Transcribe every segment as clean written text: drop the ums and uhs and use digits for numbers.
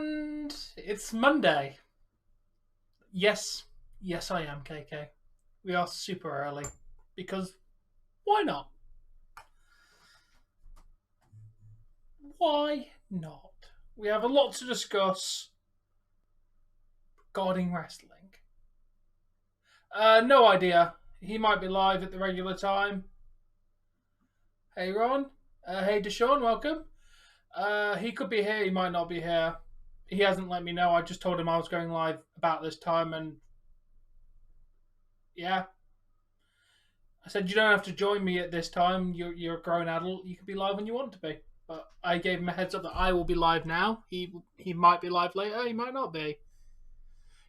And it's Monday. Yes, I am, KK. We are super early. Because why not? Why not? We have a lot to discuss regarding wrestling. No idea. He might be live at the regular time. Hey, Ron. Hey, Deshaun, welcome. He could be here, he might not be here. He hasn't let me know. I just told him I was going live about this time, and yeah. I said, you don't have to join me at this time. You're a grown adult. You can be live when you want to be. But I gave him a heads up that I will be live now. He might be live later. He might not be.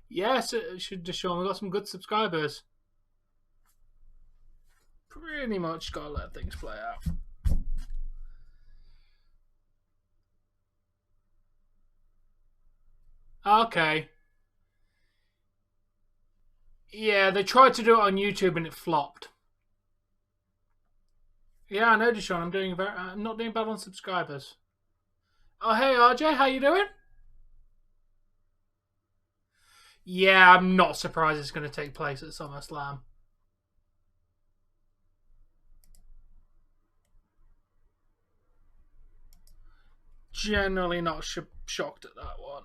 Yes, it should just show. We've got some good subscribers. Pretty much got to let things play out. Okay. Yeah, they tried to do it on YouTube and it flopped. Yeah, I know, Deshaun. I'm not doing bad on subscribers. Oh, hey, RJ, how you doing? Yeah, I'm not surprised it's going to take place at SummerSlam. Generally not shocked at that one.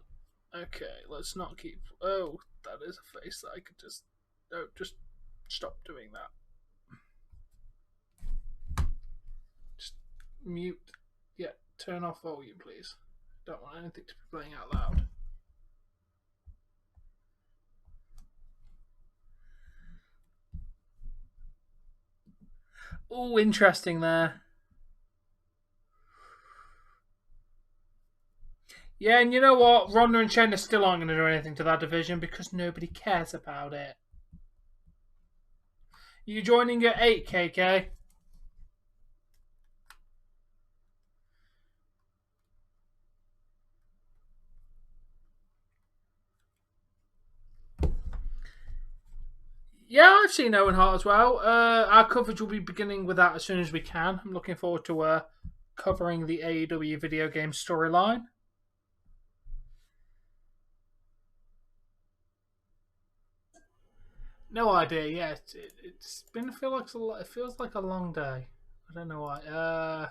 Okay, let's not keep... Oh, that is a face that I could just... Oh, just stop doing that. Just mute. Yeah, turn off volume, please. Don't want anything to be playing out loud. Oh, interesting there. Yeah, and you know what? Ronda and Shayna still aren't going to do anything to that division because nobody cares about it. You joining at 8, KK? Yeah, I've seen Owen Hart as well. Our coverage will be beginning with that as soon as we can. I'm looking forward to covering the AEW video game storyline. No idea. Yeah, it's been it feels like a long day. I don't know why.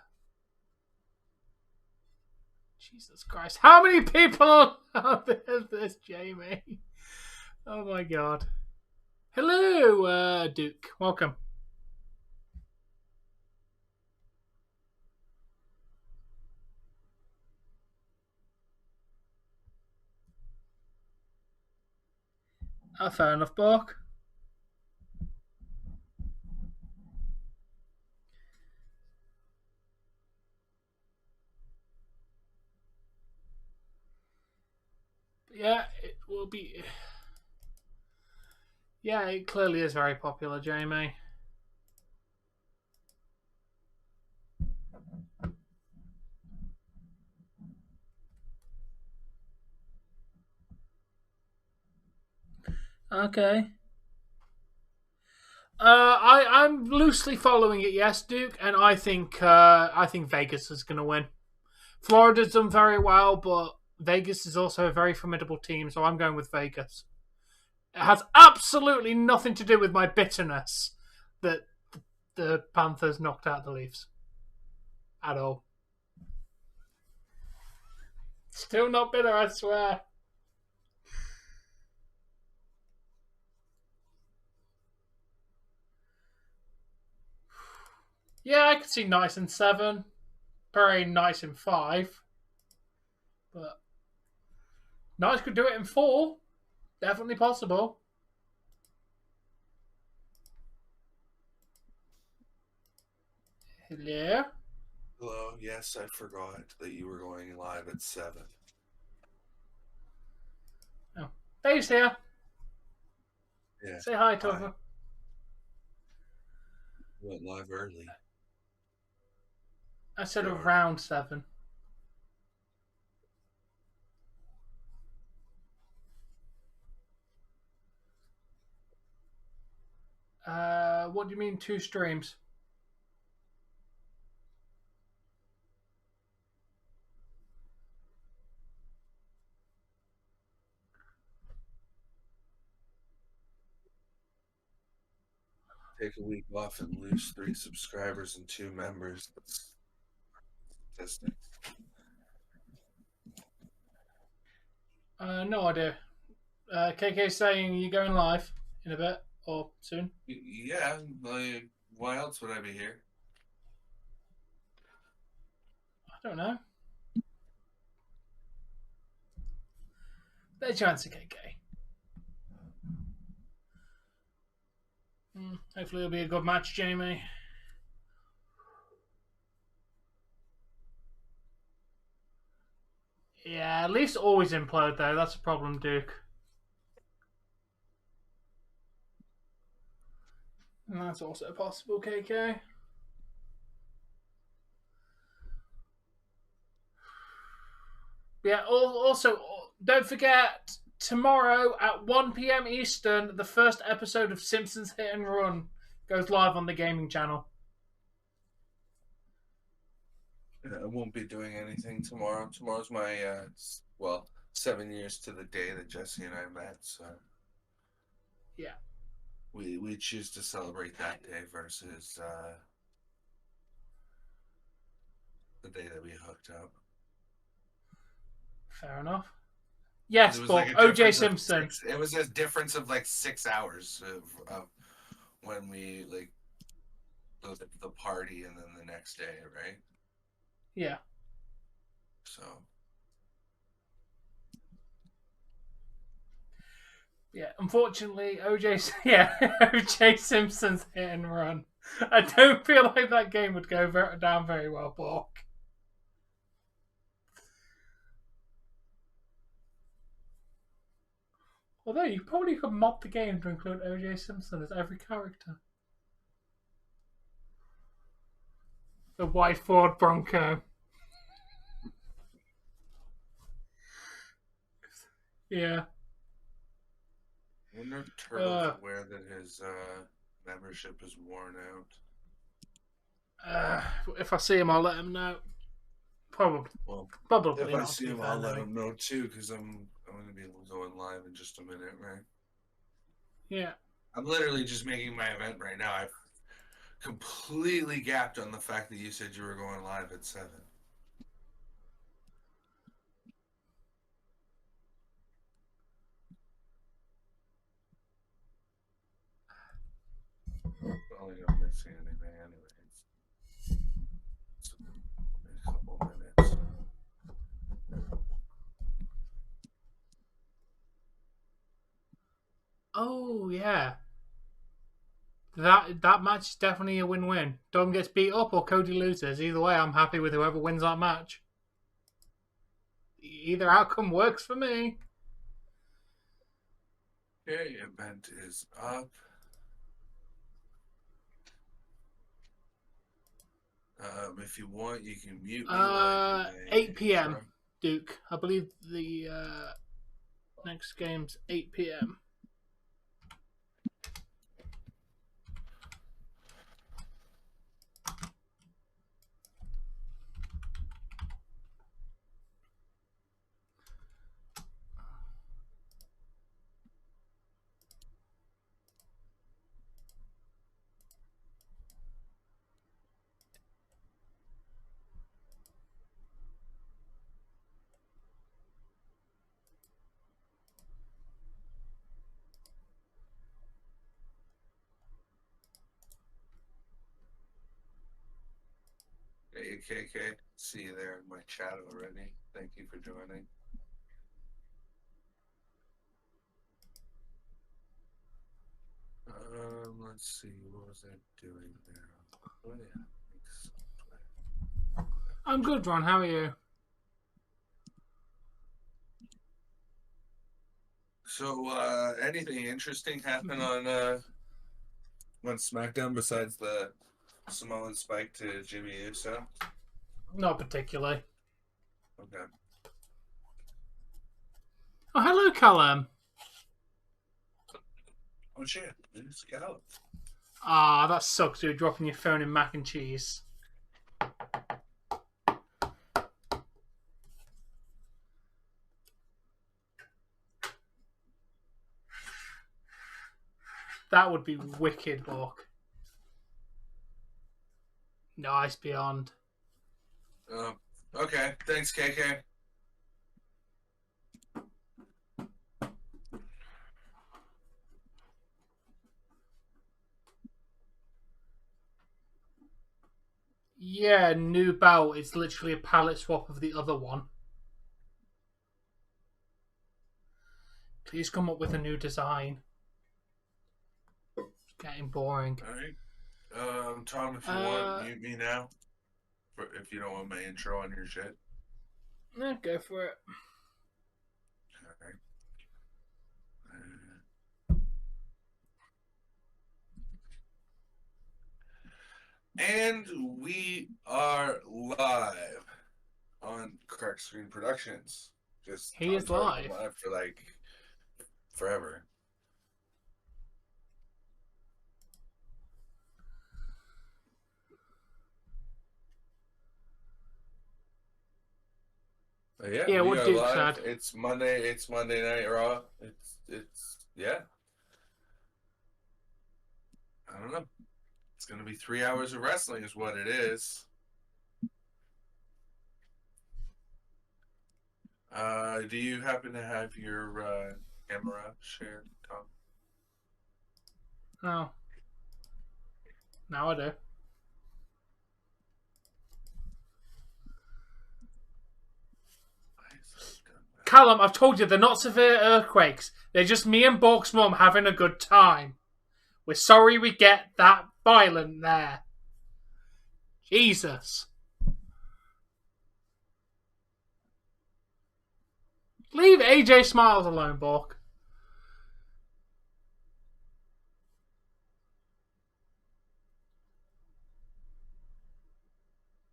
Jesus Christ! How many people are this, Jamie? Oh my God! Hello, Duke. Welcome. Fair enough, Bork. Yeah, it will be. Yeah, it clearly is very popular, Jamie. Okay. I'm loosely following it, yes, Duke, and I think Vegas is going to win. Florida's done very well, but Vegas is also a very formidable team, so I'm going with Vegas. It has absolutely nothing to do with my bitterness that the Panthers knocked out the Leafs. At all. Still not bitter, I swear. Yeah, I could see nice in 7. Very nice in 5. But nice could do it in 4. Definitely possible. Hello? Hello. Yes, I forgot that you were going live at 7. Oh, Dave's here. Yeah. Say hi to him. Went live early. I said around 7. What do you mean 2 streams? take a week off and lose 3 subscribers and 2 members. That's statistic. No idea. KK saying you're going live in a bit or soon. Yeah, like, why else would I be here? I don't know. There's your answer, KK. Hopefully it'll be a good match, Jamie. Yeah, at least always implode though. That's a problem, Duke. And that's also possible, KK. Yeah, also, don't forget, tomorrow at 1 p.m. Eastern, the first episode of Simpsons Hit and Run goes live on the gaming channel. I won't be doing anything tomorrow. Tomorrow's my, 7 years to the day that Jesse and I met, so... Yeah. We choose to celebrate that day versus the day that we hooked up. Fair enough. Yes, but like OJ Simpson. It was a difference of like 6 hours of when we like the party and then the next day, right? Yeah. So. Yeah, unfortunately, OJ Simpson's Hit and Run. I don't feel like that game would go down very well, Bork. Although you probably could mod the game to include OJ Simpson as every character. The white Ford Bronco. Yeah. I wonder if Turtle's aware that his membership is worn out. If I see him, I'll let him know. Probably. Well, probably. If I see him, I'll let him know too, because I'm going to be going live in just a minute, right? Yeah. I'm literally just making my event right now. I've completely gapped on the fact that you said you were going live at 7. Well, you're not missing anything anyways. It's a couple minutes. Oh, yeah. That match is definitely a win-win. Dom gets beat up or Cody loses. Either way, I'm happy with whoever wins that match. Either outcome works for me. Okay, event is up. If you want, you can mute me. 8 p.m. Duke. I believe the next game's 8 p.m. Hey, KK, see you there in my chat already. Thank you for joining. Let's see, what was I doing there? Oh yeah. I'm good, Ron. How are you? So, anything interesting happen on SmackDown besides the Samoan spike to Jimmy Uso? Not particularly. Okay. Oh, hello, Callum. Oh shit, it's Callum. Ah, that sucks, dude. Dropping your phone in mac and cheese. That would be wicked, Bork. Nice beyond. Okay. Thanks, KK. Yeah, new belt. It's literally a palette swap of the other one. Please come up with a new design. It's getting boring. All right. Tom, if you want, mute me now. If you don't want my intro on your shit. No, go for it. And we are live on Crack Screen Productions. He is live for like forever. Yeah, what Duke said. It's Monday Night Raw. It's yeah. I don't know. It's gonna be 3 hours of wrestling is what it is. Do you happen to have your camera shared, Tom? No. Now I do. Callum, I've told you they're not severe earthquakes. They're just me and Bork's mum having a good time. We're sorry we get that violent there. Jesus. Leave AJ Styles alone, Bork.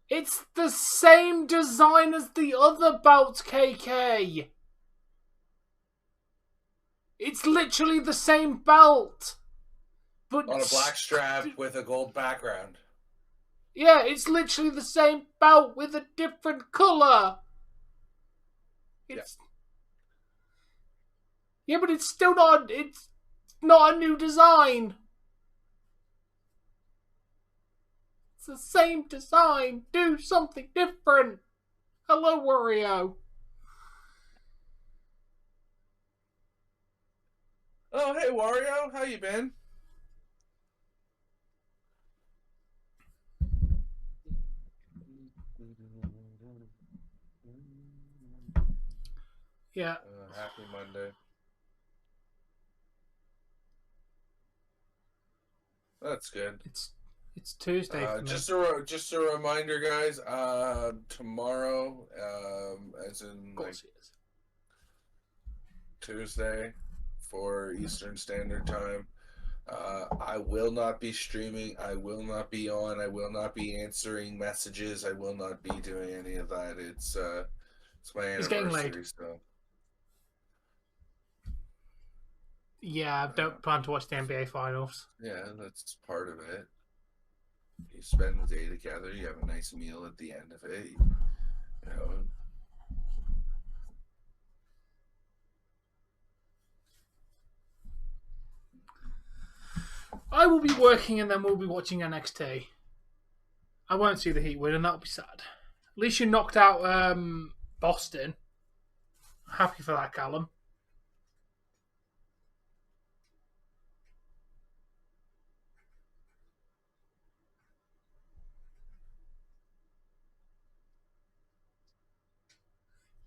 It's the same design as the other belts, KK. It's literally the same belt. But on a black strap with a gold background. Yeah, it's literally the same belt with a different colour. Yeah, but it's still not. It's not a new design. It's the same design. Do something different. Hello, Wario. Oh, hey, Wario. How you been? Yeah. Happy Monday. That's good. It's Tuesday. For me. Just a reminder, guys. Tomorrow, as in like Tuesday, for Eastern Standard Time, I will not be streaming. I will not be on. I will not be answering messages. I will not be doing any of that. It's my anniversary. He's getting laid. So. Yeah, I don't plan to watch the NBA Finals. Yeah, that's part of it. You spend the day together. You have a nice meal at the end of it. You know. I will be working and then we'll be watching NXT. I won't see the Heat win and that'll be sad. At least you knocked out Boston. Happy for that, Callum.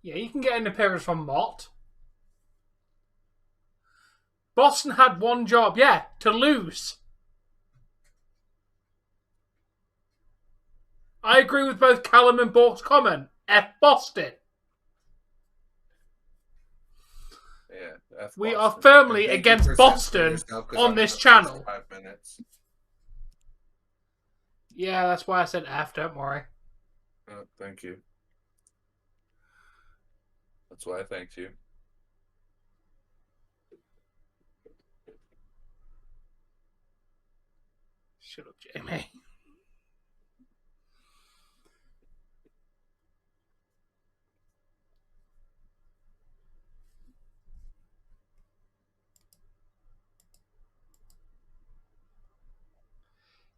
Yeah, you can get an appearance from Mott. Boston had one job, yeah, to lose. I agree with both Callum and Bork's comment. F Boston. Yeah, F we Boston. are firmly against Boston on this channel. 5 minutes. Yeah, that's why I said F, don't worry. Oh, thank you. That's why I thanked you. Shut up, Jamie.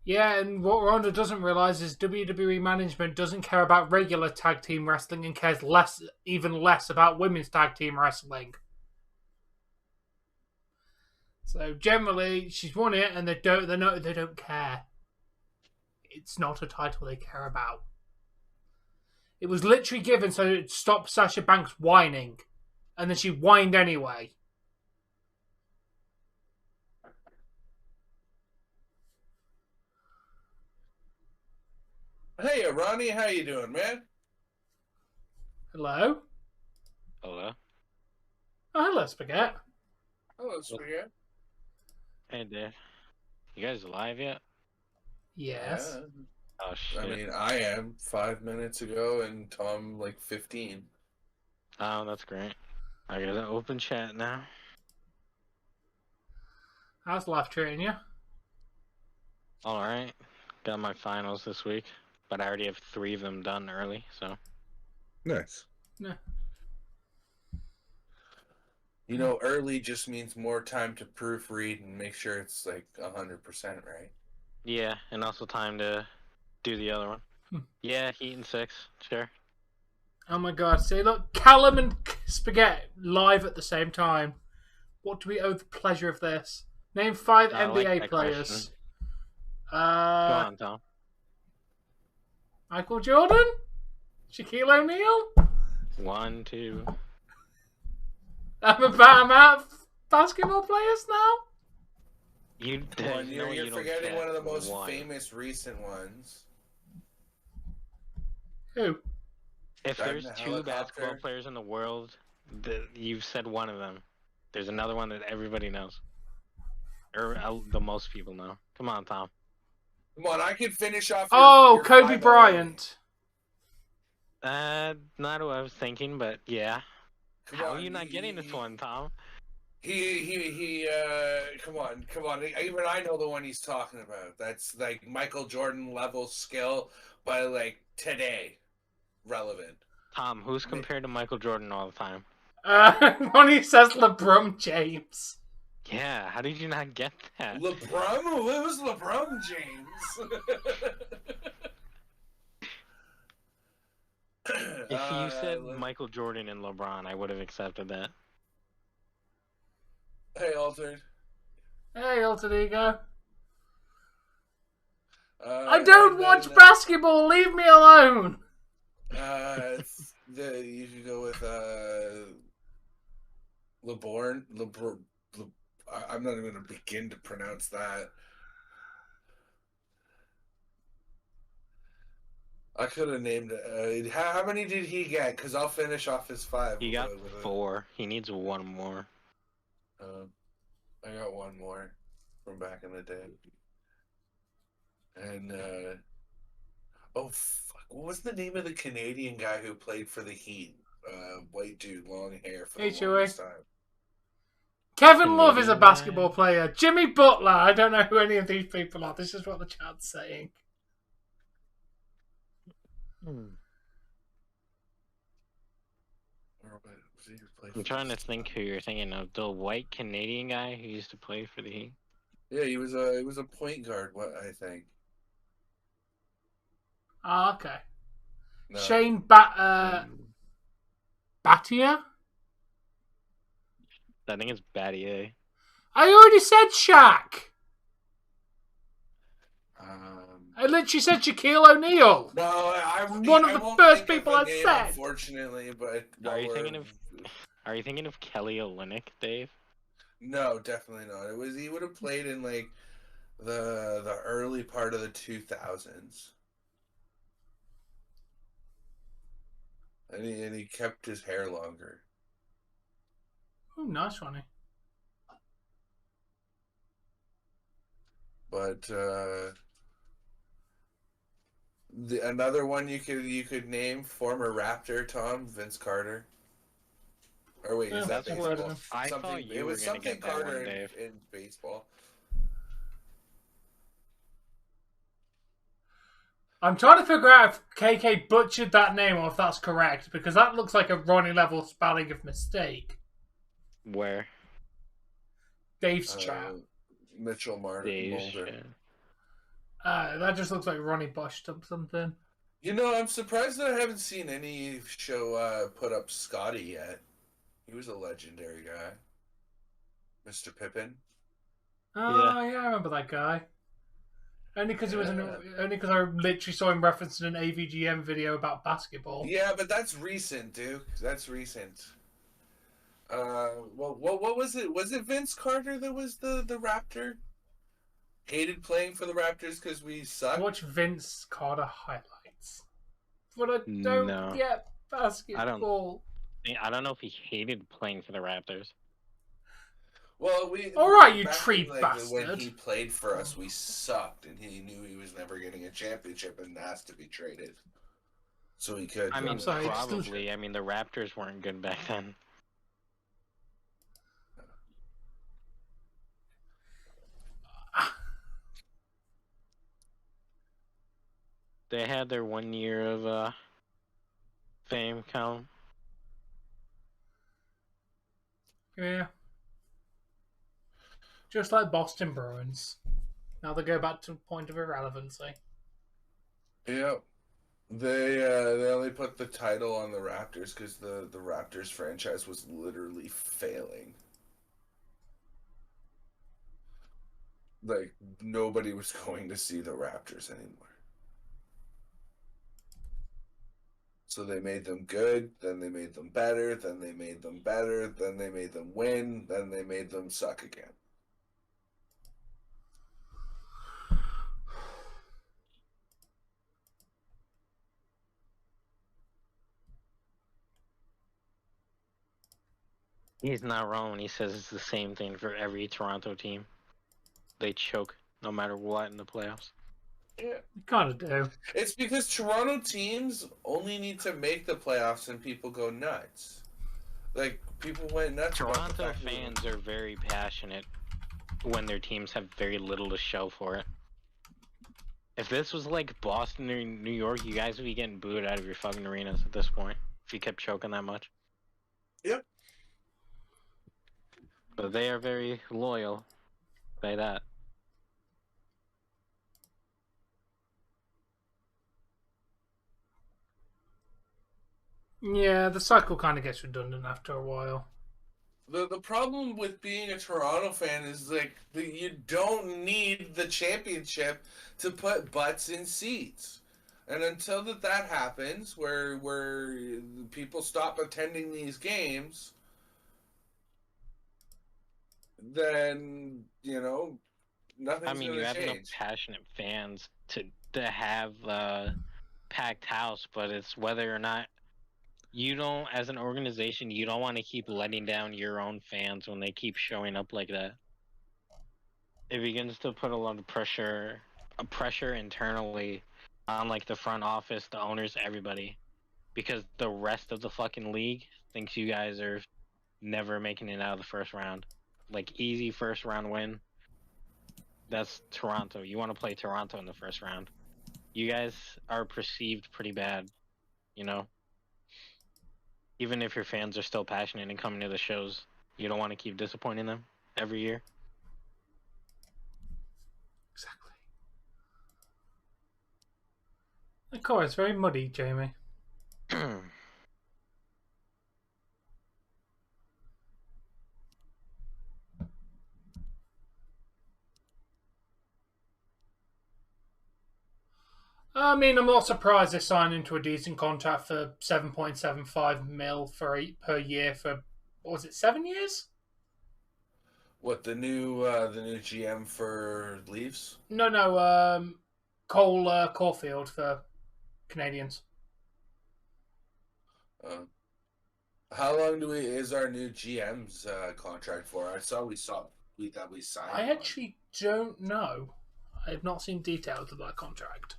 Yeah, and what Ronda doesn't realize is WWE management doesn't care about regular tag team wrestling and cares even less about women's tag team wrestling. So generally, she's won it, and they don't care. It's not a title they care about. It was literally given so it stopped Sasha Banks whining, and then she whined anyway. Hey, Ronnie, how you doing, man? Hello? Hello? Oh, hello, Spaghetti. Hello, Spaghetti. Hey, Dave. You guys alive yet? Yes. Yeah. Oh, shit. I mean, I am 5 minutes ago, and Tom, like, 15. Oh, that's great. I got an open chat now. How's life treating you? Alright. Got my finals this week, but I already have 3 of them done early, so. Nice. No. You know, early just means more time to proofread and make sure it's, like, 100%, right? Yeah, and also time to do the other one. Yeah, Heat and 6, sure. Oh my god, see, look, Callum and Spaghetti live at the same time. What do we owe the pleasure of this? Name 5 I like NBA that players. question. Go Uh, on, Tom. Michael Jordan? Shaquille O'Neal? 1, 2. I'm out of basketball players now? You You're don't forgetting get one of the most one. famous recent ones. Who? If Driving there's the 2 basketball helicopter. players in the world, you've said one of them. There's another one that everybody knows. Or the most people know. Come on, Tom. Come on, I can finish off. Oh, your Kobe 5 Bryant. Not what I was thinking, but yeah. Come How on, are you not getting this one, Tom? Come on. Even I know the one he's talking about. That's like Michael Jordan level skill, but like today, relevant. Tom, who's compared to Michael Jordan all the time? Ronnie says LeBron James. Yeah, how did you not get that? LeBron? Who's LeBron James? If you said Michael Jordan and LeBron, I would have accepted that. Hey, Altered. Hey, alter ego. I And don't watch then, basketball. Leave me alone. you could go with LeBron. I'm not even going to begin to pronounce that. I could have named it. How many did he get? Because I'll finish off his 5. He got 4. He needs 1 more. I got 1 more from back in the day. And, oh, fuck. What was the name of the Canadian guy who played for the Heat? White dude, long hair for the longest time. Kevin Love is a Canadian basketball guy. player. Jimmy Butler. I don't know who any of these people are. This is what the chat's saying. I'm trying to think who you're thinking of. The white Canadian guy who used to play for the Heat. Yeah, he was a point guard. What I think. Ah, okay. No. Shane Battier? I think it's Battier. I already said Shaq. I literally said Shaquille O'Neal. No, One of the first people I said. Unfortunately, but Are you thinking of Kelly Olynyk, Dave? No, definitely not. He would have played in like the early part of the 2000s, and he kept his hair longer. Oh, nice, Ronnie. But another one you could name, former Raptor Tom, Vince Carter. Or wait, is that baseball? I thought you were going to get that one, Dave. In baseball. I'm trying to figure out if KK butchered that name or if that's correct, because that looks like a Ronnie level spelling of mistake. Where? Dave's chat. Mitchell Mulder. Dave's chat. That just looks like Ronnie botched up something. You know, I'm surprised that I haven't seen any show put up Scotty yet. He was a legendary guy. Mr. Pippin. Oh, yeah, I remember that guy. Only because only because I literally saw him referenced in an AVGM video about basketball. Yeah, but that's recent, Duke. That's recent. Well, what was it? Was it Vince Carter that was the Raptor? Hated playing for the Raptors because we suck. Watch Vince Carter highlights, but I don't get basketball. I don't know if he hated playing for the Raptors. Well, all right, you treat bastard. When he played for us, we sucked, and he knew he was never getting a championship and asked to be traded. So he could. I mean, probably. I mean, the Raptors weren't good back then. They had their 1 year of fame, Callum. Yeah. Just like Boston Bruins. Now they go back to a point of irrelevancy. Yeah. They only put the title on the Raptors because the Raptors franchise was literally failing. Like, nobody was going to see the Raptors anymore. So they made them good, then they made them better, then they made them better, then they made them win, then they made them suck again. He's not wrong when he says it's the same thing for every Toronto team. They choke no matter what in the playoffs. Yeah. You kind of do. It's because Toronto teams only need to make the playoffs and people go nuts. Like, people went nuts. Toronto fans are very passionate when their teams have very little to show for it. If this was like Boston or New York, you guys would be getting booed out of your fucking arenas at this point if you kept choking that much. Yep. But they are very loyal by that. Yeah, the cycle kind of gets redundant after a while. The problem with being a Toronto fan is like you don't need the championship to put butts in seats. And until that happens, where people stop attending these games, then nothing's I mean, you have enough passionate fans to have a packed house, but it's whether or not you don't, as an organization, you don't want to keep letting down your own fans when they keep showing up like that. It begins to put a lot of pressure internally on like the front office, the owners, everybody, because the rest of the fucking league thinks you guys are never making it out of the first round. Like, easy first round win. That's Toronto. You want to play Toronto in the first round. You guys are perceived pretty bad, Even if your fans are still passionate and coming to the shows, you don't want to keep disappointing them every year. Exactly. Of course, it's very muddy, Jamie. I mean, I'm not surprised they signed into a decent contract for 7.75 mil per year for, what was it, 7 years? What, the new GM for Leafs? No, Cole Caulfield for Canadians. How long is our new GM's contract for? I thought we signed. I actually don't know. I have not seen details of that contract.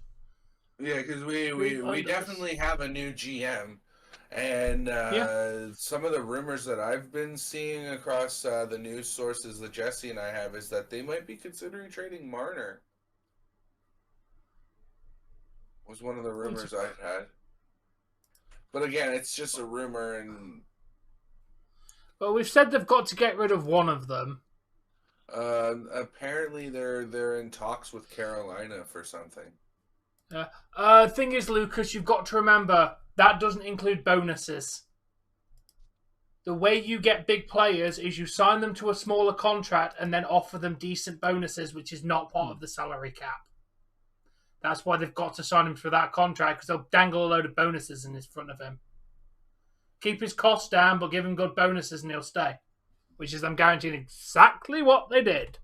Yeah, because we definitely have a new GM, and some of the rumors that I've been seeing across the news sources that Jesse and I have is that they might be considering trading Marner. Was one of the rumors I had. But again, it's just a rumor, and well, we've said they've got to get rid of one of them. Apparently they're in talks with Carolina for something. Thing is, Lucas, you've got to remember that doesn't include bonuses. The way you get big players is you sign them to a smaller contract and then offer them decent bonuses, which is not part of the salary cap. That's why they've got to sign him for that contract, because they'll dangle a load of bonuses in front of him. Keep his costs down, but give him good bonuses and he'll stay. Which is, I'm guaranteeing, exactly what they did.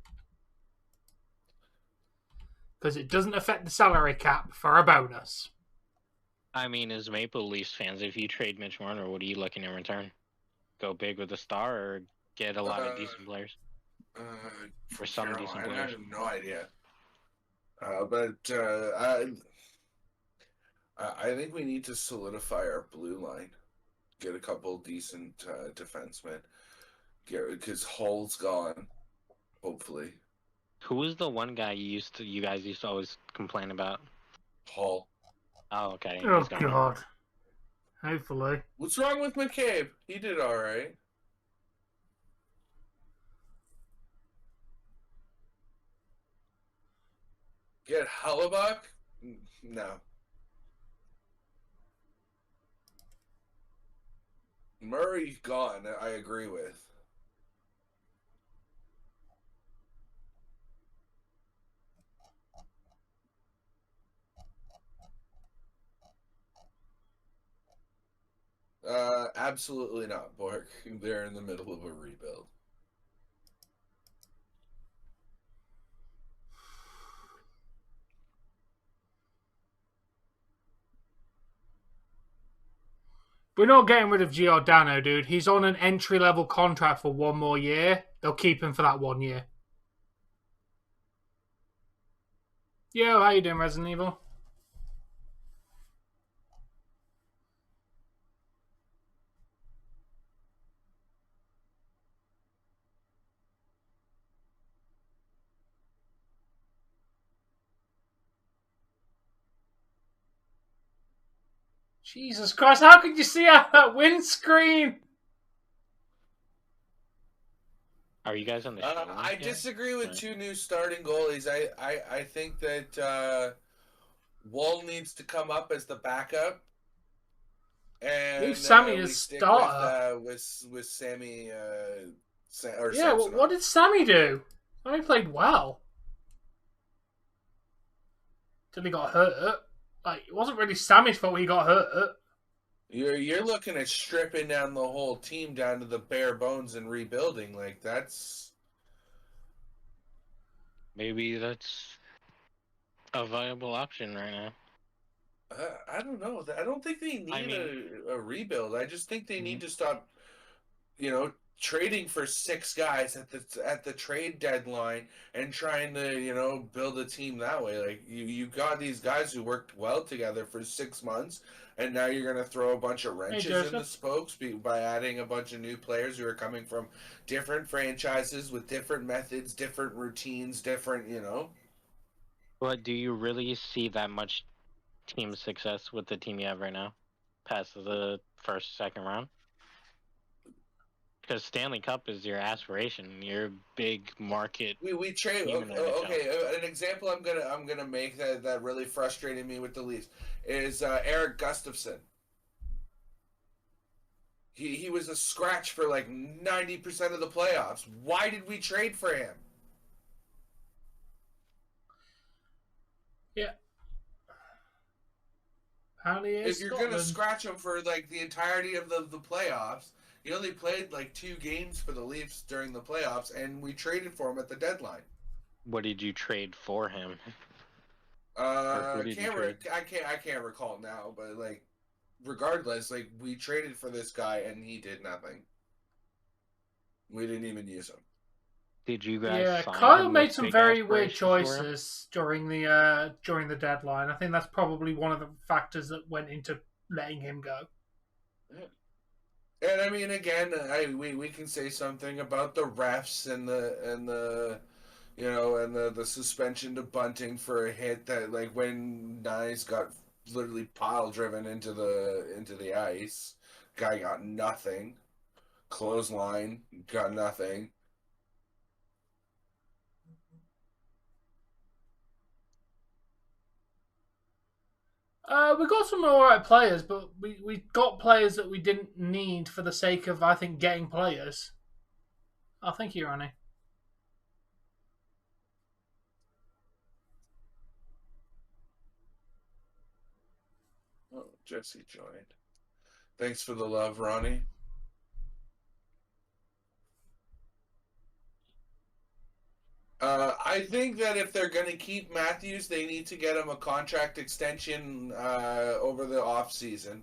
Because it doesn't affect the salary cap for a bonus. I mean, as Maple Leafs fans, if you trade Mitch Marner, what are you looking in return? Go big with a star or get a lot of decent players? For some Carolina, decent I players. have no idea. I think we need to solidify our blue line. Get a couple decent defensemen. Because Hull's gone, hopefully. Who was the one guy you guys used to always complain about? Hull. Oh, okay. Oh, He's gone. God. Hopefully. What's wrong with McCabe? He did all right. Get Hellebuck? No. Murray gone, I agree with. Absolutely not, Bork. They're in the middle of a rebuild. We're not getting rid of Giordano, dude. He's on an entry-level contract for 1 more year. They'll keep him for that 1 year. Yo, how you doing, Resident Evil? Jesus Christ, how could you see out that windscreen? Are you guys on the show? I disagree with two new starting goalies. I think that Wall needs to come up as the backup. And Leave Sammy we as stick starter. with Sammy. Yeah, what did Sammy do? Sammy played well. Till he got hurt. Like, it wasn't really Sammy's fault he got hurt. You're looking at stripping down the whole team down to the bare bones and rebuilding. Like, that's... Maybe that's a viable option right now. I don't know. I don't think they need a rebuild. I just think they need to stop, trading for 6 guys at the trade deadline and trying to, build a team that way. Like, you got these guys who worked well together for 6 months, and now you're going to throw a bunch of wrenches in the spokes by adding a bunch of new players who are coming from different franchises with different methods, different routines, different. But do you really see that much team success with the team you have right now past the first, second round? Because Stanley Cup is your aspiration, your big market. We trade. Okay, an example I'm gonna make that really frustrated me with the Leafs is Eric Gustafsson. He was a scratch for like 90% of the playoffs. Why did we trade for him? Yeah. If you're gonna scratch him for like the entirety of the playoffs. He only played like 2 games for the Leafs during the playoffs, and we traded for him at the deadline. What did you trade for him? I can't recall now, but like, regardless, like we traded for this guy, and he did nothing. We didn't even use him. Did you guys? Yeah, Kyle made some very weird choices during the deadline. I think that's probably one of the factors that went into letting him go. Yeah. And I mean, again, we can say something about the refs and the suspension to Bunting for a hit that, like, when Nyes got literally pile driven into the ice, guy got nothing. Clothesline got nothing. We got some alright players, but we got players that we didn't need for the sake of, I think, getting players. Oh, thank you, Ronnie. Oh, Jesse joined. Thanks for the love, Ronnie. I think that if they're going to keep Matthews, they need to get him a contract extension over the off season,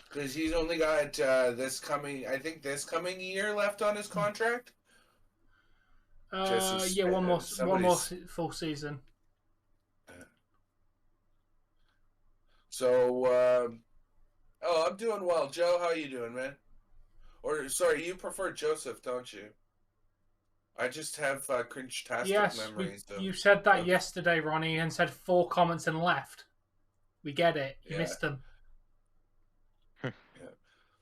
because he's only got this coming year left on his contract. Yeah, one more full season. So, I'm doing well. Joe, how you doing, man? Or sorry, you prefer Joseph, don't you? I just have cringe-tastic memories. You said that yesterday, Ronnie, and said 4 comments and left. We get it. You missed them. Yeah.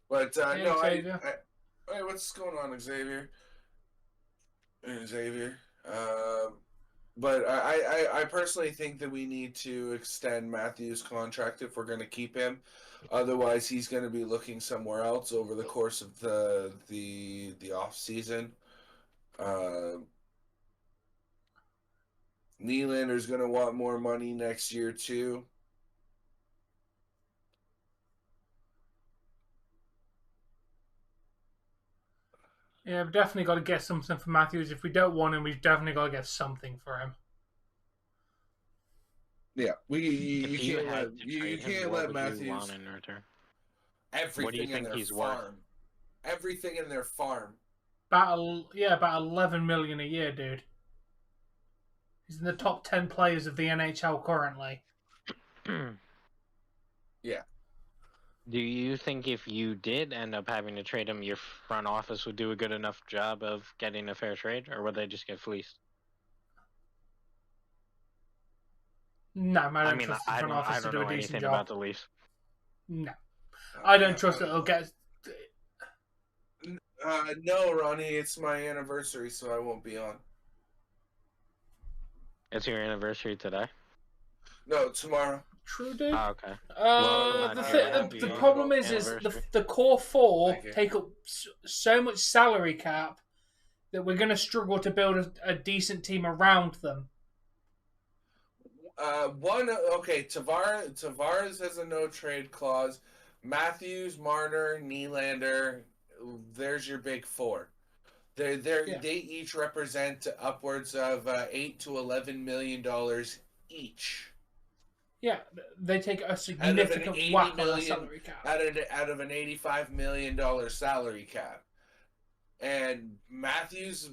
But, no, Xavier. Hey, what's going on, Xavier? Xavier. But I personally think that we need to extend Matthews' contract if we're going to keep him. Otherwise, he's going to be looking somewhere else over the course of the off season. Nylander's going to want more money next year too. Yeah, we've definitely got to get something for Matthews. If we don't want him, we've definitely got to get something for him. Yeah, you can't let Matthews. Everything what do you think he's worth? Everything in their farm. About 11 million a year, dude. He's in the top 10 players of the NHL currently. Yeah. Do you think if you did end up having to trade him, your front office would do a good enough job of getting a fair trade, or would they just get fleeced? No, I don't trust the front office to do a decent job. About the Leafs. No, I don't trust that they'll get. No, Ronnie, it's my anniversary, so I won't be on. It's your anniversary today? No, tomorrow. True, dude. Oh, okay. The problem is the core 4 take up so much salary cap that we're going to struggle to build a decent team around them. Tavares has a no trade clause. Matthews, Marner, Nylander, there's your big 4. They each represent upwards of $8 to $11 million each. Yeah, they take a significant whack on the salary cap. Out of an $85 million salary cap. And Matthews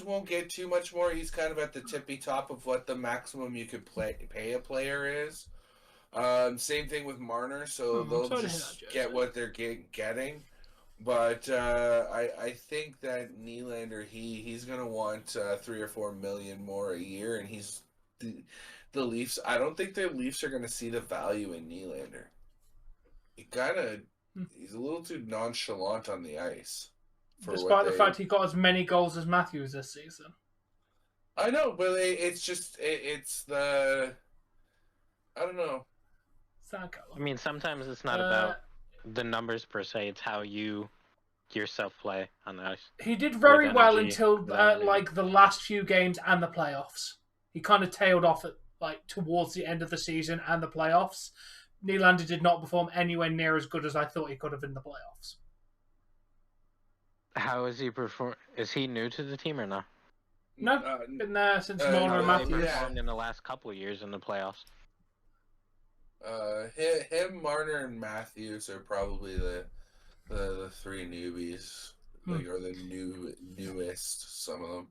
won't get too much more. He's kind of at the tippy top of what the maximum you could pay a player is. Same thing with Marner, so they'll just get what they're getting. But I think that Nylander, he's gonna want 3 or 4 million more a year, and he's the Leafs. I don't think the Leafs are gonna see the value in Nylander. He's a little too nonchalant on the ice. Despite the fact he got as many goals as Matthews this season. I know, but it's the I don't know. I mean, sometimes it's not about the numbers per se; it's how you yourself play on the ice. He did very well until like the last few games and the playoffs. He kind of tailed off at towards the end of the season and the playoffs. Nylander did not perform anywhere near as good as I thought he could have in the playoffs. How is he perform? Is he new to the team or no? No, been there since Marner and Matthews. He performed in the last couple of years in the playoffs. Him, Marner, and Matthews are probably the 3 newbies, or the newest. Some of them.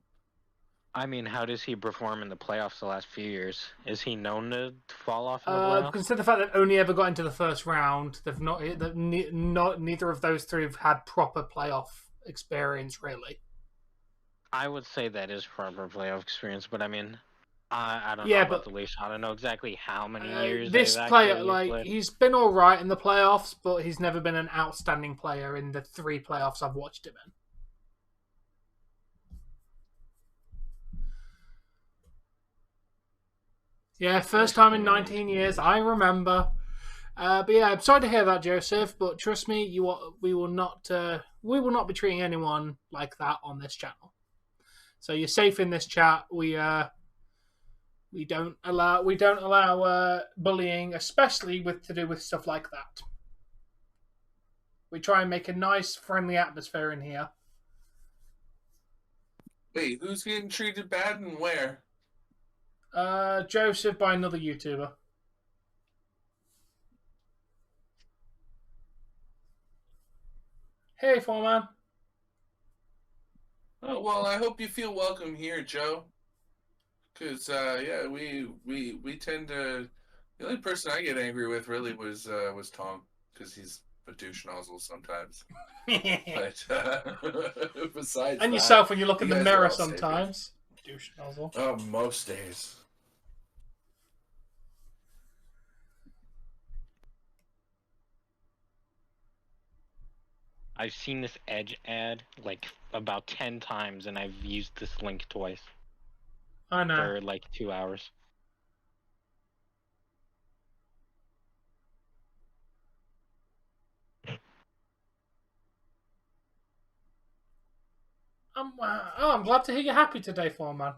I mean, how does he perform in the playoffs the last few years? Is he known to fall off in the playoffs? Consider the fact they've only ever got into the first round. They've neither of those 3 have had proper playoff experience, really. I would say that is proper playoff experience, but I mean, I don't know about the Leafs. I don't know exactly how many years. This player, he's been all right in the playoffs, but he's never been an outstanding player in the 3 playoffs I've watched him in. Yeah, first time in 19 years. I remember. But yeah, I'm sorry to hear that, Joseph. But trust me, we will not be treating anyone like that on this channel. So you're safe in this chat. We don't allow bullying, especially to do with stuff like that. We try and make a nice, friendly atmosphere in here. Wait, who's getting treated bad and where? Joseph by another YouTuber. Hey, foreman. Oh, well, I hope you feel welcome here, Joe. Because, yeah, we tend to... The only person I get angry with really was Tom, because he's a douche nozzle sometimes. But besides And that, yourself when you look in the guys are mirror all sometimes. Douche nozzle. Oh, most days. I've seen this Edge ad like about 10 times, and I've used this link twice I know. for like 2 hours. I'm glad to hear you're happy today, foreman.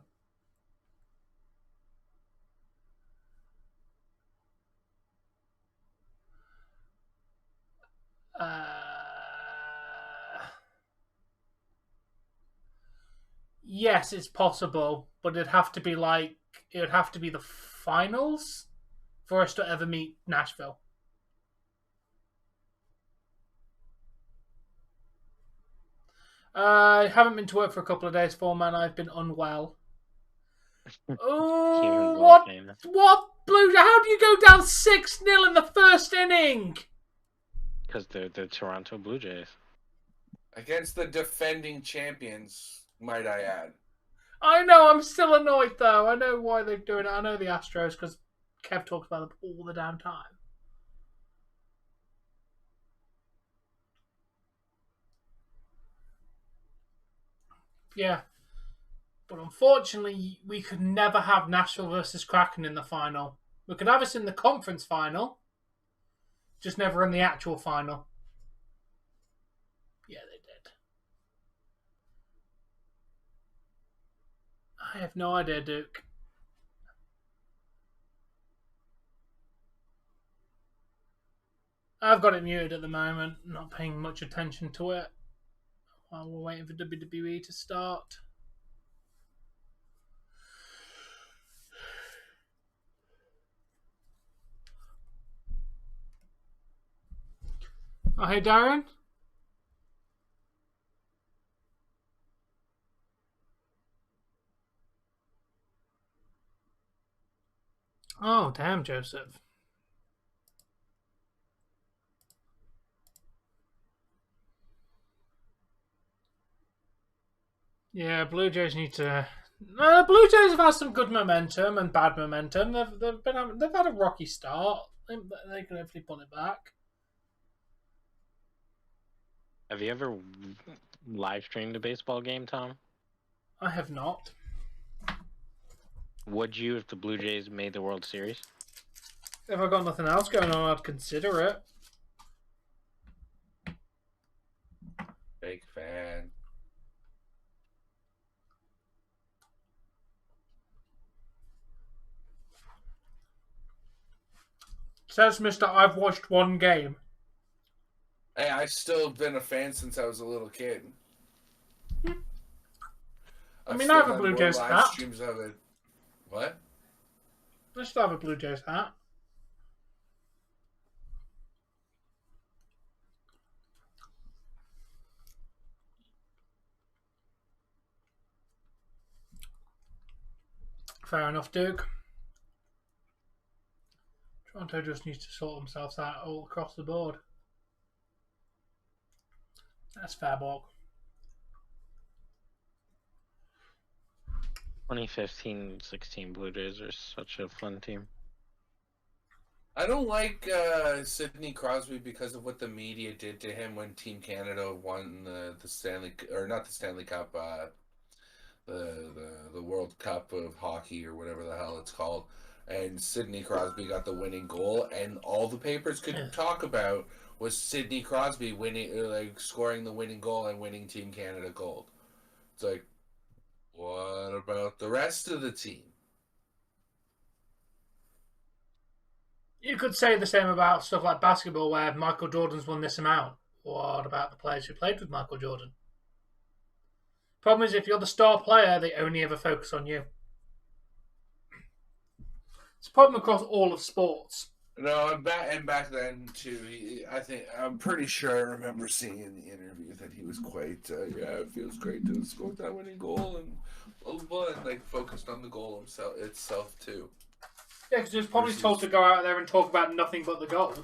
Yes, it's possible, but it would have to be the finals for us to ever meet Nashville. I haven't been to work for a couple of days, foreman. I've been unwell. Oh, what? Blue? How do you go down 6-0 in the first inning? Because they're the Toronto Blue Jays. Against the defending champions, might I add. I know, I'm still annoyed though. I know why they're doing it. I know the Astros because Kev talks about them all the damn time. Yeah. But unfortunately, we could never have Nashville versus Kraken in the final. We could have us in the conference final, just never in the actual final. Yeah, they did. I have no idea, Duke. I've got it muted at the moment, not paying much attention to it while we're waiting for WWE to start. Oh, hey, Darren. Oh, damn, Joseph. Yeah, Blue Jays need to... Blue Jays have had some good momentum and bad momentum. They've had a rocky start. They can hopefully pull it back. Have you ever live streamed a baseball game, Tom? I have not. Would you if the Blue Jays made the World Series? If I got nothing else going on, I'd consider it. Big fan. Says Mr. I've watched one game. Hey, I've still been a fan since I was a little kid. I mean, I have a Blue Jays hat. Streams of it. What? I still have a Blue Jays hat. Fair enough, Duke. Toronto just needs to sort themselves out all across the board. That's fair, Borg. 2015-16 Blue Jays are such a fun team. I don't like Sidney Crosby because of what the media did to him when Team Canada won the Stanley, or not the Stanley Cup, the World Cup of hockey or whatever the hell it's called. and Sidney Crosby got the winning goal, and all the papers could talk about was Sidney Crosby winning, scoring the winning goal and winning Team Canada gold. It's like, what about the rest of the team? You could say the same about stuff like basketball, where Michael Jordan's won this amount. What about the players who played with Michael Jordan? Problem is, if you're the star player, they only ever focus on you. It's a problem across all of sports. No, and back then too. I'm pretty sure I remember seeing in the interview that he was quite. It feels great to score that winning goal and blah blah blah, and focused on the goal itself too. Yeah, because he was probably told to go out there and talk about nothing but the goal.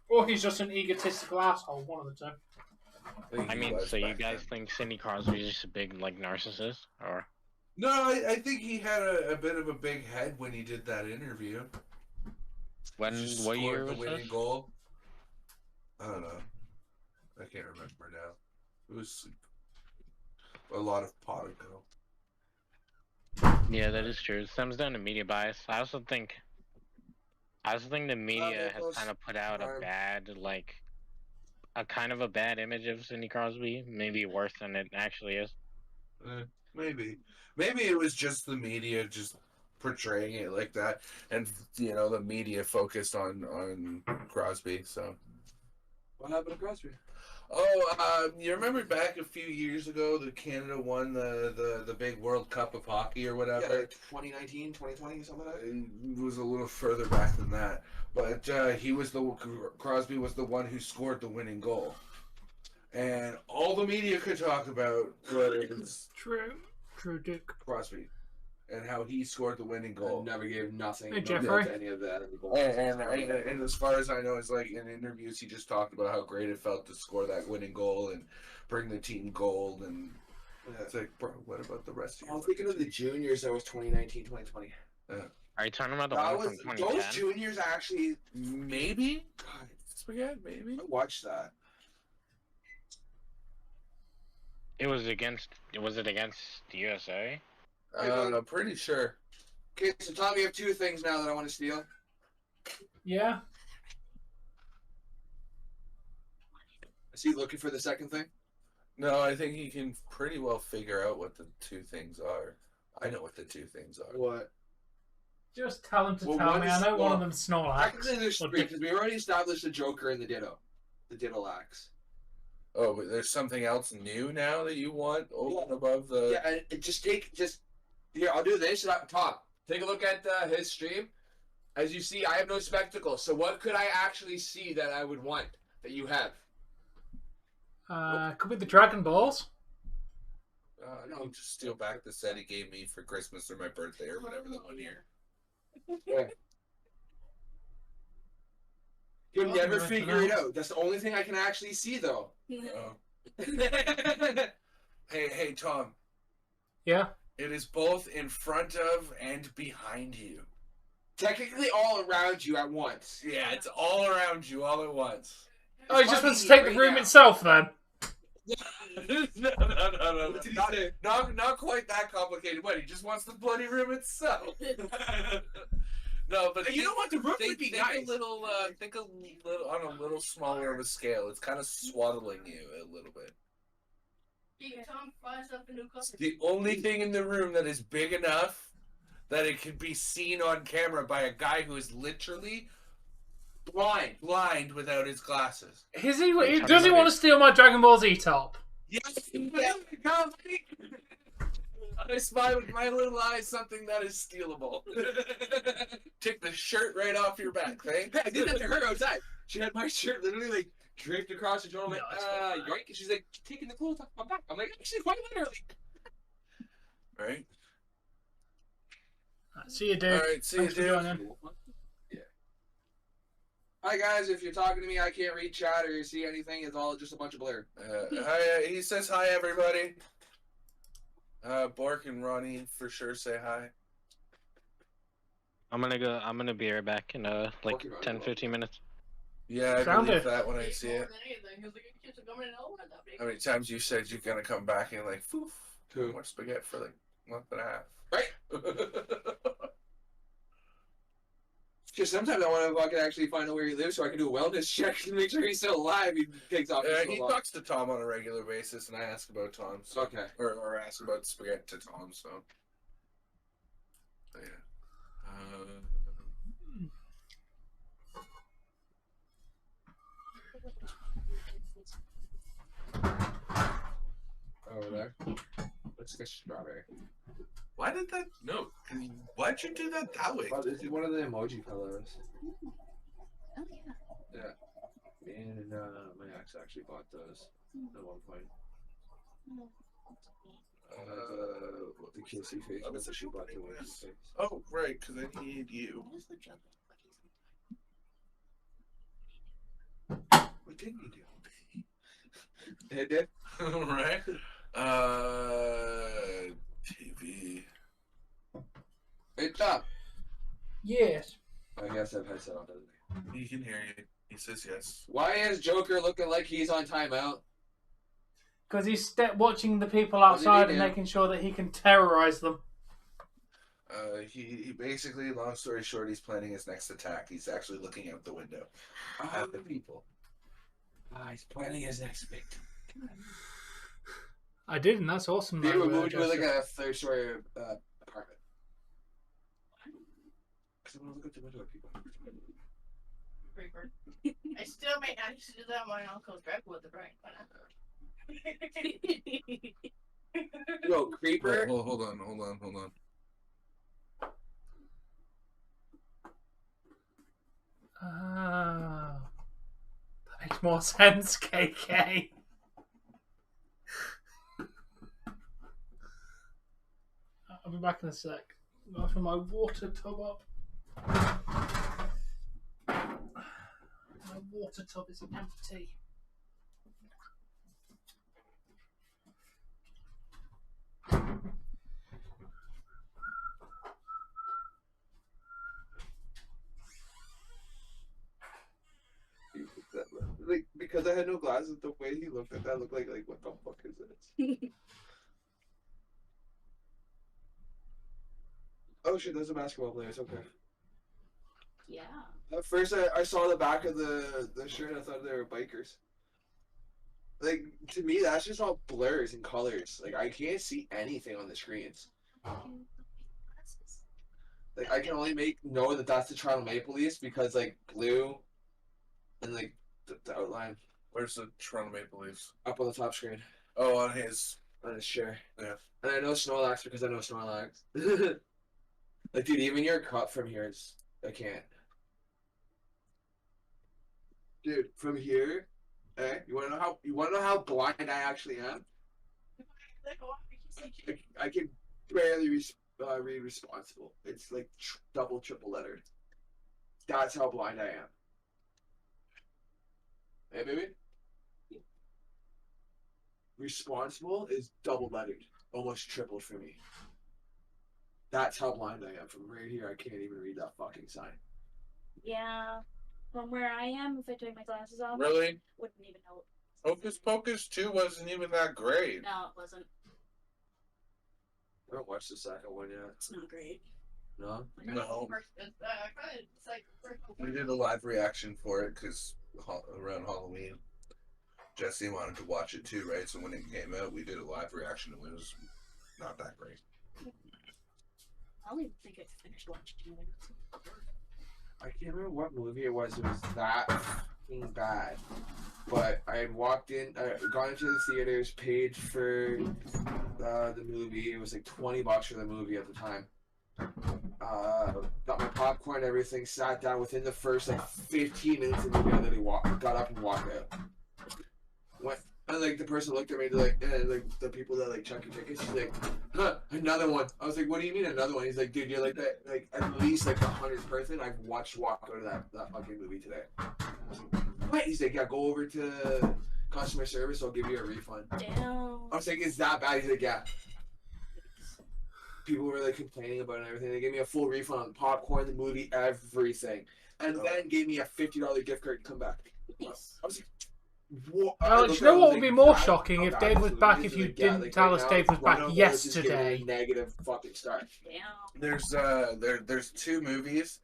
Or he's just an egotistical asshole. One of the two. I mean, so you guys think Sidney Crosby is just a big narcissist, or? No, I think he had a bit of a big head when he did that interview. What year was the winning this? goal? I don't know. I can't remember now. It was a lot of pot ago. Yeah, that is true. It stems down to media bias. I also think the media has kind of put out a bad, a kind of a bad image of Sidney Crosby. Maybe worse than it actually is. Maybe it was just the media just portraying it like that, and the media focused on Crosby. So what happened to Crosby? Oh, you remember back a few years ago that Canada won the big World Cup of Hockey or whatever? Yeah, 2019, 2020, something like that. It was a little further back than that, but Crosby was the one who scored the winning goal, and all the media could talk about was True, Duke. Crosby and how he scored the winning goal. Never gave nothing. Hey, Jeffrey. To any of that. And as far as I know, it's in interviews he just talked about how great it felt to score that winning goal and bring the team gold. And it's like, bro, what about the rest of you? I'm thinking of the juniors. That was 2019, 2020. Are you talking about the That one was from 2010? those juniors actually. Maybe. God, Forget maybe. I watched that. Was it against the USA? I'm pretty sure. Okay, so Tom, you have two things now that I want to steal. Yeah. Is he looking for the second thing? No, I think he can pretty well figure out what the two things are. I know what the two things are. What? Just tell him to Well, tell one me. is- I know one of well, them's Snorlax. Technically, there's three because we already established the Joker and the Ditto. The Diddleaxe. Oh, but there's something else new now that you want over and above the. Yeah, and just here. I'll do this. Tom, take a look at his stream. As you see, I have no spectacles. So what could I actually see that I would want that you have? Could be the Dragon Balls. No, just steal back the set he gave me for Christmas or my birthday or whatever the one year. Yeah. You'll Oh, never right, figure right. it out. That's the only thing I can actually see, though. Hey, Tom. Yeah. It is both in front of and behind you. Technically, all around you at once. Yeah, it's all around you all at once. Oh, he just wants to take the room itself then. No. Not quite that complicated. What? He just wants the bloody room itself. No, but You know what? The room would be think nice. Think a little on a little smaller of a scale. It's kind of swaddling you a little bit. The only thing in the room that is big enough that it can be seen on camera by a guy who is literally blind without his glasses. Does he want to steal my Dragon Ball Z top? Yes, I spy with my little eyes something that is stealable. Take the shirt right off your back, thanks. I did that to her outside. She had my shirt literally draped across her shoulder. I'm like, yoink. And she's like, taking the clothes off my back. I'm like, actually, quite literally. Right? See you, dude. Alright, see you, Thanks for dude. joining. Yeah. Hi, guys. If you're talking to me, I can't read chat or see anything. It's all just a bunch of blur. Hi, he says hi, everybody. Bork and Ronnie for sure say hi. I'm gonna be right back in Okay, 10-15 minutes. Yeah, I Found believe it. that when I see it. How many times you said you're gonna come back and poof, Who? more spaghetti for month and a half. Right? Because sometimes I want to fucking actually find out where he lives so I can do a wellness check and make sure he's still alive. He takes off. He talks to Tom on a regular basis, and I ask about Tom. So, Okay. Or ask about spaghetti to Tom. So. Yeah. Over there. Let's get strawberry. Why did that? No. Why'd you do that way? Oh, this is one of the emoji pillows. Oh yeah. Yeah. Me and my ex actually bought those at one point. The kissy face. That's what she bought the winky face. Oh, right, because I need you. What did you do? It did? Right? TV. Hey, Tom. Yes. I guess I've headset on, doesn't he? He can hear you. He says yes. Why is Joker looking like he's on timeout? Because he's watching the people What did he outside and do? making sure that he can terrorize them. He basically, long story short, he's planning his next attack. He's actually looking out the window at the people. He's planning his next victim. I did, and that's awesome. They though, would move to like Joseph. a third-story apartment. Because I want to look out the window at people. Creeper. I still may I used to do that when my uncle's Dracula with the brain. Yo, creeper. Hold on. That makes more sense, KK. I'll be back in a sec. I'll fill my water tub up. My water tub is empty. Like, because I had no glasses, the way he looked at that looked like what the fuck is this? Oh shit, there's a basketball player. It's okay. Yeah. At first, I saw the back of the shirt and I thought they were bikers. Like, to me, that's just all blurs and colors. Like, I can't see anything on the screens. Like, I can only know that that's the Toronto Maple Leafs because, like, blue and, like, the outline Where's the Toronto Maple Leafs? up on the top screen Oh, on his. on his shirt. Yeah. And I know Snorlax because I know Snorlax. Like, dude, even your cut from here is... I can't. Dude, from here... you wanna know how blind I actually am? I can barely read responsible. It's like double, triple lettered. That's how blind I am. Hey, baby. Responsible is double lettered, almost tripled for me. That's how blind I am. From right here, I can't even read that fucking sign. Yeah. From where I am, if I took my glasses off, Really? wouldn't even know. Hocus Pocus 2 wasn't even that great. No, it wasn't. I haven't watched the second one yet. It's not great. No? No. It's like We did a live reaction for it because around Halloween, Jesse wanted to watch it too, right? So when it came out, we did a live reaction and it was not that great. I don't even think I finished watching it. I can't remember what movie it was. It was that fucking bad. But I had walked in, gone into the theaters, paid for the movie. It was like $20 for the movie at the time. Got my popcorn, everything. Sat down. Within the first like 15 minutes of the movie, I literally got up and walked out. Went, and like the person looked at me, like, and like the people that like check your tickets, she's like, "Huh, another one." I was like, "What do you mean another one?" He's like, "Dude, you're like that, like at least like the 100th person I've watched walk out of that fucking movie today." I was like, "What?" He's like, "Yeah, go over to customer service. I'll give you a refund." Damn. I was like, "Is that bad?" He's like, "Yeah." People were like complaining about it and everything. They gave me a full refund on the popcorn, the movie, everything, and then gave me a $50 gift card to come back. Nice. I was like, Alex, you know what would be more shocking if Dave was back if you didn't tell us Dave was back yesterday. Negative fucking start. There's two movies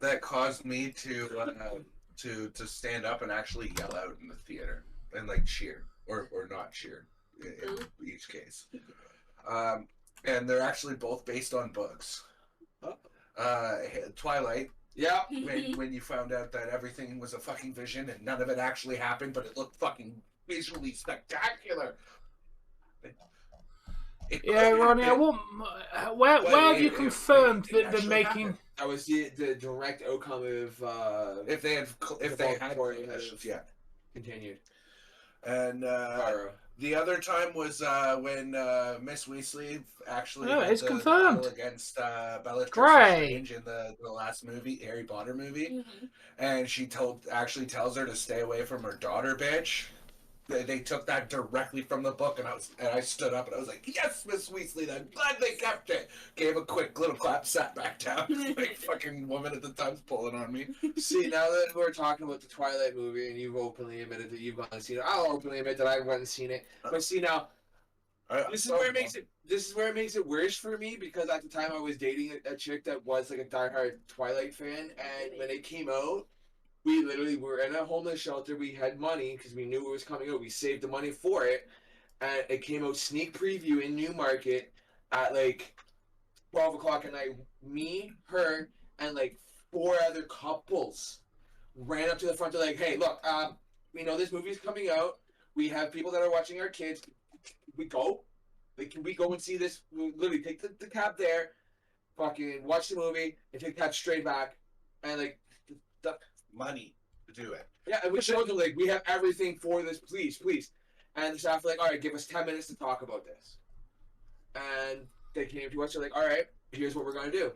that caused me to stand up and actually yell out in the theater and like cheer or not cheer in each case. And they're actually both based on books. Twilight. Yeah. When you found out that everything was a fucking vision and none of it actually happened, but it looked fucking visually spectacular. Yeah, Ronnie, I want. Where have you confirmed that they're making? That was the direct outcome of if they had yeah, continued. And the other time was when Miss Weasley actually it's the confirmed battle against Bellatrix Great. Strange in the last movie, Harry Potter movie, and she actually tells her to stay away from her daughter, bitch. They took that directly from the book, and I stood up and I was like, "Yes, Miss Weasley, I'm glad they kept it." Gave a quick little clap, sat back down. Like fucking woman at the time's pulling on me. See, now that we're talking about the Twilight movie, and you've openly admitted that you've gone and seen it, I'll openly admit that I went and seen it. But see now, this is where it makes it. This is where it makes it worse for me because at the time I was dating a chick that was like a diehard Twilight fan, and when it came out. We literally were in a homeless shelter. We had money because we knew it was coming out. We saved the money for it. And it came out sneak preview in Newmarket at like 12 o'clock at night. Me, her, and like 4 other couples ran up to the front. They're like, "Hey, look, we know this movie's coming out. We have people that are watching our kids. We go. Like, can we go and see this? We literally take the cab there, fucking watch the movie, and take the cab straight back. And like, the money to do it. Yeah, and we showed them, like, we have everything for this, please. And the staff were like, all right, give us 10 minutes to talk about this. And they came to us, they're like, all right, here's what we're going to do.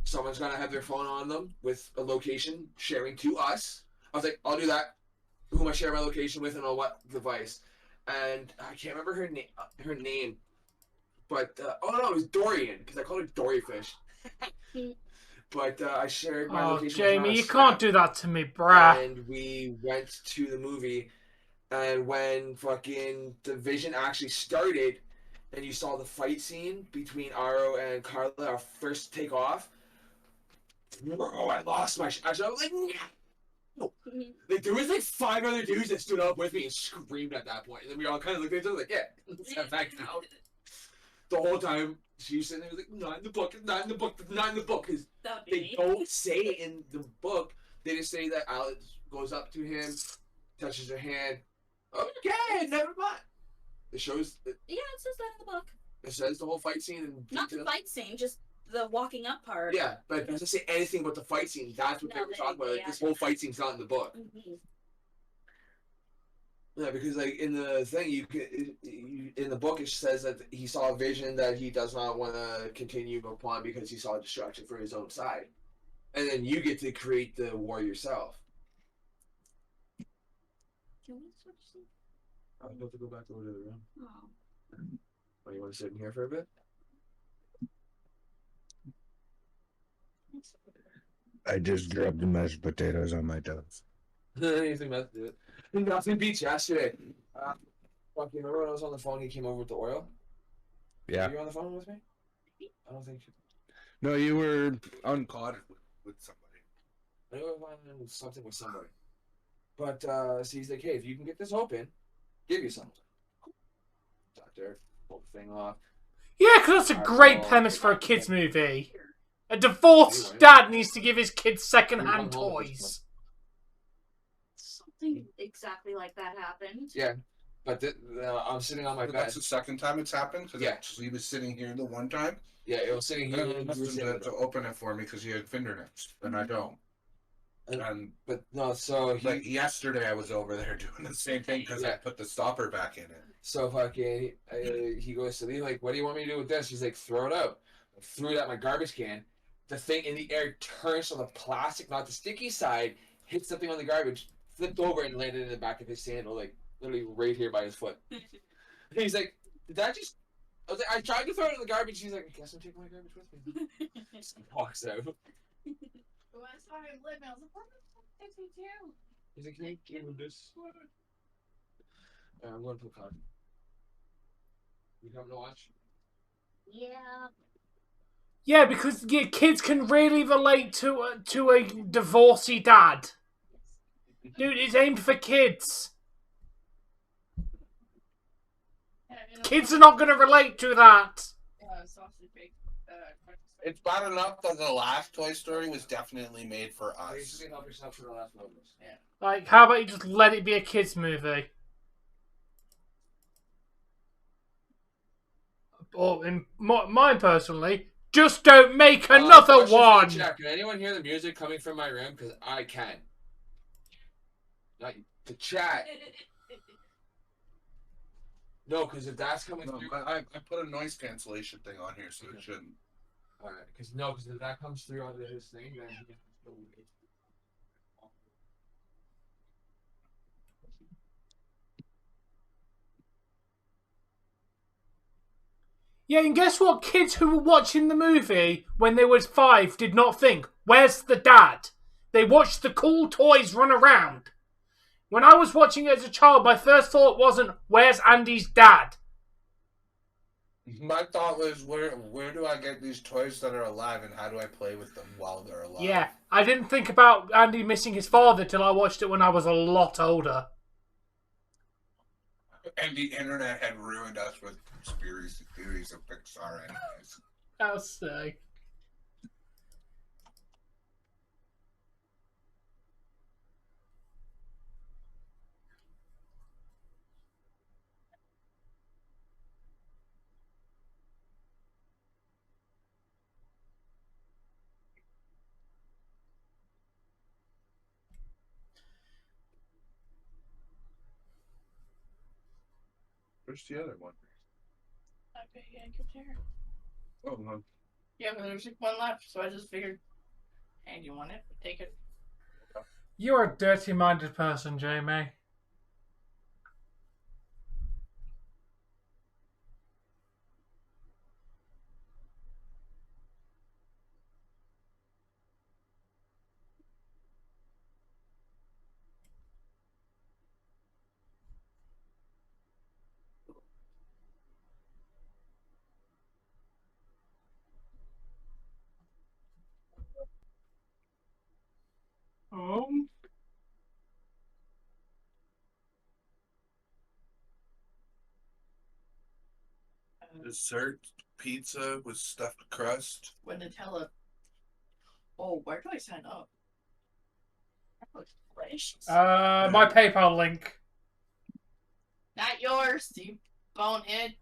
Someone's going to have their phone on them with a location sharing to us. I was like, I'll do that. Who am I sharing my location with and on what device? And I can't remember her name. But, oh no, it was Dorian, because I called her Doryfish. But I shared my location. Jamie, you can't do that to me, bruh. And we went to the movie, and when fucking the vision actually started, and you saw the fight scene between Aro and Carla, our first take off, bro, I lost my I was like, no. Like, there was like 5 other dudes that stood up with me and screamed at that point. And then we all kind of looked at each other like, yeah, let's get back down. The whole time, she was sitting there like, not in the book, not in the book, not in the book. Because they don't say in the book. They just say that Alex goes up to him, touches her hand. Okay, never mind. It shows. Yeah, it says that in the book. It says the whole fight scene. And not the fight scene, just the walking up part. Yeah, but it doesn't say anything about the fight scene. That's what they were talking about. Like, this whole fight scene's not in the book. Mm-hmm. Yeah, because like in the thing, in the book it says that he saw a vision that he does not want to continue upon because he saw destruction for his own side, and then you get to create the war yourself. Can we switch seats? I have to go back over to the room. Oh. Oh, you want to sit in here for a bit? I just dropped the mashed potatoes on my toes. Anything about to do it. Nothing beats yesterday. Fucking remember when I was on the phone? He came over with the oil. Yeah. Were you on the phone with me? I don't think. No, you were on COD with somebody. I knew I was on something with somebody. But so he's like, "Hey, if you can get this open, give you something." Doctor, pull the thing off. Yeah, because that's a great premise for a kids' movie. A divorced dad needs to give his kids second-hand toys. Something exactly like that happened. Yeah, but I'm sitting on my bed. That's the second time it's happened? Yeah. He was sitting here the one time? Yeah, it was sitting here. To open it for me because he had fingernails, and I don't. But no, so like yesterday I was over there doing the same thing because I put the stopper back in it. So fucking, he goes to leave, like, what do you want me to do with this? He's like, throw it out. I threw it at my garbage can. The thing in the air turns on the plastic, not the sticky side, hits something on the garbage, flipped over and landed in the back of his sandal, like literally right here by his foot. And he's like, did that just? I was like, I tried to throw it in the garbage. He's like, I guess I'm taking my garbage with me. Just walks out. When I saw him living, I was like, what the fuck did he do? He's like, can you give me this? I'm going to put card. You coming to watch? Yeah. Yeah, because kids can really relate to a divorcee dad. Dude, it's aimed for kids. Kids are not going to relate to that. Sausage bake. It's bad enough that the last Toy Story was definitely made for us. Basically, help yourself for the last moments. Yeah. Like, how about you just let it be a kids movie? Or, in mine personally, just don't make another Question for the one! chat. Can anyone hear the music coming from my room? Because I can. Like, the chat. No, because if that's coming No, through... I put a noise cancellation thing on here, so it shouldn't. Alright, because if that comes through onto his thing, then he has to go wait. Yeah, and guess what? Kids who were watching the movie when they was 5 did not think, where's the dad? They watched the cool toys run around. When I was watching it as a child, my first thought wasn't, where's Andy's dad? My thought was, where do I get these toys that are alive, and how do I play with them while they're alive? Yeah, I didn't think about Andy missing his father till I watched it when I was a lot older. And the internet had ruined us with conspiracy theories of Pixar anyways. I'll say. Where's the other one? Okay, yeah, good there. Oh, no. Yeah, but there's like one left, so I just figured, hey, you want it? Take it. You're a dirty-minded person, Jamie. Oh. Dessert pizza with stuffed crust. With Nutella. Oh, where do I sign up? That looks delicious. My PayPal link. Not yours, you bonehead.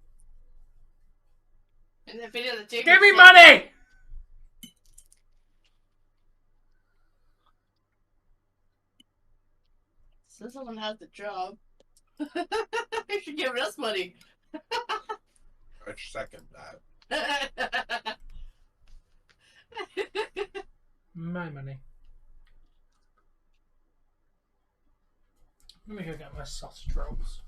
In the video, the ticket. Give me money! So someone has the job. You should give us money. I second that. My money. Let me go get my sausage rolls.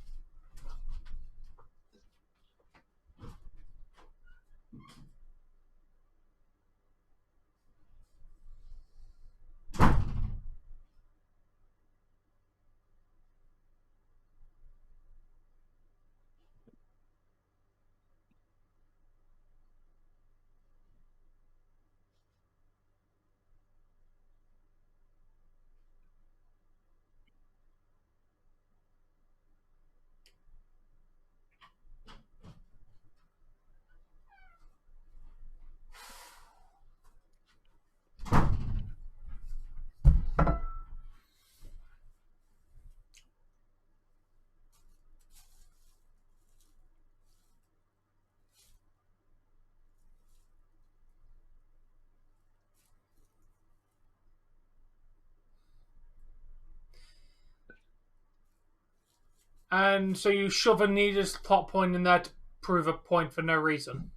And so you shove a needless plot point in there to prove a point for no reason.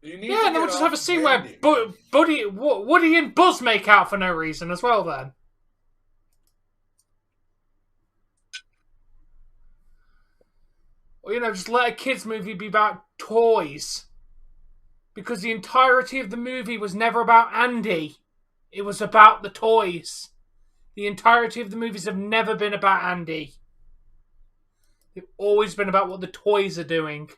Yeah, and then we'll just have a scene where Woody and Buzz make out for no reason as well then. Or, just let a kids movie be about toys. Because the entirety of the movie was never about Andy. It was about the toys. The entirety of the movies have never been about Andy. They've always been about what the toys are doing.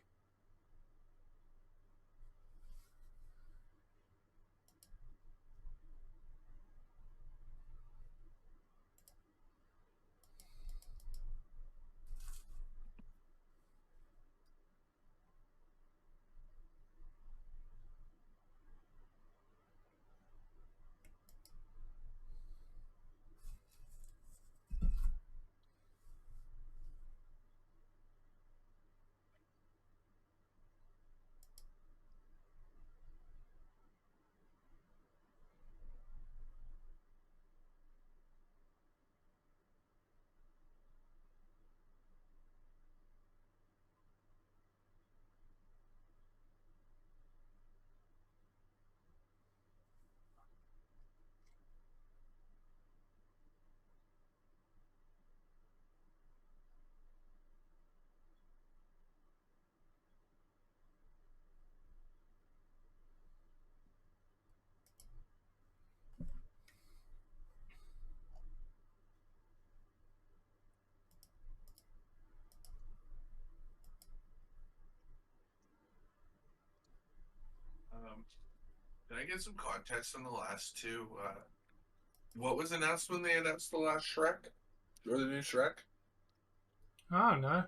Can I get some context on the last two? What was announced when they announced the last Shrek? Or the new Shrek? I don't know.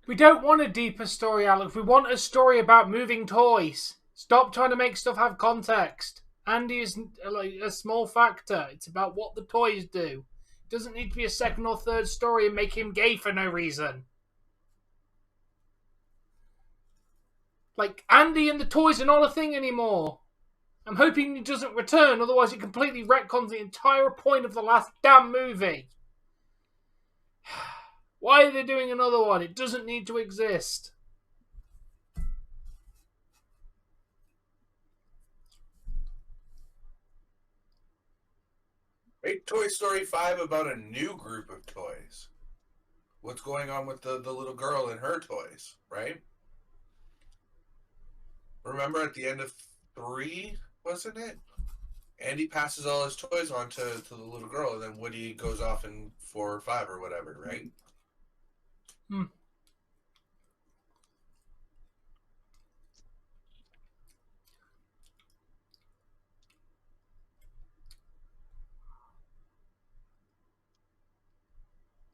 We don't want a deeper story, Alex. We want a story about moving toys. Stop trying to make stuff have context. Andy is like a small factor. It's about what the toys do. It doesn't need to be a second or third story and make him gay for no reason. Like, Andy and the toys are not a thing anymore. I'm hoping he doesn't return, otherwise it completely retcons the entire point of the last damn movie. Why are they doing another one? It doesn't need to exist. Make Toy Story 5 about a new group of toys. What's going on with the little girl and her toys, right? Remember at the end of 3, wasn't it? Andy passes all his toys on to the little girl, and then Woody goes off in 4 or 5 or whatever, right?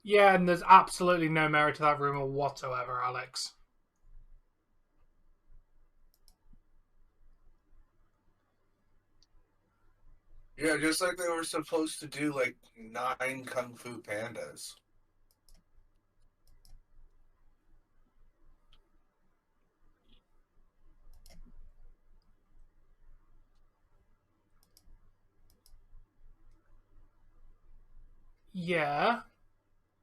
Yeah, and there's absolutely no merit to that rumor whatsoever, Alex. Yeah, just like they were supposed to do, like, 9 Kung Fu Pandas. Yeah.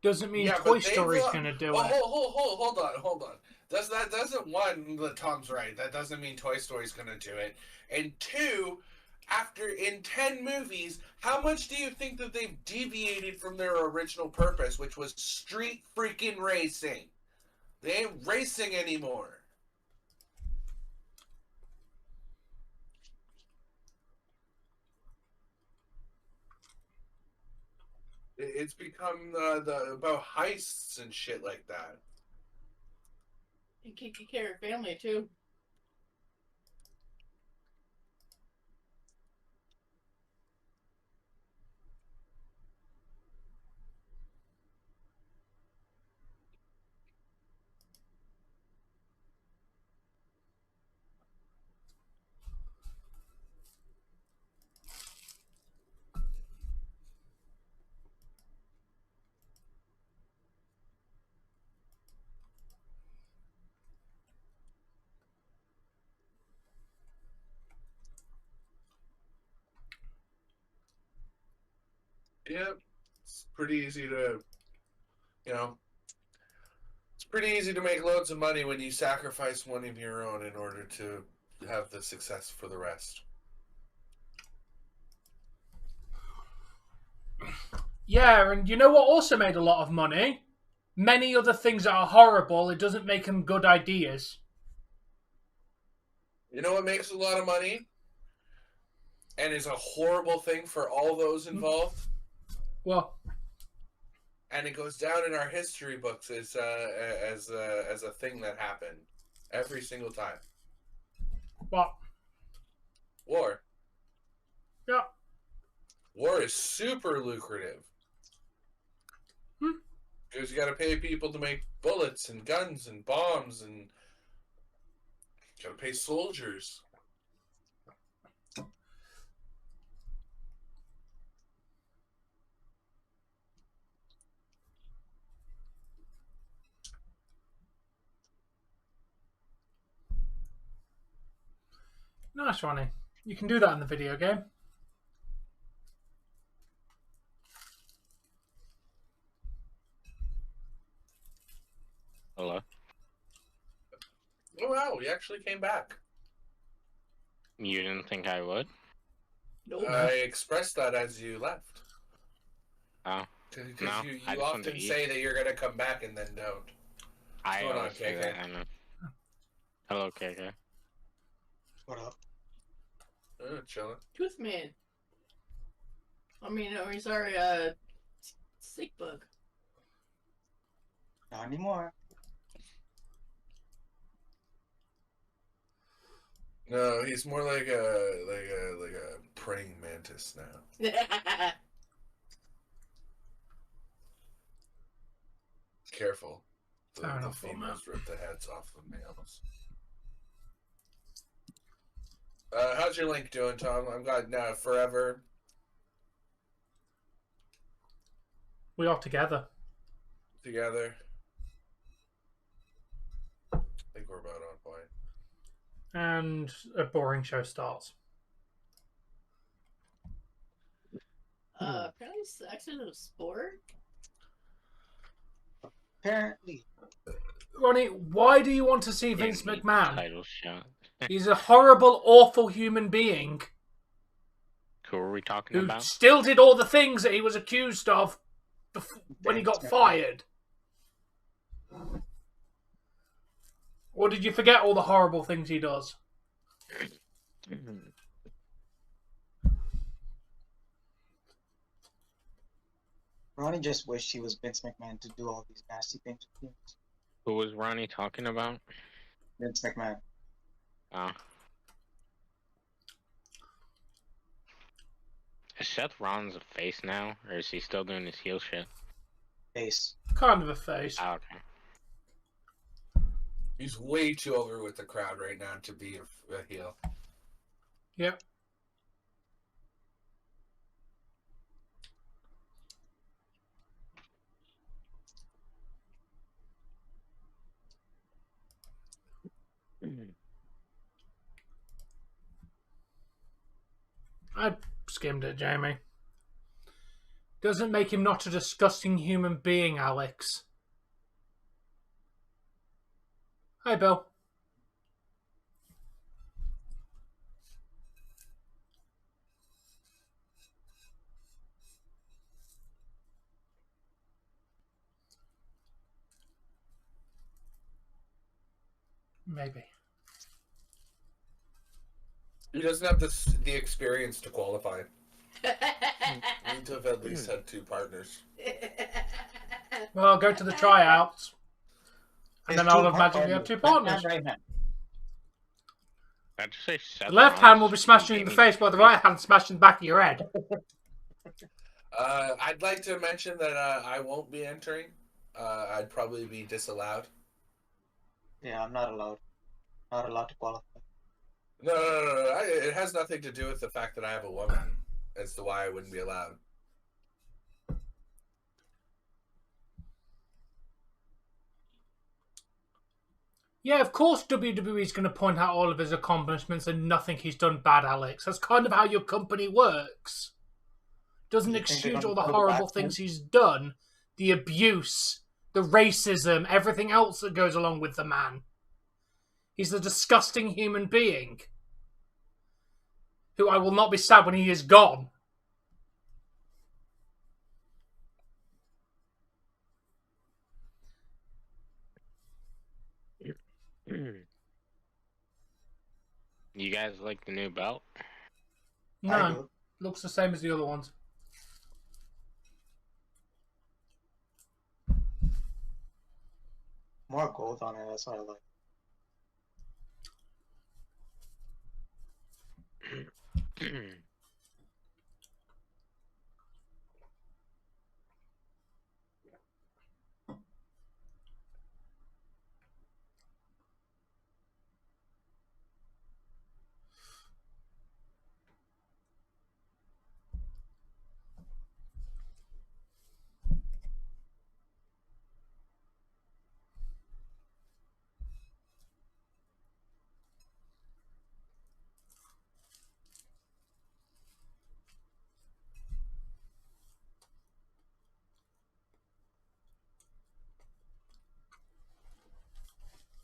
Doesn't mean Yeah, Toy but Story's gonna do it. Hold on. That doesn't, one, Tom's right. That doesn't mean Toy Story's gonna do it. And 2, after in 10 movies, how much do you think that they've deviated from their original purpose, which was street freaking racing? They ain't racing anymore. It's become about heists and shit like that. And taking care of family too. Yeah, it's pretty easy to, it's pretty easy to make loads of money when you sacrifice one of your own in order to have the success for the rest. Yeah, and you know what also made a lot of money? many other things that are horrible, it doesn't make them good ideas. You know what makes a lot of money? And is a horrible thing for all those involved? Well, And it goes down in our history books as a thing that happened every single time. what? War. Yeah. War is super lucrative. Because you got to pay people to make bullets and guns and bombs, and you got to pay soldiers. Nice, Ronnie. You can do that in the video game. Hello? Oh wow, we actually came back. You didn't think I would? Nope. I expressed that as you left. Oh. Because No, you I just wanted often to eat. say that you're going to come back and then don't. I going on, always say KK? that, I know. Hello, KK. What up? Chilling. Tooth Man. I mean, or sorry, sick bug. Not anymore. No, he's more like a praying mantis now. Careful. The Fair females enough, rip the heads off the males. How's your link doing, Tom? I've got forever. We are together. Together. I think we're about on point. And a boring show starts. Apparently sex is a sport. Apparently. Ronnie, why do you want to see Vince Give me McMahon? Title shot. He's a horrible, awful human being Who are we talking who about? still did all the things that he was accused of when he got fired. Or did you forget all the horrible things he does? Ronnie just wished he was Vince McMahon to do all these nasty things with him. Who was Ronnie talking about? Vince McMahon. Oh. Is Seth Rollins a face now, or is he still doing his heel shit? Face. Kind of a face. Oh, okay. He's way too over with the crowd right now to be a heel. Yep. I skimmed it, Jamie. Doesn't make him not a disgusting human being, Alex. Hi, Bill. Maybe. He doesn't have the experience to qualify. We need to have at least had 2 partners. Well, I'll go to the tryouts. And then I'll have magically have 2 partners. Right hand. I'd just say Seth The left hand will be Rollins smashing you in the gaming face while the right hand smashing the back of your head. I'd like to mention that I won't be entering. I'd probably be disallowed. Yeah, I'm not allowed. Not allowed to qualify. No. It has nothing to do with the fact that I have a woman as to why I wouldn't be allowed. Yeah, of course WWE's going to point out all of his accomplishments and nothing he's done bad, Alex. That's kind of how your company works. Doesn't You think they're excuse gonna all the go horrible back things he's done, the abuse, the racism, everything else that goes along with the man. He's a disgusting human being who I will not be sad when he is gone. You guys like the new belt? I No, do. looks the same as the other ones. More gold on it, that's what I like.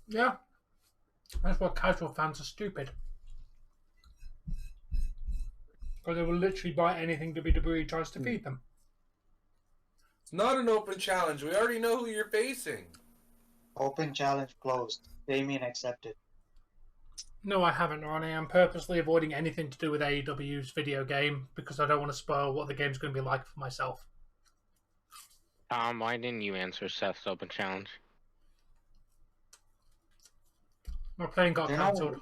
Yeah, that's why casual fans are stupid. Because they will literally buy anything WWE tries to feed them. It's not an open challenge. We already know who you're facing. Open challenge closed. Damian accepted. No, I haven't, Ronnie. I'm purposely avoiding anything to do with AEW's video game because I don't want to spoil what the game's going to be like for myself. Tom, why didn't you answer Seth's open challenge? My plane got They're not, cancelled.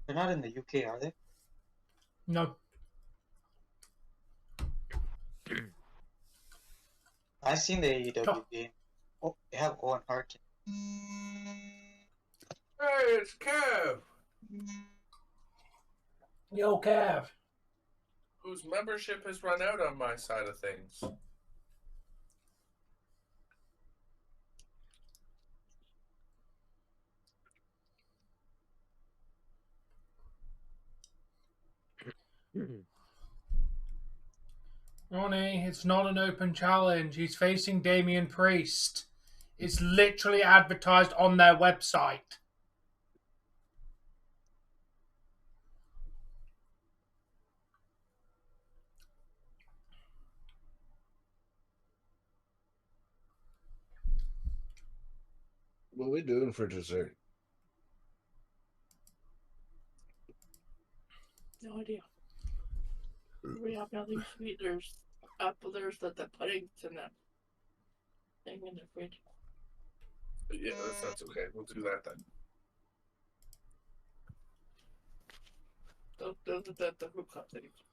they're not in the UK, are they? No. I've seen the AEW Oh. game. Oh, they have Owen Hart. Hey, it's Kev, Yo, Kev. whose membership has run out on my side of things. Ronnie, it's not an open challenge. He's facing Damian Priest. It's literally advertised on their website. What are we doing for dessert? No idea. We have nothing sweet. There's apple. There's the pudding's in that thing in the fridge. Yeah, that's okay. We'll do that then. Those are the fruit cup things.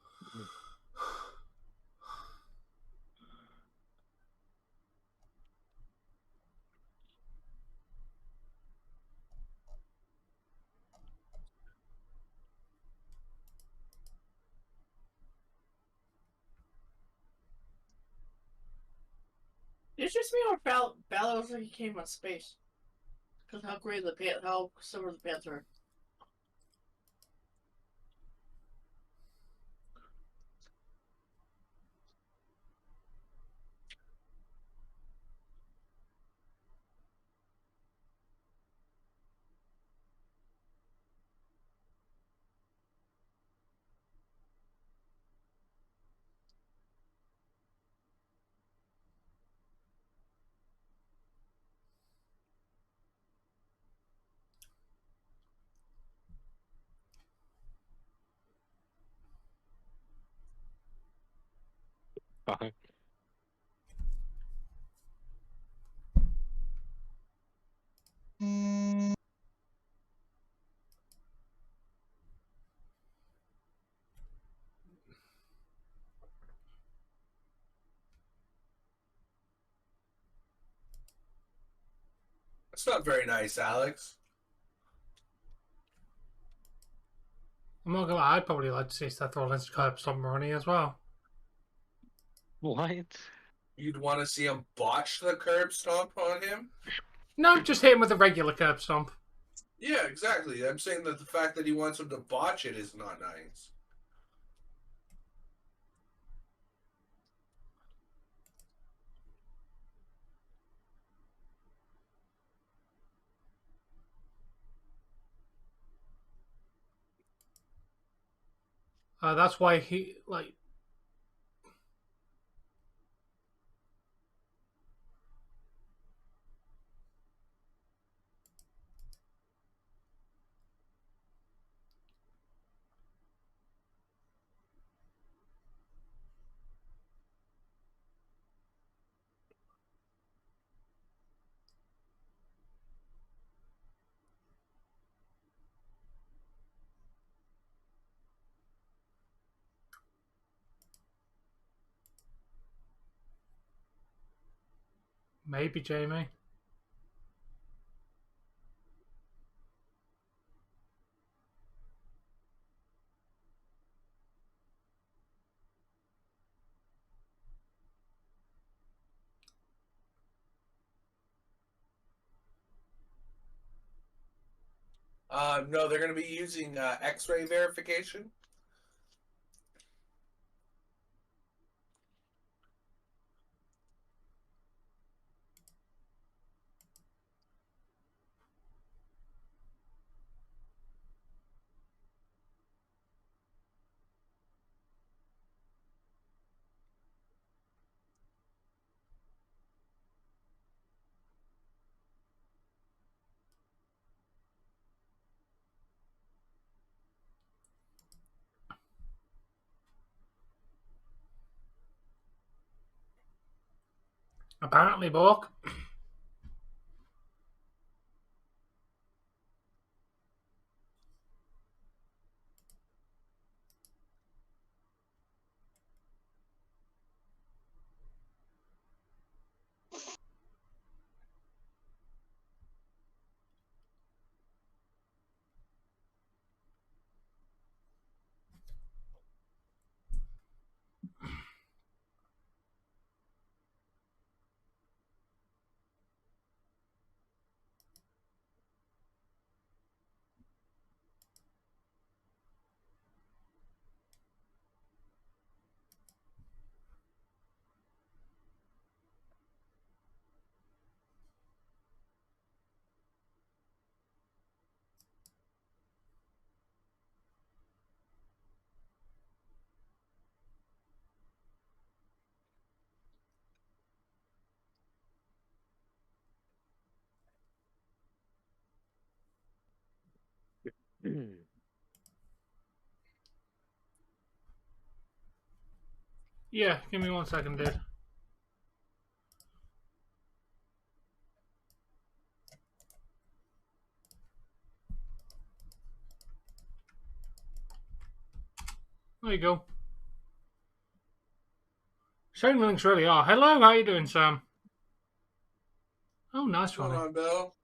It's just me or Balor looks like he came on space. Because how gray the pants, how silver the pants are. Fuck. That's not very nice, Alex. I'm not gonna lie, I'd probably like to see Seth Rollins curb stomp Ronnie as well. What? You'd want to see him botch the curb stomp on him? No, just hit him with a regular curb stomp. Yeah, exactly. I'm saying that the fact that he wants him to botch it is not nice. That's why he, like... Maybe Jamie. No, they're going to be using X-ray verification. Apparently, Bork. Yeah, give me 1 second, dude. There you go. Showing the links really are. Hello, how you doing, Sam? Oh, nice What's going one. on, Bill?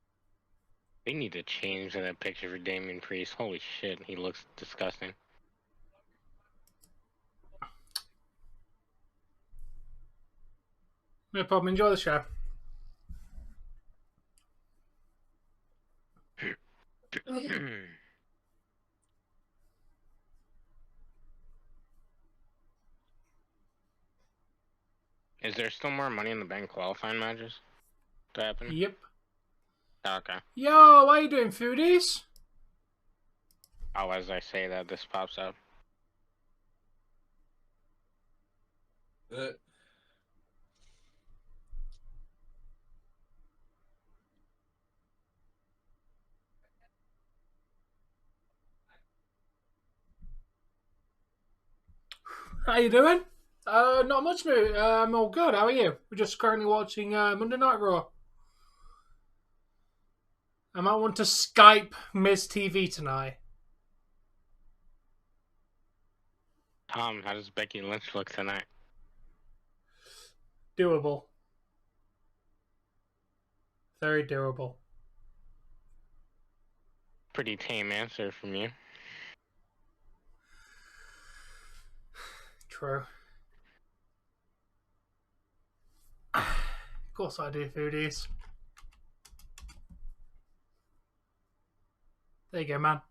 They need to change that picture for Damian Priest. Holy shit, he looks disgusting. No problem. Enjoy the show. Is there still more Money in the Bank qualifying matches to happen? Yep. Okay. Yo, how you doing, foodies? Oh, as I say that, this pops up. How you doing? Not much, mate. I'm all good. How are you? We're just currently watching Monday Night Raw. I might want to Skype Miz TV tonight. Tom, how does Becky Lynch look tonight? Doable. Very doable. Pretty tame answer from you. True. Of course I do, foodies. There you go, man.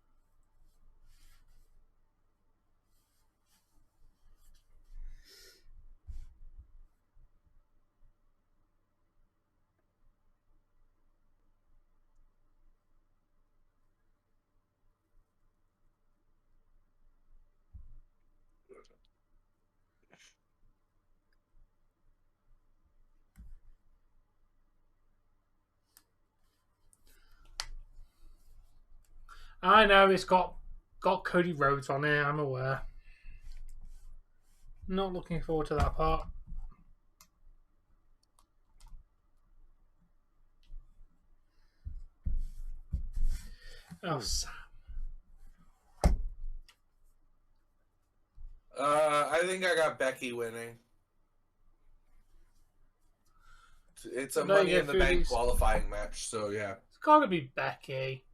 I know it's got Cody Rhodes on here, I'm aware. Not looking forward to that part. Oh, Sam. I think I got Becky winning. It's a No, Money you in the get Bank foodies. qualifying match, so yeah. It's got to be Becky.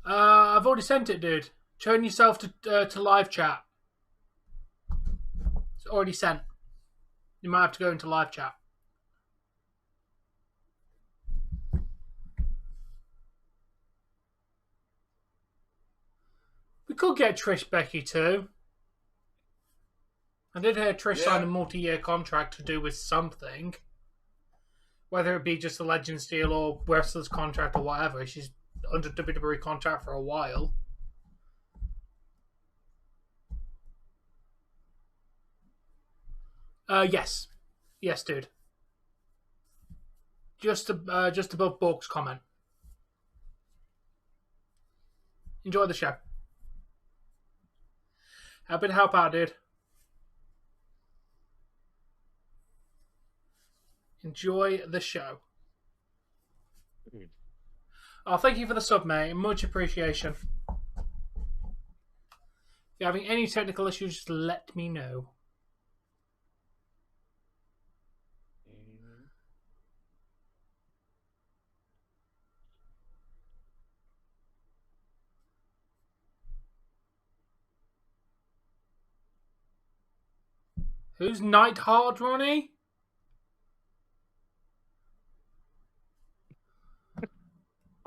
I've already sent it, dude. Turn yourself to live chat. It's already sent. You might have to go into live chat. We could get Trish Becky too. I did hear Trish sign a multi-year contract to do with something. Whether it be just a Legends deal or wrestler's contract or whatever. She's under WWE contract for a while. Yes. Yes, dude. Just above Bork's comment. Enjoy the show. Happy to help out, dude. Enjoy the show. Oh, thank you for the sub, mate. Much appreciation. If you're having any technical issues, just let me know. Who's Nightheart, Ronnie?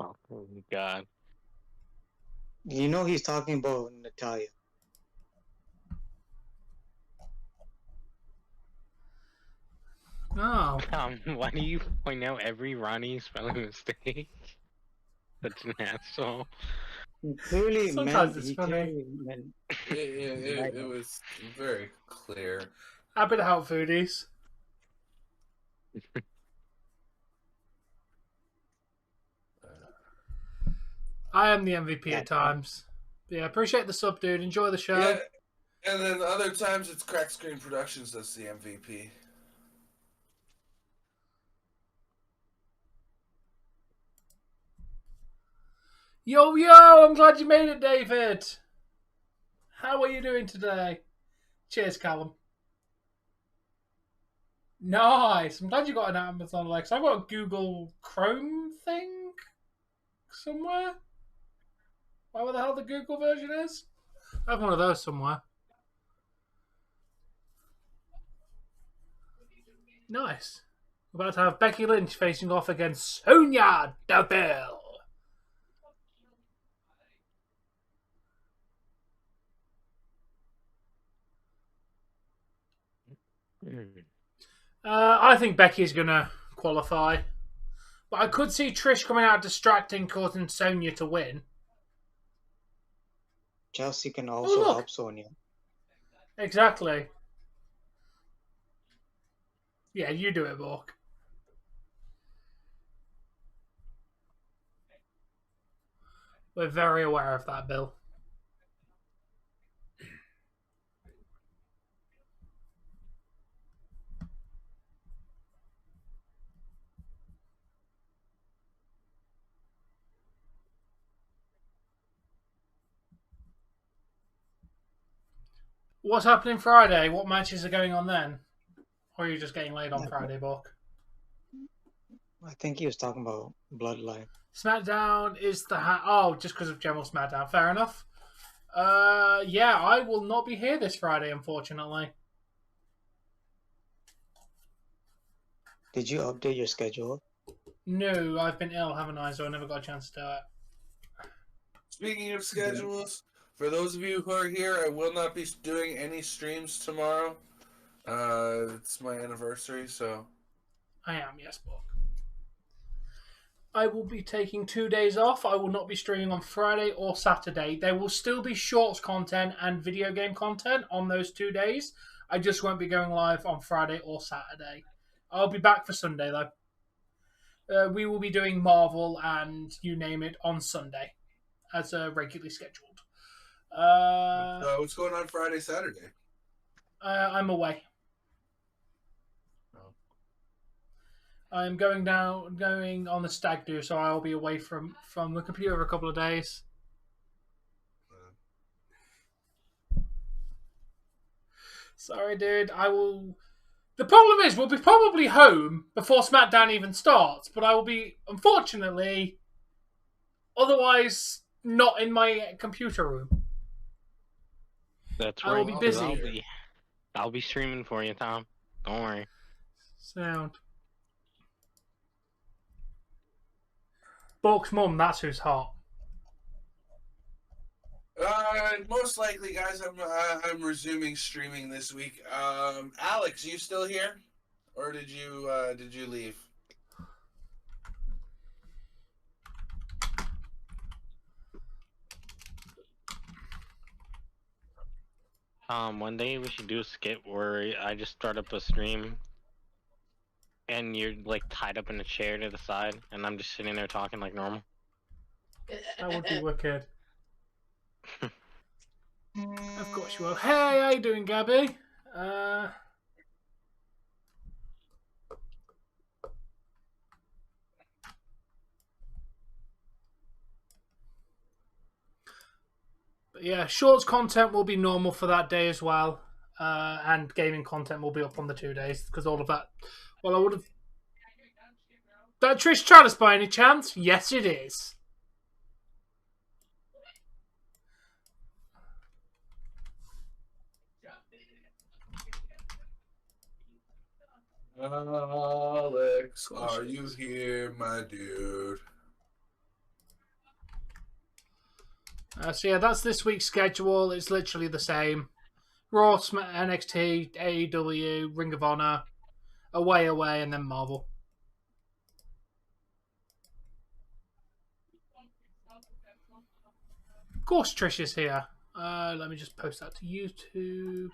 Oh God. You know he's talking about Natalia. Oh. Why do you point out every Ronnie spelling mistake? Such an asshole. Clearly Sometimes meant, it's he funny. clearly meant. It was very clear. Happy to help, foodies. I am the MVP at times. Yeah, appreciate the sub, dude. Enjoy the show. Yeah, and then other times it's Crack Screen Productions that's the MVP. Yo, I'm glad you made it, David. How are you doing today? Cheers, Callum. Nice. I'm glad you got an Amazon Alexa. I've got a Google Chrome thing somewhere. Whatever the hell the Google version is. I have one of those somewhere. Nice. We're about to have Becky Lynch facing off against Sonya Deville. I think Becky's going to qualify. But I could see Trish coming out distracting, causing Sonya to win. Chelsea can also help Sonya. Exactly. Yeah, you do it, Bork. We're very aware of that, Bill. What's happening Friday? What matches are going on then? Or are you just getting laid on Friday, Bork? I think he was talking about Bloodline. SmackDown is the... just because of General SmackDown. Fair enough. Yeah, I will not be here this Friday, unfortunately. Did you update your schedule? No, I've been ill, haven't I? So I never got a chance to do it. Speaking of schedules, for those of you who are here, I will not be doing any streams tomorrow. It's my anniversary, so... I am, yes, Bork. I will be taking 2 days off. I will not be streaming on Friday or Saturday. There will still be shorts content and video game content on those 2 days. I just won't be going live on Friday or Saturday. I'll be back for Sunday, though. We will be doing Marvel and you name it on Sunday as regularly scheduled. What's going on Friday, Saturday? I'm away. Oh. I'm going on the stag do, so I'll be away from the computer for a couple of days. Sorry, dude. I will. The problem is, we'll be probably home before SmackDown even starts, but I will be, unfortunately, otherwise not in my computer room. That's I will right. be 'cause busy. I'll be streaming for you, Tom. Don't worry. Sound. Bork's mum, that's who's hot. Most likely, guys. I'm resuming streaming this week. Alex, you still here, or did you leave? One day we should do a skit where I just start up a stream and you're like tied up in a chair to the side and I'm just sitting there talking like normal. That would be wicked. Of course you will. Hey, how you doing, Gabby? But yeah, shorts content will be normal for that day as well. And gaming content will be up on the 2 days because all of that. Well, I would have. That Trish Stratus by any chance? Yes, it is. Alex, are you here, my dude? So yeah, that's this week's schedule. It's literally the same. Raw, NXT, AEW, Ring of Honor, away, and then Marvel. Of course Trish is here. Let me just post that to YouTube.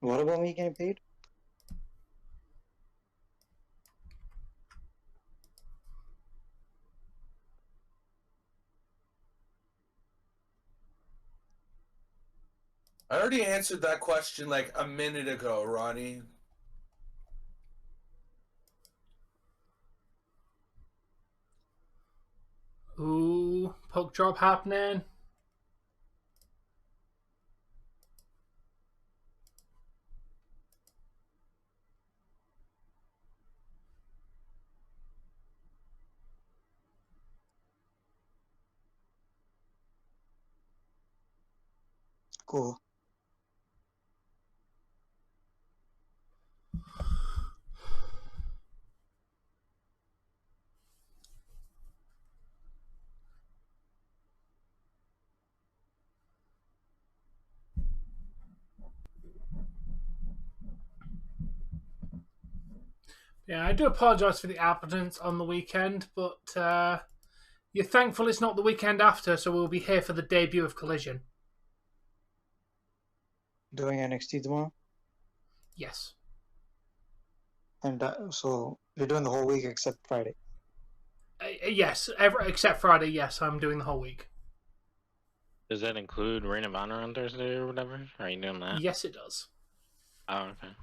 What about me getting paid? I already answered that question like a minute ago, Ronnie. Ooh, poke drop happening. Cool. Yeah, I do apologise for the absence on the weekend, but you're thankful it's not the weekend after, so we'll be here for the debut of Collision. Doing NXT tomorrow? Yes. And so you're doing the whole week except Friday? Yes, except Friday, yes, I'm doing the whole week. Does that include Ring of Honor on Thursday or whatever? Are you doing that? Yes, it does. Oh, okay.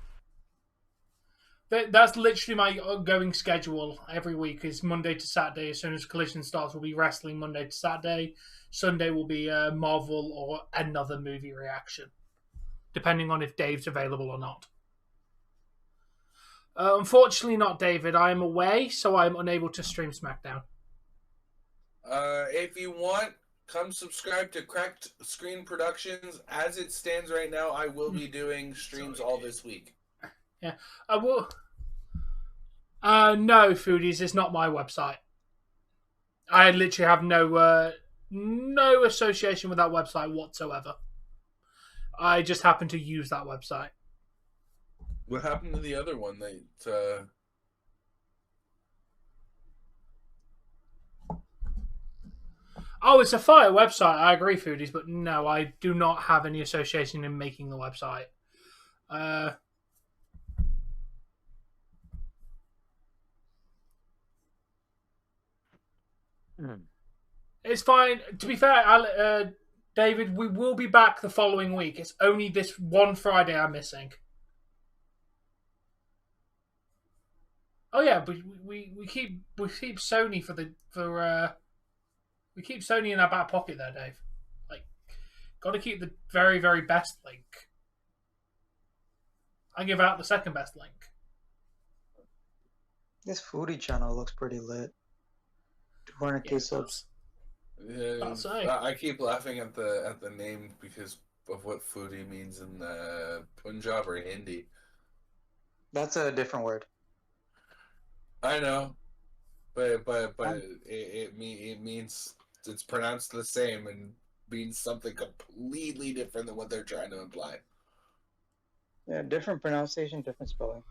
That's literally my ongoing schedule every week is Monday to Saturday. As soon as Collision starts, we'll be wrestling Monday to Saturday. Sunday will be a Marvel or another movie reaction, depending on if Dave's available or not. Unfortunately not David. I am away, so I'm unable to stream SmackDown. If you want, come subscribe to Cracked Screen Productions. As it stands right now, I will be doing streams all this week. Yeah, I will. No, Foodies, it's not my website. I literally have no association with that website whatsoever. I just happen to use that website. What happened to the other one that? Oh, it's a fire website. I agree, Foodies, but no, I do not have any association in making the website. It's fine. To be fair, David, we will be back the following week. It's only this one Friday I'm missing. Oh yeah, but we keep Sony we keep Sony in our back pocket there, Dave. Like, got to keep the very, very best link. I give out the second best link. This foodie channel looks pretty lit. 200k subs. Yeah, I keep laughing at the name because of what foodie means in Punjab or Hindi. That's a different word. I know, but it means it's pronounced the same and means something completely different than what they're trying to imply. Yeah, different pronunciation, different spelling.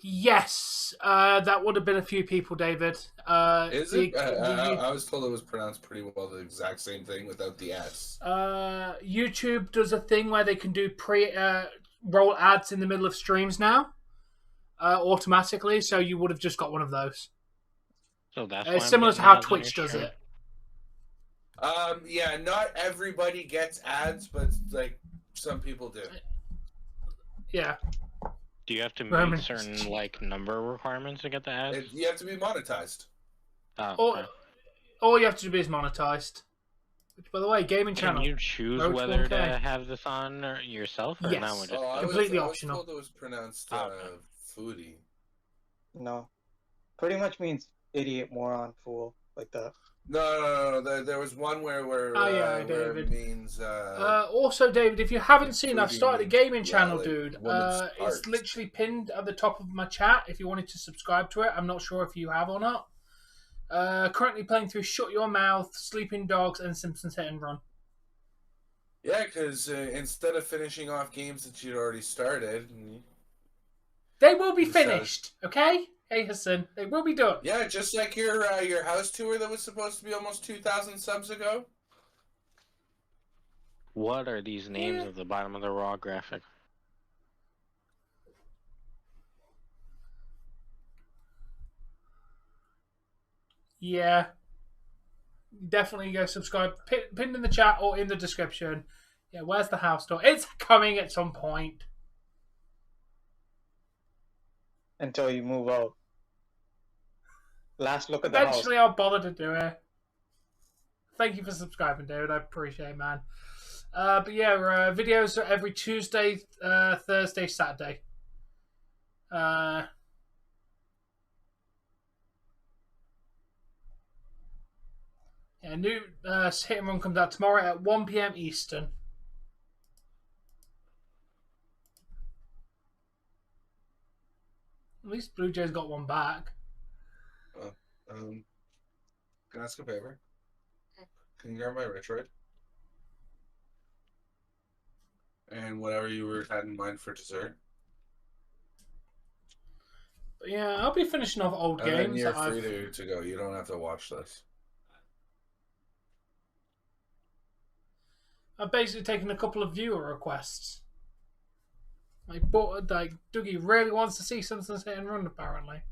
Yes. That would have been a few people, David. Is it? I was told it was pronounced pretty well the exact same thing without the S. YouTube does a thing where they can do roll ads in the middle of streams now, automatically. So you would have just got one of those. So that's it's similar to how Twitch does it. Yeah, not everybody gets ads, but like some people do. Yeah. Do you have to meet certain like number requirements to get the ads? You have to be monetized. All you have to do is monetized. Which, by the way, gaming channel. Can you choose Roach whether 1K. to have this on yourself or Yes. not? Completely optional. I was told it was pronounced foodie. No. Pretty much means idiot, moron, fool, like that. No. There was one where David. it means. Also, David, if you haven't seen, I've started a gaming channel, like dude. woman's It's art. literally pinned at the top of my chat. If you wanted to subscribe to it, I'm not sure if you have or not. Currently playing through Shut Your Mouth, Sleeping Dogs, and Simpsons Hit and Run. Yeah, because instead of finishing off games that you'd already started, they will be finished. Okay. Hey Hassan, they will be done. Yeah, just like your house tour that was supposed to be almost 2,000 subs ago. What are these names at the bottom of the raw graphic? Yeah. Definitely go subscribe. Pinned in the chat or in the description. Yeah, where's the house tour? It's coming at some point. Until you move out. Last look at the house. Eventually, I'll bother to do it. Thank you for subscribing, David. I appreciate it, man. But yeah, videos are every Tuesday, Thursday, Saturday. Yeah, new Hit and Run comes out tomorrow at 1 PM Eastern. At least Blue Jays got one back. Can I ask a favor? Can you grab my Retroid? And whatever you had in mind for dessert. But yeah, I'll be finishing off old games. And then you're free to go. You don't have to watch this. I've basically taken a couple of viewer requests. Like Dougie really wants to see Simpsons Hit and Run, apparently.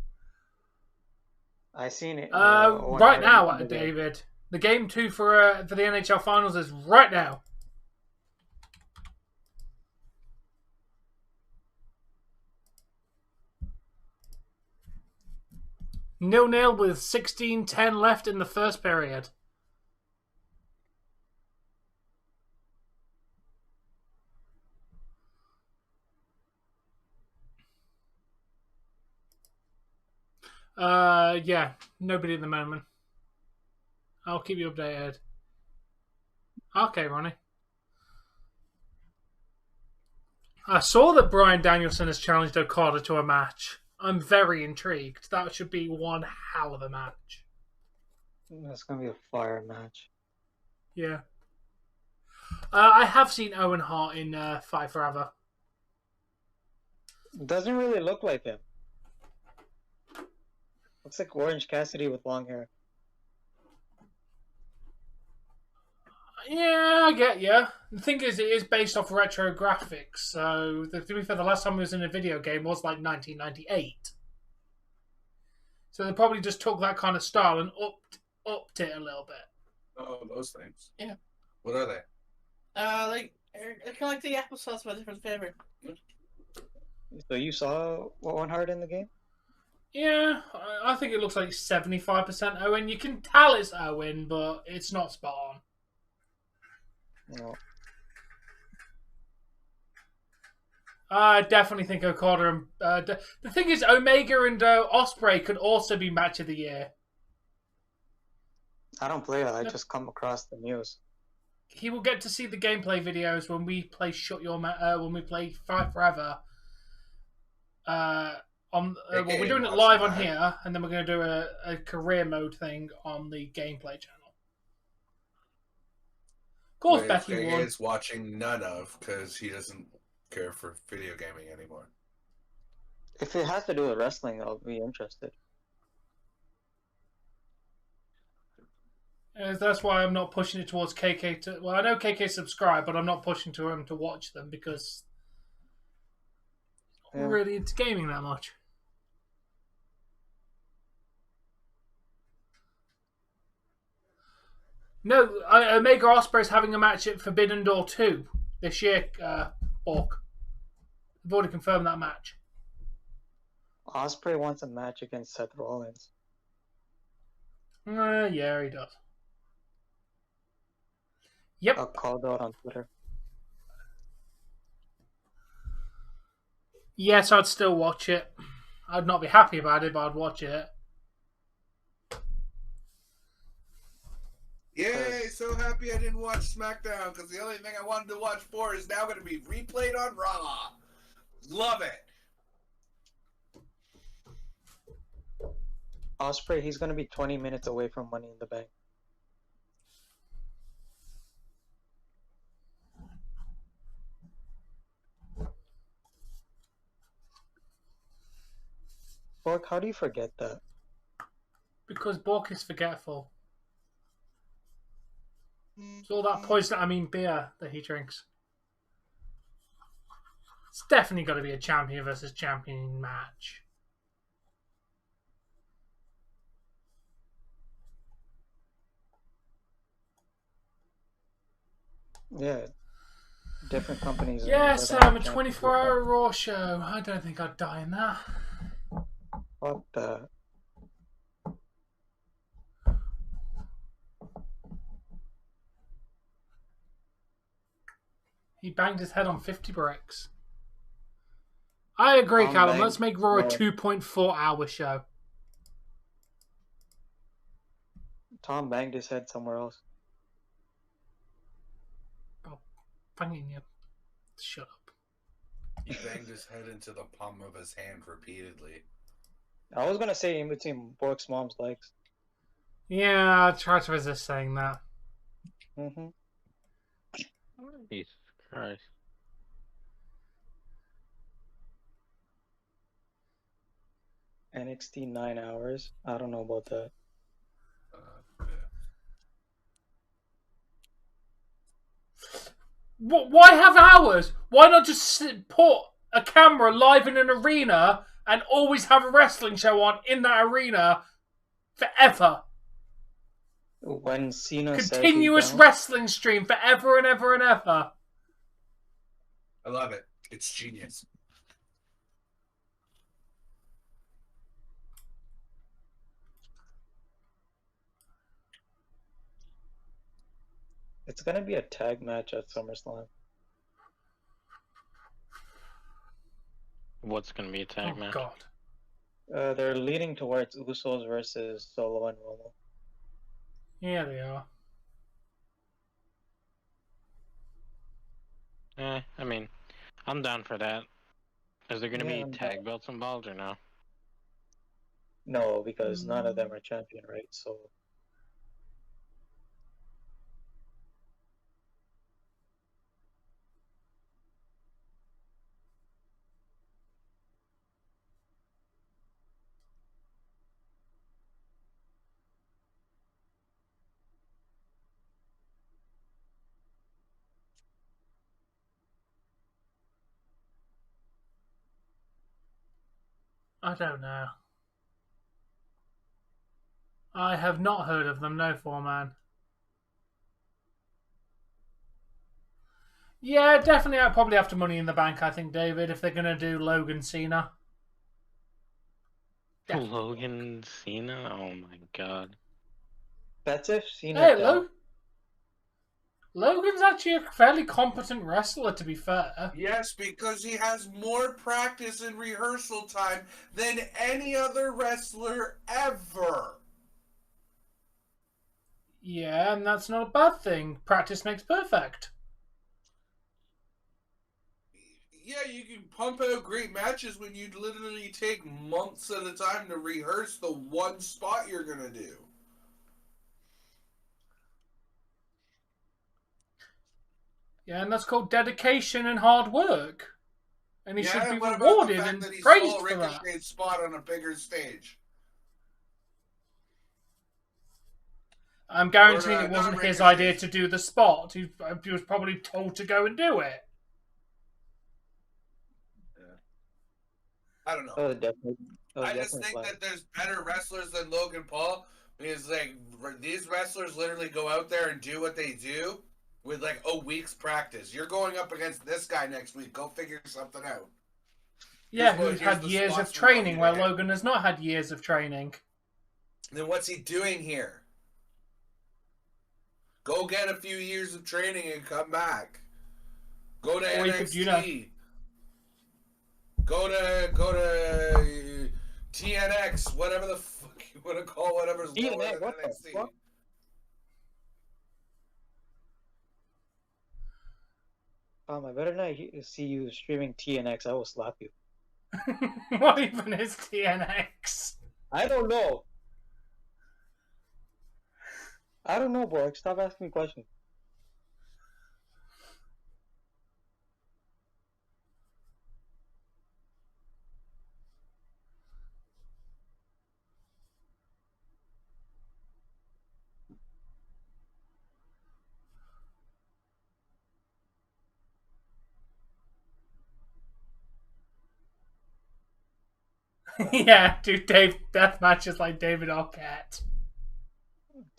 I seen it. Right now, David. The game 2 for the NHL Finals is right now. Nil-nil with 16:10 left in the first period. Yeah, nobody at the moment. I'll keep you updated. Okay, Ronnie. I saw that Bryan Danielson has challenged Okada to a match. I'm very intrigued. That should be one hell of a match. That's gonna be a fire match. Yeah. I have seen Owen Hart in Fight Forever. Doesn't really look like him. Looks like Orange Cassidy with long hair. Yeah, I get you. The thing is, it is based off retro graphics. So, to be fair, the last time it was in a video game was like 1998. So they probably just took that kind of style and upped it a little bit. Oh, those things. Yeah. What are they? Like they're kind of like the applesauce, but different flavor. So you saw Owen Hart in the game? Yeah, I think it looks like 75% Owen. You can tell it's Owen, but it's not spot on. No. I definitely think Okada and the thing is, Omega and Ospreay could also be match of the year. I don't play that. I just come across the news. He will get to see the gameplay videos when we play when we play Fight Forever. Well, we're doing it live on here, and then we're going to do a career mode thing on the gameplay channel. Of course, Becky won. is watching none of because he doesn't care for video gaming anymore. If it has to do with wrestling, I'll be interested. That's why I'm not pushing it towards KK. Well, I know KK subscribe, but I'm not pushing to him to watch them because I'm not really into gaming that much. No, Omega Ospreay's having a match at Forbidden Door 2 this year, Bork. I've already confirmed that match. Ospreay wants a match against Seth Rollins. Yeah, he does. Yep. I called out on Twitter. Yes, I'd still watch it. I'd not be happy about it, but I'd watch it. Yay, so happy I didn't watch SmackDown because the only thing I wanted to watch for is now going to be replayed on Raw. Love it. Ospreay, he's going to be 20 minutes away from Money in the Bank. Bork, how do you forget that? Because Bork is forgetful. It's all that beer that he drinks. It's definitely got to be a champion versus champion match. Yeah. Different companies. Yes, a 24-hour Raw show. I don't think I'd die in that. What the? He banged his head on 50 bricks. I agree, Callum. Let's make Raw a 2.4-hour show. Tom banged his head somewhere else. Oh, banging you. Shut up. He banged his head into the palm of his hand repeatedly. I was going to say in between Bork's mom's legs. Yeah, I tried to resist saying that. Mm-hmm. Jesus Christ. NXT 9 hours. I don't know about that. Why have hours? Why not just put a camera live in an arena and always have a wrestling show on in that arena forever? When Cena continuous wrestling stream forever and ever and ever. I love it. It's genius. It's going to be a tag match at SummerSlam. What's going to be a tag match? God. They're leading towards Usos versus Solo and Romo. Yeah, they are. I mean, I'm down for that. Is there going to be tag belts involved or no? No, because none of them are champion, right? So. I don't know. I have not heard of them, no, 4-man. Yeah, definitely. I'd probably after Money in the Bank, I think, David, if they're going to do Logan Cena. Definitely. Logan Cena? Oh my god. That's if Cena Hey, down. Logan's actually a fairly competent wrestler, to be fair. Yes, because he has more practice and rehearsal time than any other wrestler ever. Yeah, and that's not a bad thing. Practice makes perfect. Yeah, you can pump out great matches when you literally take months at a time to rehearse the one spot you're going to do. Yeah, and that's called dedication and hard work. And he should be and what about the rewarded fact and that he praised saw for that. Ricochet's spot on a bigger stage? I'm guaranteeing it not wasn't his Ricochet's. idea to do the spot. He was probably told to go and do it. I don't know. Oh, definitely. Oh, I just definitely think flag. that there's better wrestlers than Logan Paul because like these wrestlers literally go out there and do what they do with like a week's practice. You're going up against this guy next week. Go figure something out. Yeah, Here's who's here's had the years of spots we want training you where to hit. Logan has not had years of training. Then what's he doing here? Go get a few years of training and come back. Go to Or he NXT. could, you know, Go to TNX, whatever the fuck you want to call whatever's lower TNX, than what the NXT. fuck? I better not see you streaming TNX. I will slap you. what even is TNX? I don't know. I don't know, bro. Stop asking me questions. Yeah, dude, Dave deathmatch is like David Arquette.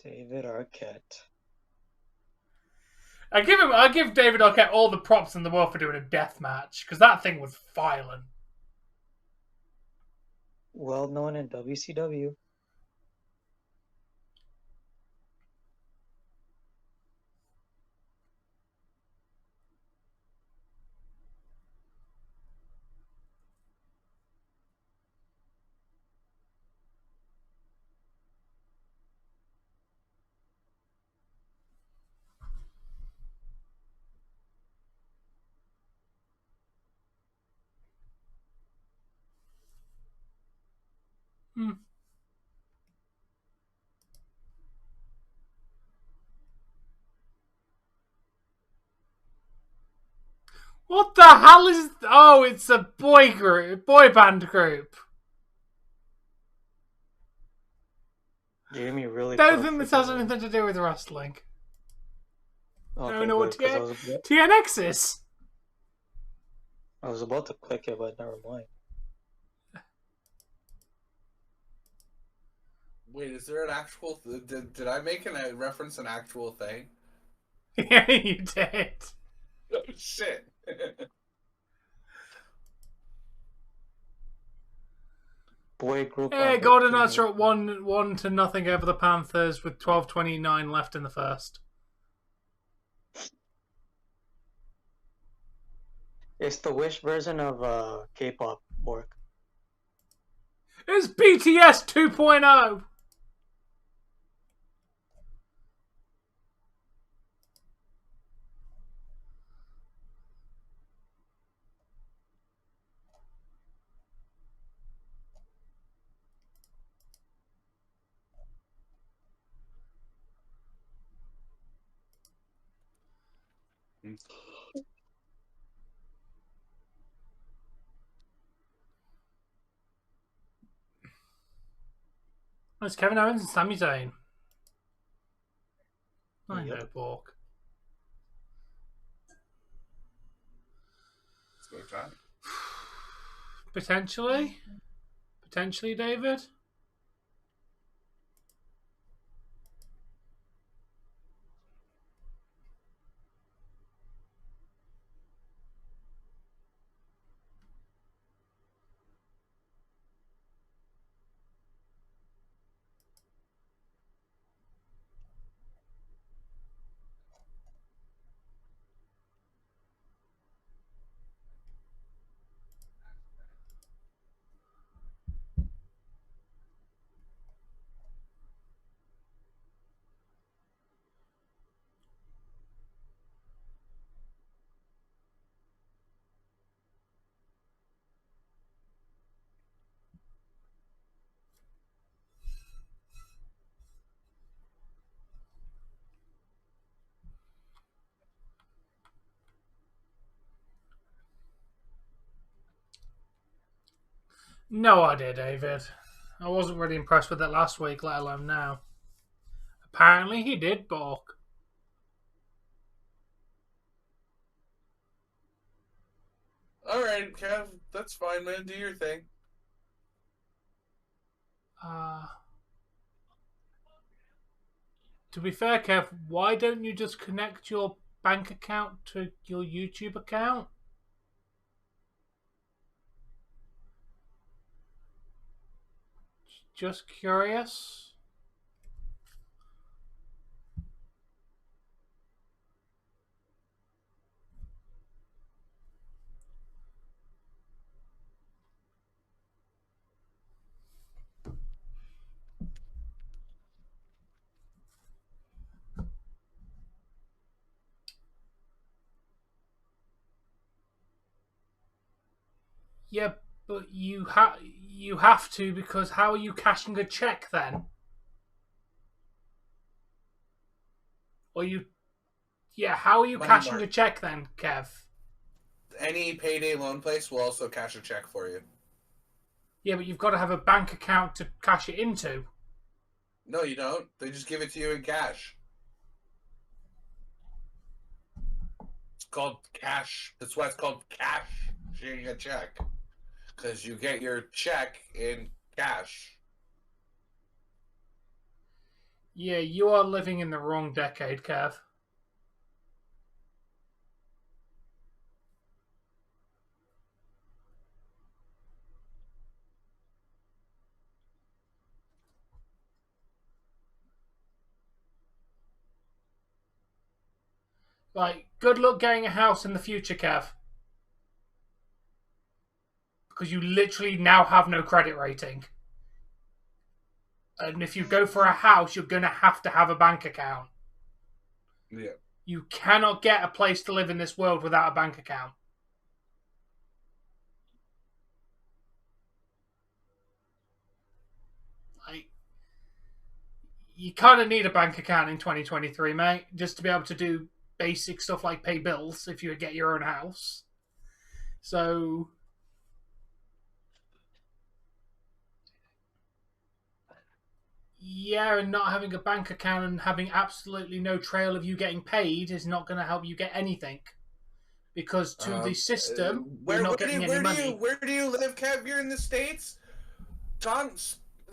David Arquette. I give David Arquette all the props in the world for doing a death match because that thing was violent. Well known in WCW. Hmm. What the hell is? Oh, it's a boy band group. Jamie really. Don't think this has anything to do with wrestling. Okay, I don't know what good, TNX is. I was about to click it, but never mind. Wait, is there an actual? Did I make a reference an actual thing? Yeah, you did. Oh shit! Boy group. Hey, on Golden the Knights team. are at 1-0 over the Panthers with 12:29 left in the first. It's the Wish version of K-pop work. It's BTS 2.0. It's Kevin Owens and Sami Zayn. I know, Bork. It's go time. Potentially, David. No idea, David. I wasn't really impressed with it last week, let alone now. Apparently he did balk. Alright, Kev, that's fine, man. Do your thing. To be fair, Kev, why don't you just connect your bank account to your YouTube account? Just curious. Yeah, but you have to, because how are you cashing a check then? Or you how are you Money cashing mark. a check then, Kev? Any payday loan place will also cash a check for you. Yeah, but you've got to have a bank account to cash it into. No, you don't. They just give it to you in cash. It's called cash. That's why it's called cashing a check. Because you get your check in cash. Yeah, you are living in the wrong decade, Kev. Like, good luck getting a house in the future, Kev. Because you literally now have no credit rating. And if you go for a house, you're going to have a bank account. Yeah. You cannot get a place to live in this world without a bank account. Like, you kind of need a bank account in 2023, mate, just to be able to do basic stuff like pay bills if you get your own house. So, yeah, and not having a bank account and having absolutely no trail of you getting paid is not going to help you get anything. Because to the system, you're not getting any money. Where do you live, Kev? You're in the States?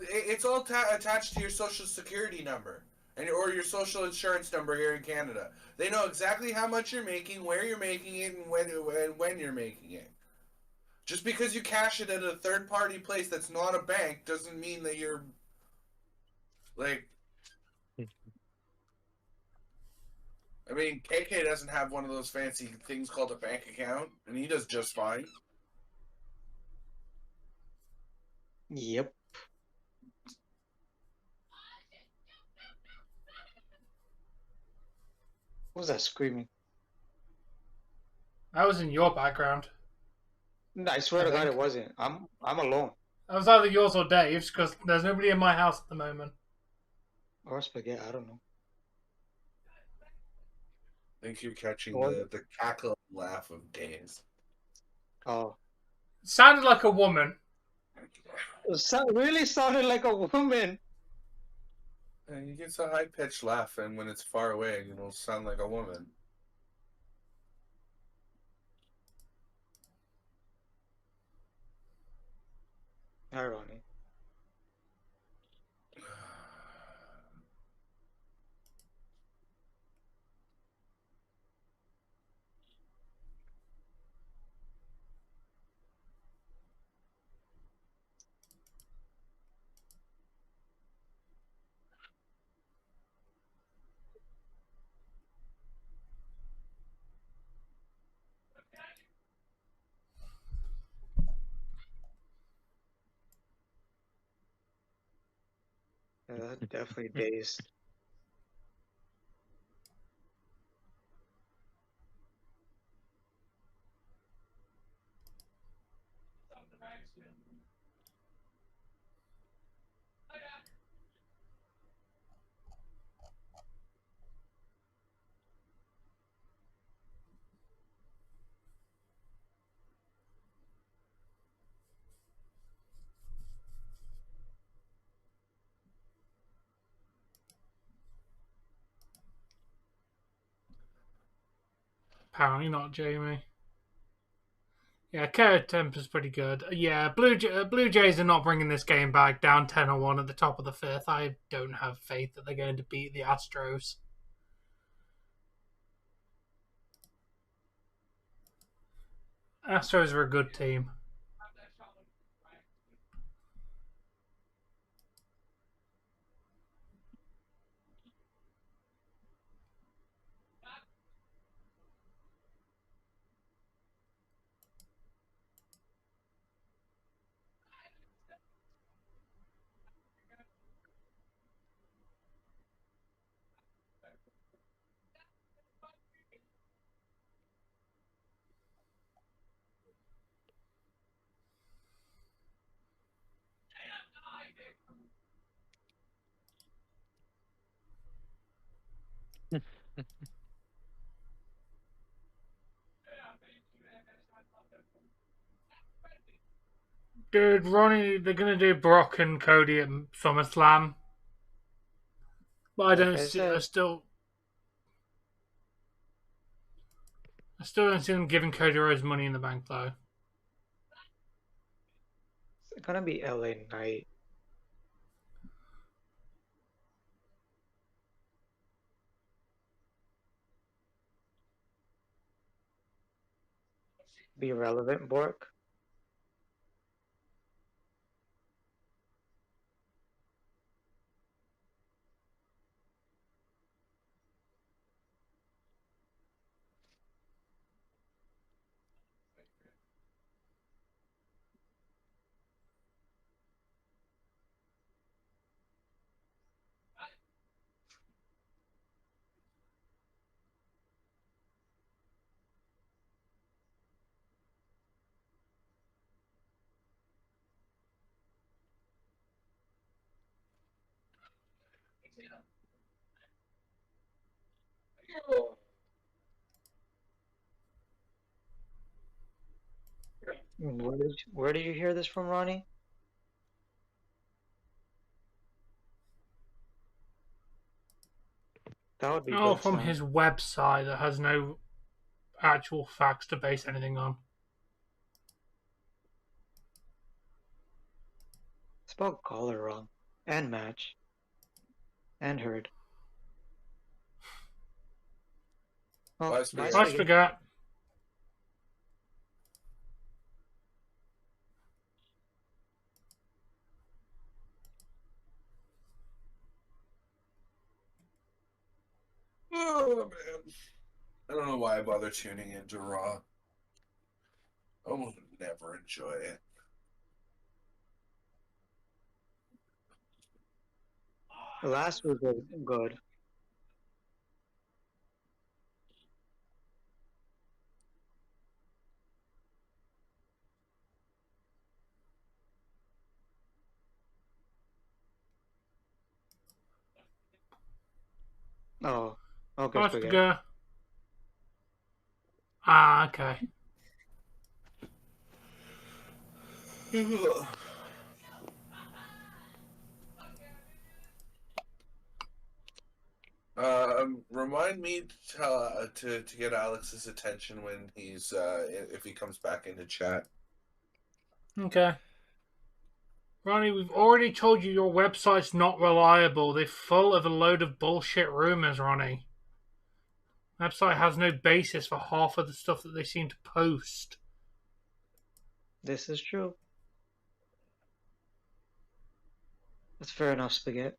It's all attached to your social security number or your social insurance number here in Canada. They know exactly how much you're making, where you're making it, and when you're making it. Just because you cash it at a third-party place that's not a bank doesn't mean that you're like. I mean, KK doesn't have one of those fancy things called a bank account, and he does just fine. Yep. Who's that screaming? That was in your background. I swear to God, it wasn't. I'm alone. That was either yours or Dave's, because there's nobody in my house at the moment. Or spaghetti, I don't know. I think you're catching the cackle and laugh of Dave's. Oh. It sounded like a woman. It really sounded like a woman. And he gets a high-pitched laugh, and when it's far away, it'll sound like a woman. Irony. Definitely dazed. Apparently not, Jamie. Yeah, Kara Temper's pretty good. Yeah, Blue Jays are not bringing this game back down 10-1 at the top of the fifth. I don't have faith that they're going to beat the Astros. Astros are a good team. Dude, Ronnie, they're gonna do Brock and Cody at SummerSlam, but I Like don't I see. said, I still don't see them giving Cody Rhodes Money in the Bank though. it's gonna be LA Knight. Be relevant, Bork. Where did you hear this from, Ronnie? That would be Oh, good, from son. his website that has no actual facts to base anything on. Spelled caller wrong. And match. And heard. Oh, Bye, bye, Spaghetti. I Spaghetti. forgot. Oh man, I don't know why I bother tuning into Raw. I almost never enjoy it. The last was good. Oh, okay, I Spaghetti. forgot. Ah, okay. Remind me to get Alex's attention when he's if he comes back into chat. Okay. Ronnie, we've already told you your website's not reliable. They're full of a load of bullshit rumors, Ronnie. Website has no basis for half of the stuff that they seem to post. This is true. That's fair enough, Spaghetti.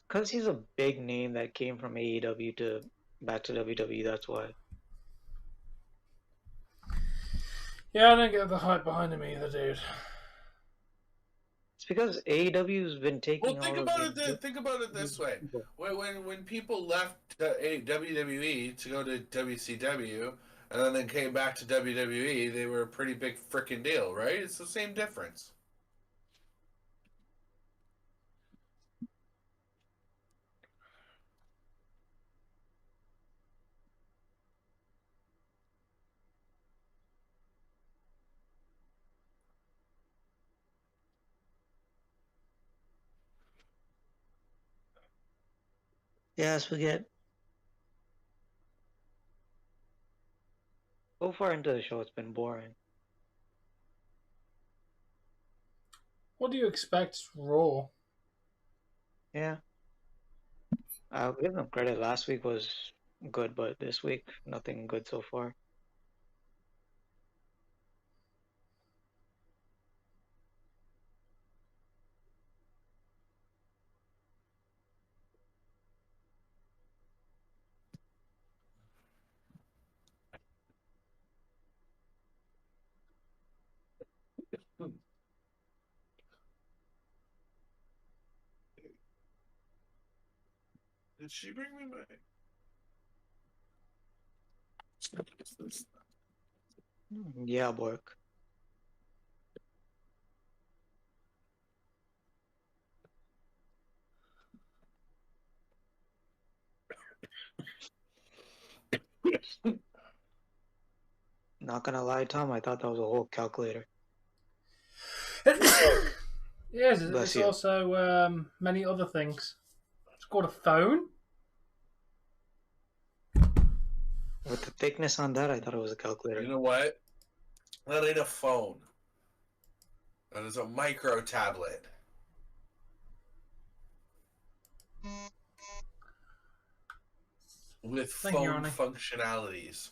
Because he's a big name that came from AEW to back to WWE, that's why. Yeah, I don't get the hype behind him either, dude. It's because AEW's been taking Well, think all about of the it. Think about it this way: people. when people left WWE to go to WCW, and then they came back to WWE, they were a pretty big freaking deal, right? It's the same difference. Yes, we get. So far into the show, it's been boring. What do you expect, Raw? Yeah. I'll give them credit. Last week was good, but this week, nothing good so far. Did she bring me my? Yeah, Bork. Not gonna lie, Tom, I thought that was a whole calculator. Yes, Bless it's you. also many other things. It's called a phone. With the thickness on that, I thought it was a calculator. You know what? That ain't a phone. That is a micro tablet. With Thank you, phone Ronnie. functionalities.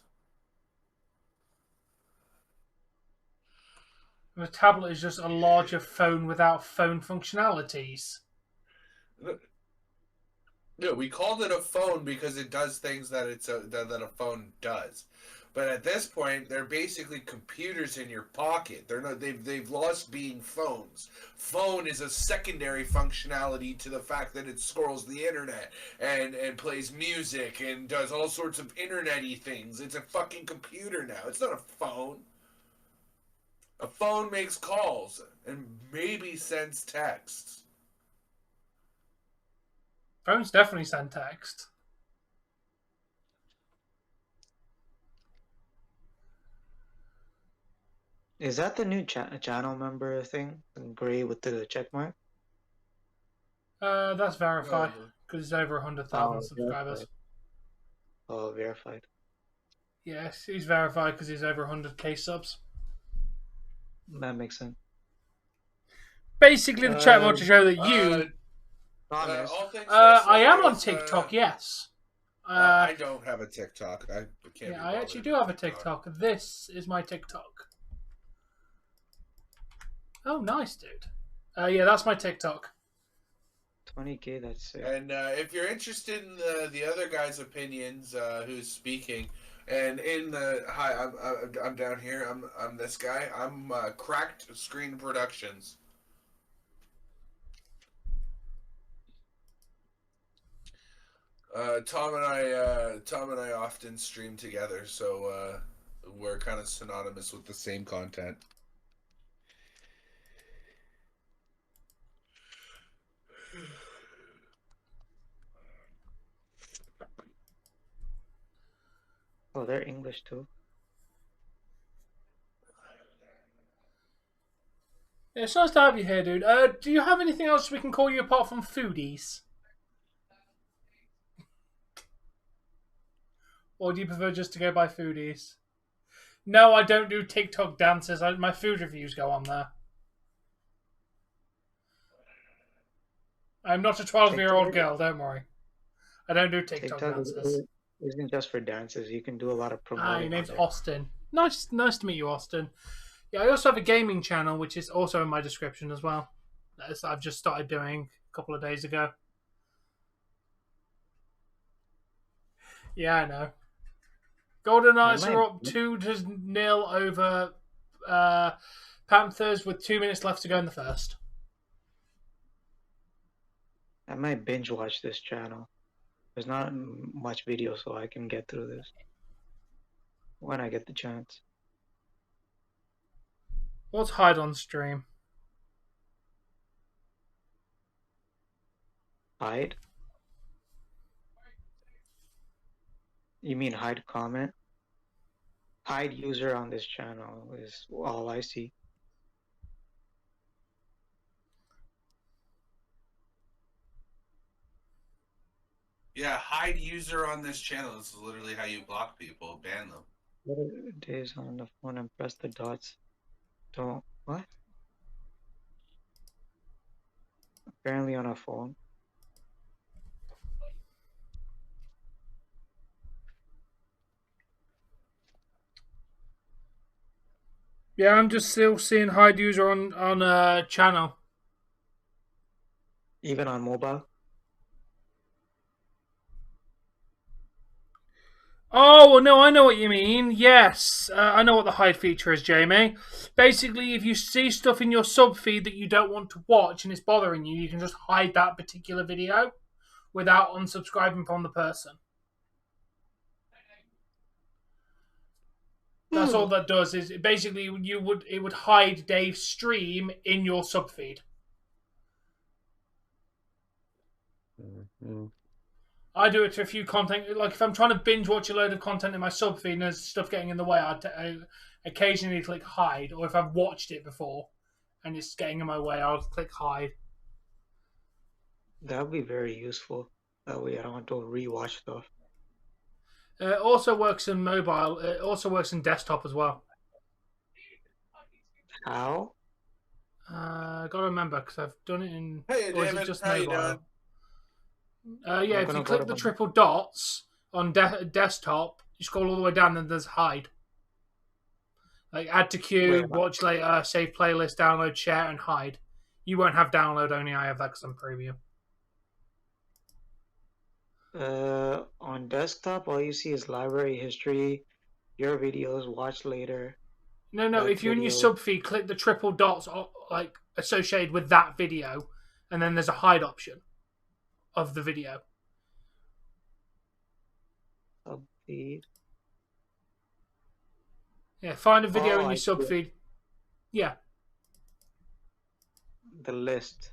The tablet is just a larger phone without phone functionalities. No, we called it a phone because it does things that that a phone does. But at this point, they're basically computers in your pocket. They're not. They've lost being phones. Phone is a secondary functionality to the fact that it scrolls the internet and plays music and does all sorts of internet-y things. It's a fucking computer now. It's not a phone. A phone makes calls and maybe sends texts. Phones definitely send text. Is that the new channel member thing? Gray with the check mark? That's verified because it's over 100,000 subscribers. Verified. Oh, verified. Yes, he's verified because he's over 100k subs. That makes sense. Basically, the chat wants to show that you. Promise. I am on TikTok. Yes. I don't have a TikTok. I can't. Yeah, I actually do have a TikTok. This is my TikTok. Oh, nice, dude. Yeah, that's my TikTok. 20k, that's sick. And if you're interested in the other guy's opinions, who's speaking, and in the hi, I'm down here. I'm this guy. I'm Cracked Screen Productions. Tom and I often stream together, so we're kind of synonymous with the same content. Oh, they're English too. Yeah, it's nice to have you here, dude. Do you have anything else we can call you apart from foodies? Or do you prefer just to go by foodies? No, I don't do TikTok dances. My food reviews go on there. I'm not a 12-year-old girl, don't worry. I don't do TikTok dances. Isn't just for dances. You can do a lot of promoting. Hi, your name's Austin. Nice to meet you, Austin. Yeah, I also have a gaming channel, which is also in my description as well. That I've just started doing a couple of days ago. Yeah, I know. Golden Knights are up 2-0 over Panthers with 2 minutes left to go in the first. I might binge watch this channel. There's not much video, so I can get through this when I get the chance. What's hide on stream? Hide? You mean hide comment? Hide user on this channel is all I see. Yeah, hide user on this channel. This is literally how you block people, ban them. What are days on the phone and press the dots? Don't what? Apparently on a phone. Yeah, I'm just still seeing hide user on channel. Even on mobile. Oh, no, I know what you mean. Yes, I know what the hide feature is, Jamie. Basically, if you see stuff in your sub feed that you don't want to watch and it's bothering you, you can just hide that particular video without unsubscribing from the person. That's all that does. Is basically it would hide Dave's stream in your sub feed. Mm-hmm. I do it to a few content. Like if I'm trying to binge watch a load of content in my sub feed and there's stuff getting in the way, I occasionally click hide. Or if I've watched it before and it's getting in my way, I'll click hide. That would be very useful. That way I don't have to rewatch stuff. It also works in mobile. It also works in desktop as well. How? I gotta remember because I've done it in. Hey, or is David, it just how you mobile? doing? Yeah, if you click the triple dots on desktop, you scroll all the way down, and there's hide. Like add to queue, watch later, save playlist, download, share, and hide. You won't have download only. I have that because I'm premium. On desktop, all you see is library history, your videos, watch later. No. If you're in your sub feed, click the triple dots like associated with that video, and then there's a hide option of the video. Sub feed. Yeah, find a video in your sub feed. Yeah. The list.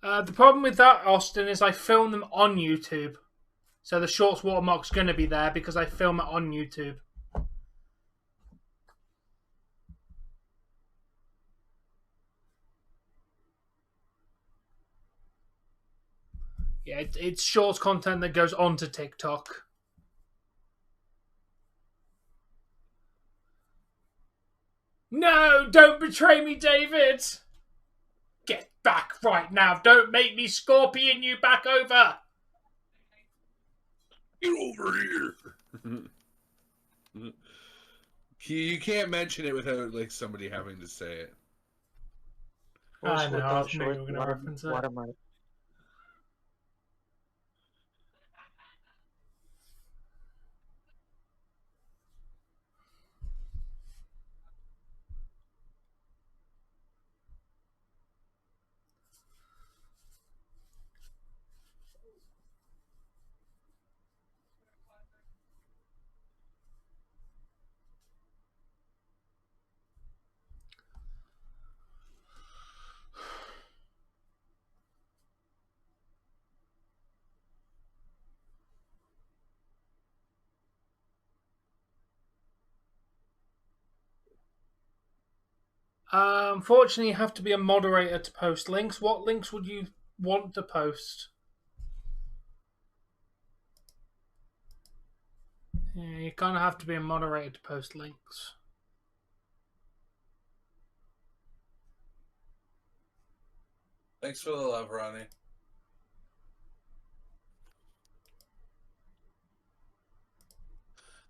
The problem with that, Austin, is I film them on YouTube. So the shorts watermark's going to be there because I film it on YouTube. Yeah, it's shorts content that goes onto TikTok. No, don't betray me, David! Get back right now. Don't make me scorpion you back over. Get over here. You can't mention it without like somebody having to say it. I know, I was maybe going to reference it. What am I? Unfortunately, you have to be a moderator to post links. What links would you want to post? Yeah, you kind of have to be a moderator to post links. Thanks for the love, Ronnie.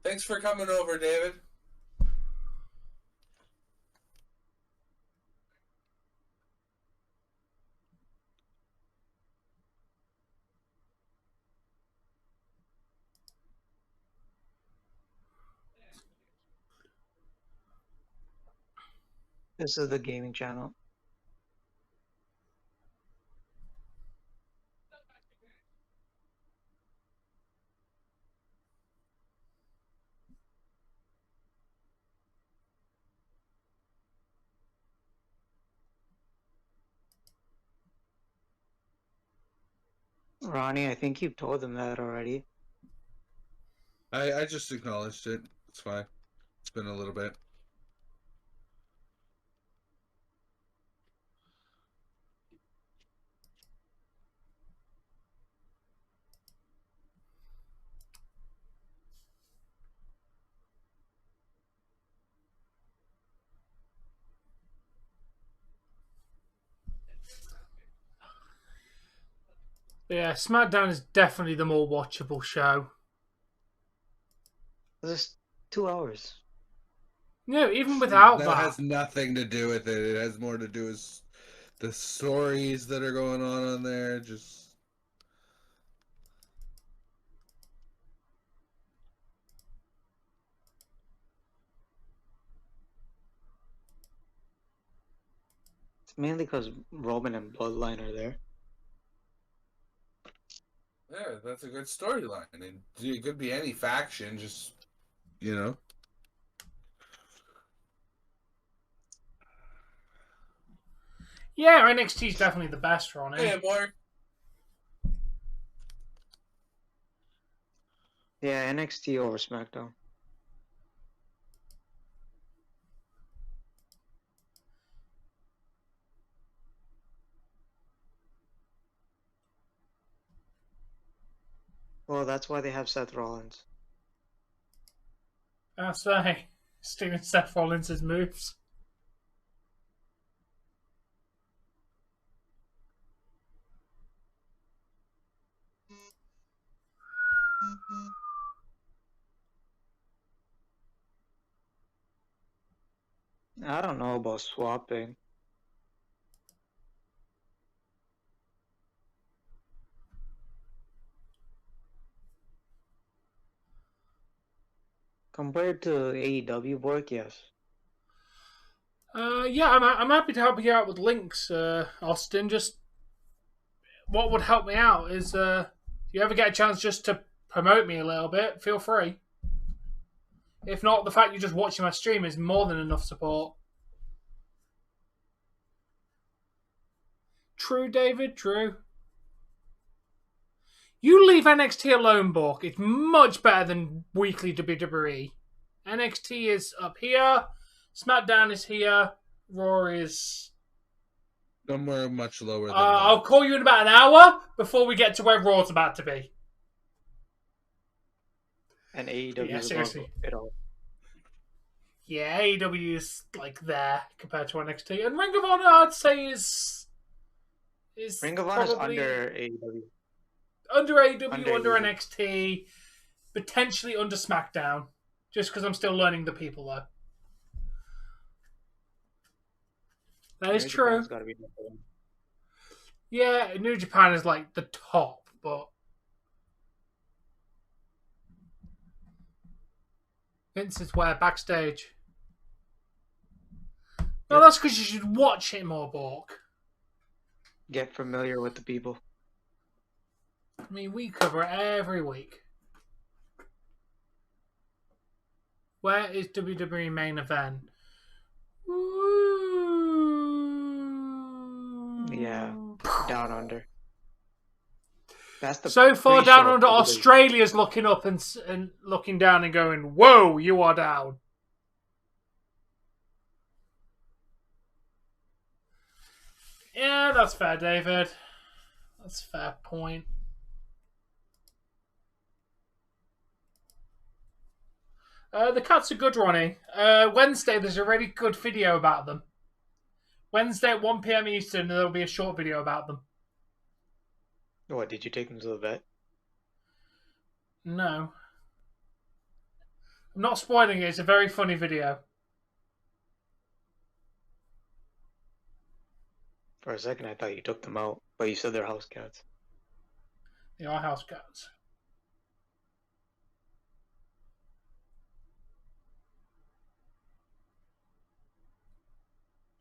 Thanks for coming over, David. This is the gaming channel. Ronnie, I think you've told them that already. I just acknowledged it. It's fine. It's been a little bit. But yeah, SmackDown is definitely the more watchable show. This is 2 hours. No, even without That that. has nothing to do with it. It has more to do with the stories that are going on there. Just It's mainly because Roman and Bloodline are there. yeah, that's a good storyline. And it could be any faction, just you know. Yeah, NXT is definitely the best, Ronnie. Yeah, more. Yeah, NXT over SmackDown. Well, that's why they have Seth Rollins. I say, stealing Seth Rollins' moves. I don't know about swapping. Compared to AEW work, yes. Yeah, I'm happy to help you out with links, Austin. Just what would help me out is if you ever get a chance just to promote me a little bit, feel free. If not, the fact you're just watching my stream is more than enough support. True, David, true. You leave NXT alone, Bork. It's much better than weekly WWE. NXT is up here. SmackDown is here. Raw is Somewhere much lower than I'll that. call you in about an hour before we get to where Raw's about to be. And AEW Yeah, is seriously. above it all. Yeah, AEW is like there compared to NXT, and Ring of Honor, I'd say is Ring of Honor is probably under AEW. under AEW, Under under AEW. NXT, potentially under SmackDown, just because I'm still learning the people though. That is New true. Japan's gotta be number one. Yeah, New Japan is like the top, but Vince is where backstage. No, that's because you should watch it more, Bork. Get familiar with the people. I mean, we cover it every week. Where is WWE main event? Yeah, down under. That's the So far down pre-show under, of WWE. Australia's looking up and looking down and going, "Whoa, you are down." Yeah, that's fair, David. That's a fair point. The cats are good, Ronnie. Wednesday, there's a really good video about them. Wednesday at 1 PM Eastern, there'll be a short video about them. What, did you take them to the vet? No. I'm not spoiling it. It's a very funny video. For a second, I thought you took them out, but you said they're house cats. They are house cats.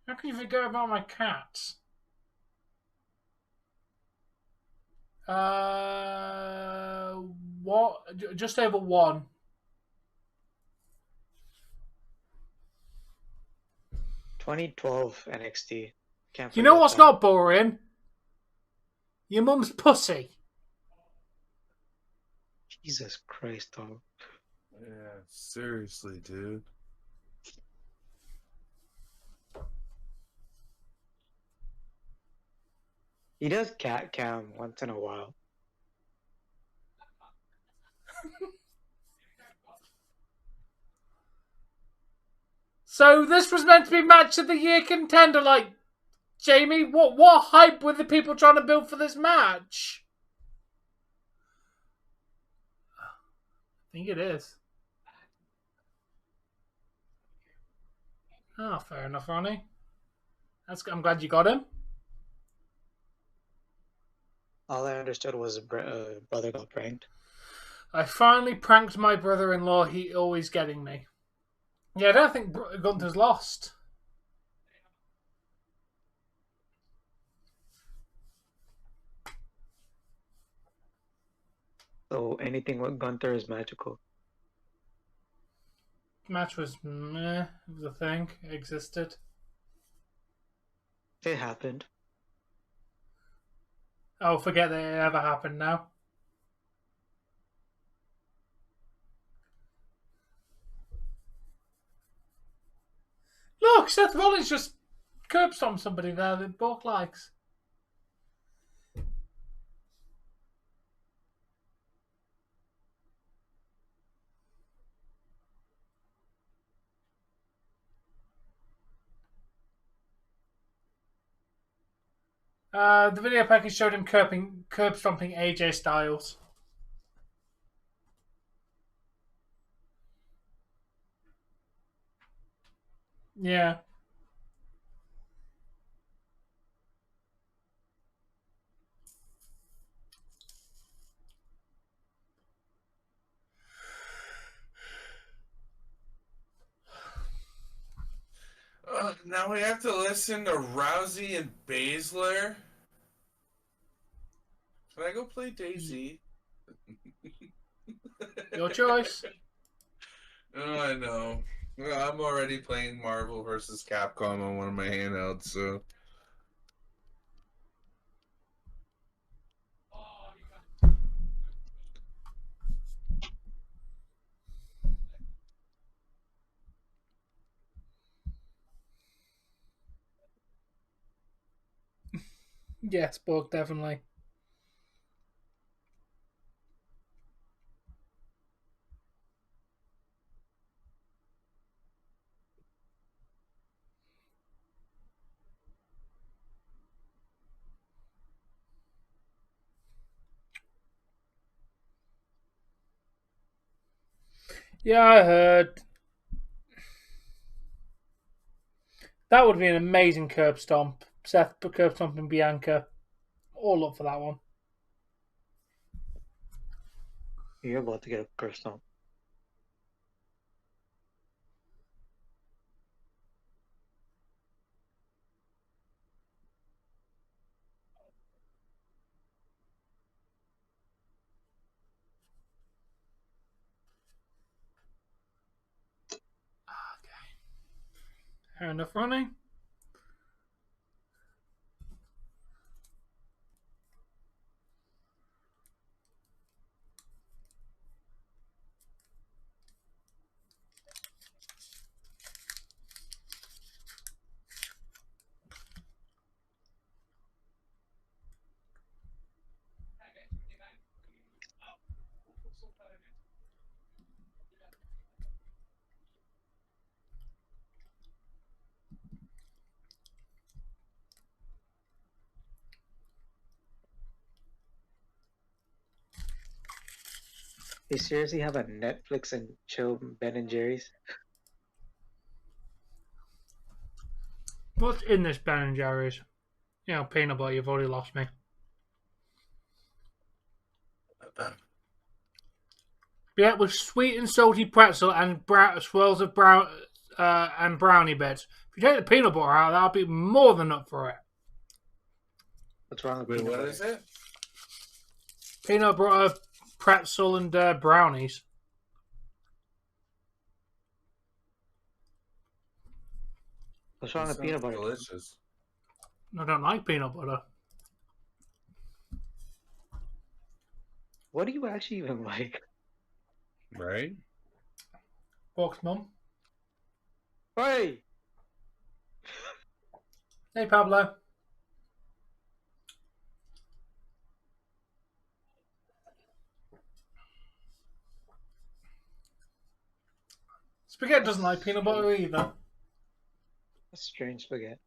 How can you forget about my cats? What? Just over 1. — 2012 NXT. Can't You know forget what's that. not boring? Your mum's pussy. Jesus Christ, dog. Yeah, seriously, dude. He does cat cam once in a while. So this was meant to be match of the year contender, like Jamie. What hype were the people trying to build for this match? think it is. Oh, fair enough, Ronnie. I'm glad you got him. All I understood was brother got pranked. I finally pranked my brother-in-law. He always getting me. Yeah, I don't think Gunther's lost. So anything with Gunther is magical. Match was meh. It was a thing. It existed. It happened. Oh, forget that it ever happened now. Look, Seth Rollins just curb stomped somebody there that Brock likes. The video package showed him curb stomping AJ Styles. Yeah. Now we have to listen to Rousey and Baszler. Can I go play Daisy? Your choice. Oh, I know. Well, I'm already playing Marvel vs. Capcom on one of my handhelds, so. Yes, Borg, definitely. Yeah, I heard. That would be an amazing curb stomp. Seth curb stomping Bianca. All up for that one. You're about to get a curse stomp. Fair enough, Ronnie. They seriously have a Netflix and chill Ben and Jerry's? What's in this Ben and Jerry's? You know, peanut butter, you've already lost me. Yeah, with sweet and salty pretzel and swirls of brown and brownie bits. If you take the peanut butter out, that'll be more than up for it. What's wrong with Wait, peanut what butter? is it? Peanut butter, pretzel, and brownies. What's wrong That with peanut sounds butter? delicious. I don't like peanut butter. What do you actually even like? Right? Box mum. Hey! Hey, Pablo. Spaghetti doesn't like peanut butter either. That's strange spaghetti.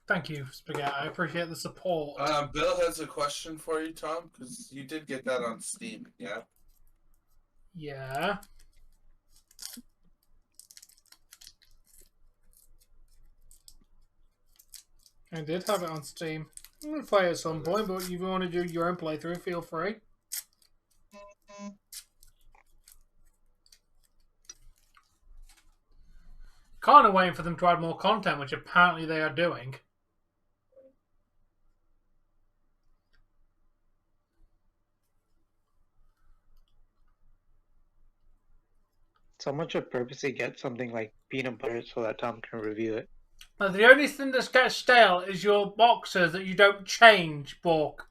Thank you, Spaghetti. I appreciate the support. Bill has a question for you, Tom, because you did get that on Steam, yeah? Yeah. I did have it on Steam. I'm going to play it at some point, but if you want to do your own playthrough, feel free. Kind of waiting for them to add more content, which apparently they are doing. Someone should purposely get something like peanut butter so that Tom can review it. Now, the only thing that gets stale is your boxers that you don't change, Bork.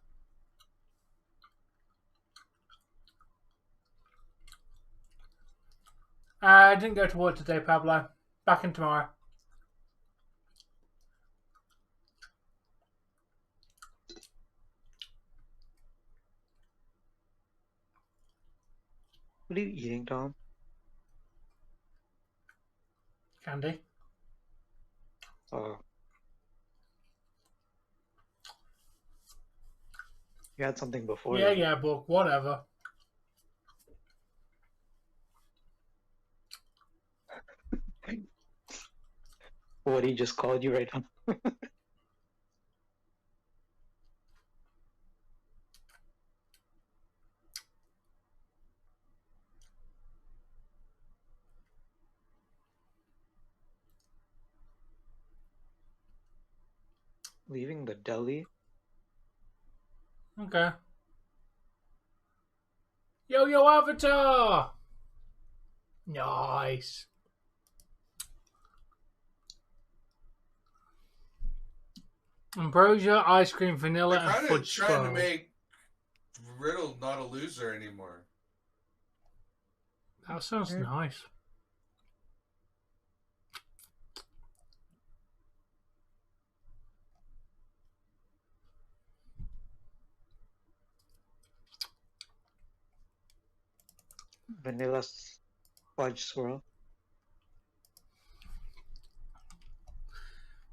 I didn't go to work today, Pablo. Back in tomorrow. What are you eating, Tom? Candy. Oh. You had something before. Yeah, yeah, Bork. Whatever. What he just called you right now. Leaving the deli? Okay. Yo, Avatar! Nice. Ambrosia, ice cream, vanilla, They're and kind of fudge trying to swirl. make Riddle not a loser anymore. That sounds nice. Vanilla fudge swirl.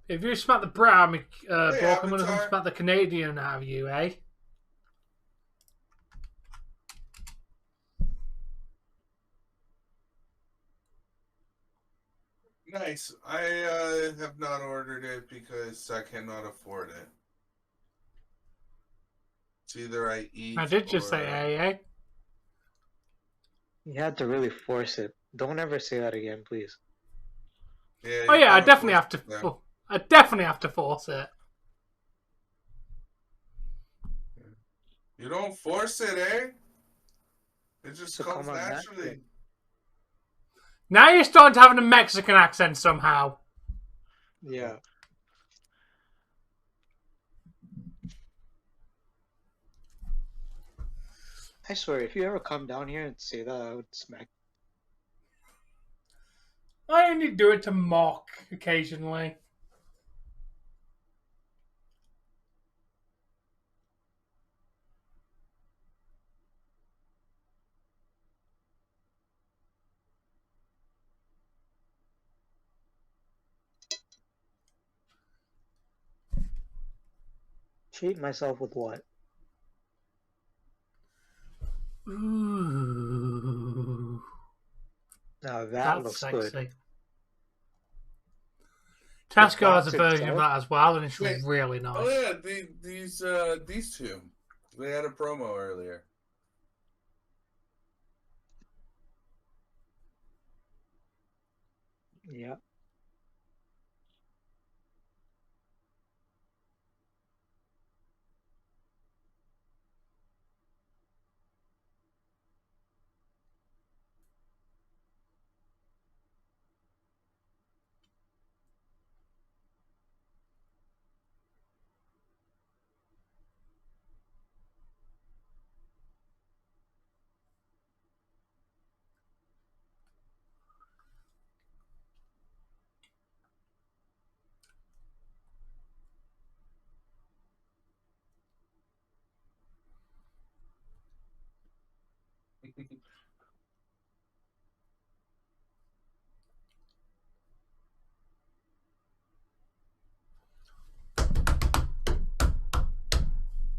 If you smack the brown, Hey, Bork, I'm going to Avatar. smack the Canadian out of you, eh? Nice. I have not ordered it because I cannot afford it. It's either I eat. I did just or... say eh? You had to really force it. Don't ever say that again, please. Yeah, Oh you yeah, I kinda definitely forced have to. it there. I definitely have to force it. You don't force it, eh? It just To comes come out naturally. naturally. Now you're starting to have a Mexican accent somehow. Yeah. I swear, if you ever come down here and say that, I would smack. I only do it to mock occasionally. Treat myself with what? Ooh, Now that that's looks sexy. good. Tesco has a box version of itself? that as well, and it's Wait. really nice. Oh yeah, these two. They had a promo earlier. Yeah.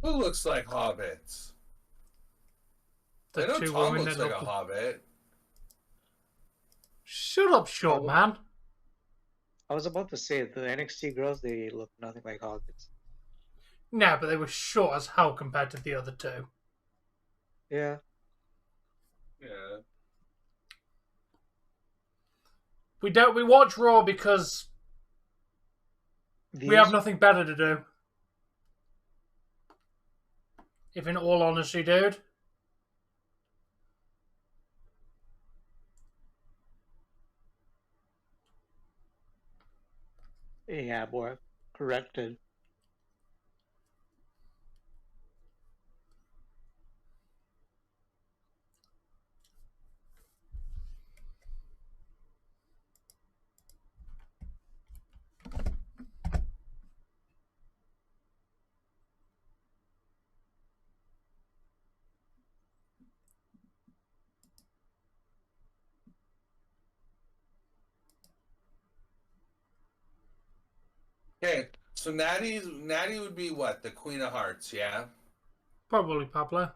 Who looks like hobbits? I The know two Tom women looks that like a look. hobbit. Shut up, short man. I was about to say the NXT girls, they look nothing like hobbits. Nah, but they were short as hell compared to the other two. Yeah. Yeah. We watch Raw because we have nothing better to do. If in all honesty, dude. Yeah, boy. Corrected. Okay, so Natty would be what? The Queen of Hearts, yeah? Probably Pablo.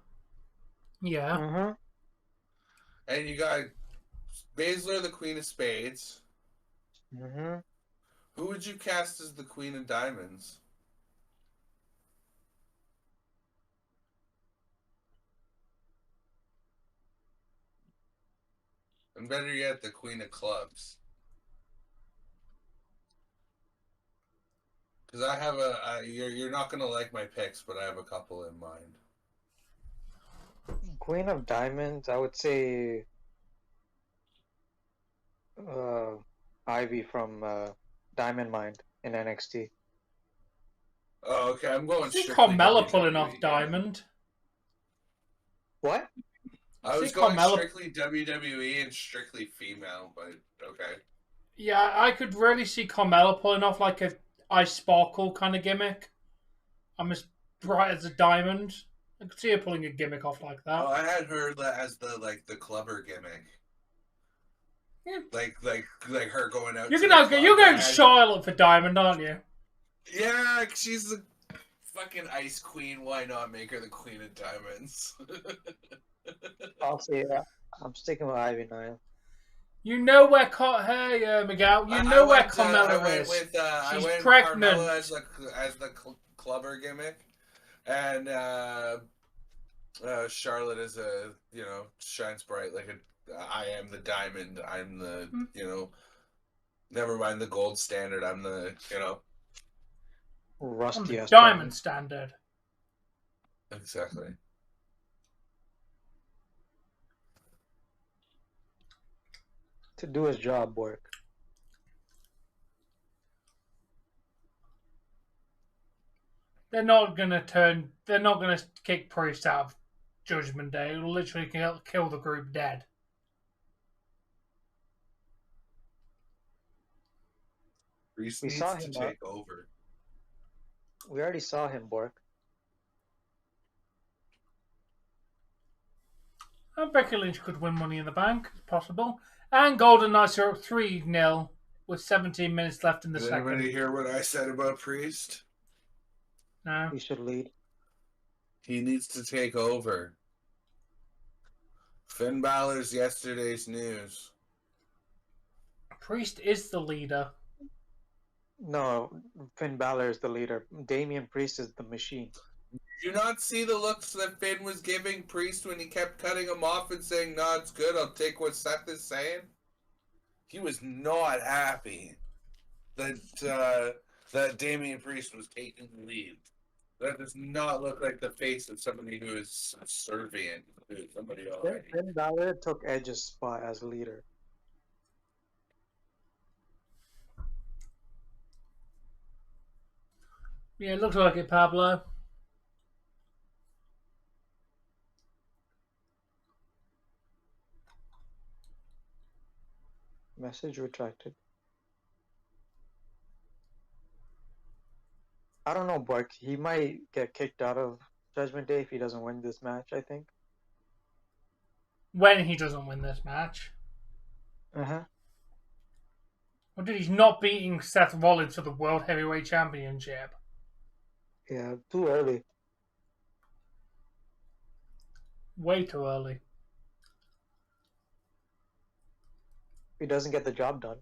Yeah. Mm-hmm. And you got Baszler, the Queen of Spades. Mm-hmm. Who would you cast as the Queen of Diamonds? And better yet, the Queen of Clubs. Because I have you're not gonna like my picks, but I have a couple in mind. Queen of Diamonds, I would say Ivy from Diamond Mind in NXT. Oh, okay. I'm going See strictly Carmella WWE, pulling off yeah. Diamond. What? I was See going Carmella- strictly WWE and strictly female, but okay. Yeah, I could really see Carmella pulling off like a Ice Sparkle kind of gimmick. I'm as bright as a diamond. I could see her pulling a gimmick off like that. Oh, I had her as the clubber gimmick. Yeah. Like her going out. You're to gonna the club. you're going I had- Charlotte for Diamond, aren't you? Yeah, she's the fucking ice queen. Why not make her the Queen of Diamonds? I'll say I'm sticking with Ivy now. You know where Miguel. You know where Carmella is. She's pregnant. Carmella as the clubber gimmick, and Charlotte is shines bright like I am the diamond. I'm the never mind the gold standard. I'm the Rusty as Diamond standard. exactly. to do his job work. They're not gonna kick Priest out of Judgment Day. It'll literally kill the group dead. Priest We needs saw to him, take over. We already saw him, Bork. And Becky Lynch could win Money in the Bank. It's possible. And Golden Knights are up 3-0 with 17 minutes left in the Did second. anybody hear what I said about Priest? No. He should lead. He needs to take over. Finn Balor's yesterday's news. Priest is the leader. No, Finn Balor is the leader. Damian Priest is the machine. Did you not see the looks that Finn was giving Priest when he kept cutting him off and saying, "No, it's good, I'll take what Seth is saying"? He was not happy that Damian Priest was taking the lead. That does not look like the face of somebody who is subservient to somebody already. Finn Balor took Edge's spot as leader. Yeah, it looks like it, Pablo. Message retracted. I don't know, Bork. He might get kicked out of Judgment Day if he doesn't win this match, I think. When he doesn't win this match. Uh-huh. Or did he's not beating Seth Rollins for the World Heavyweight Championship? Yeah, too early. Way too early. He doesn't get the job done.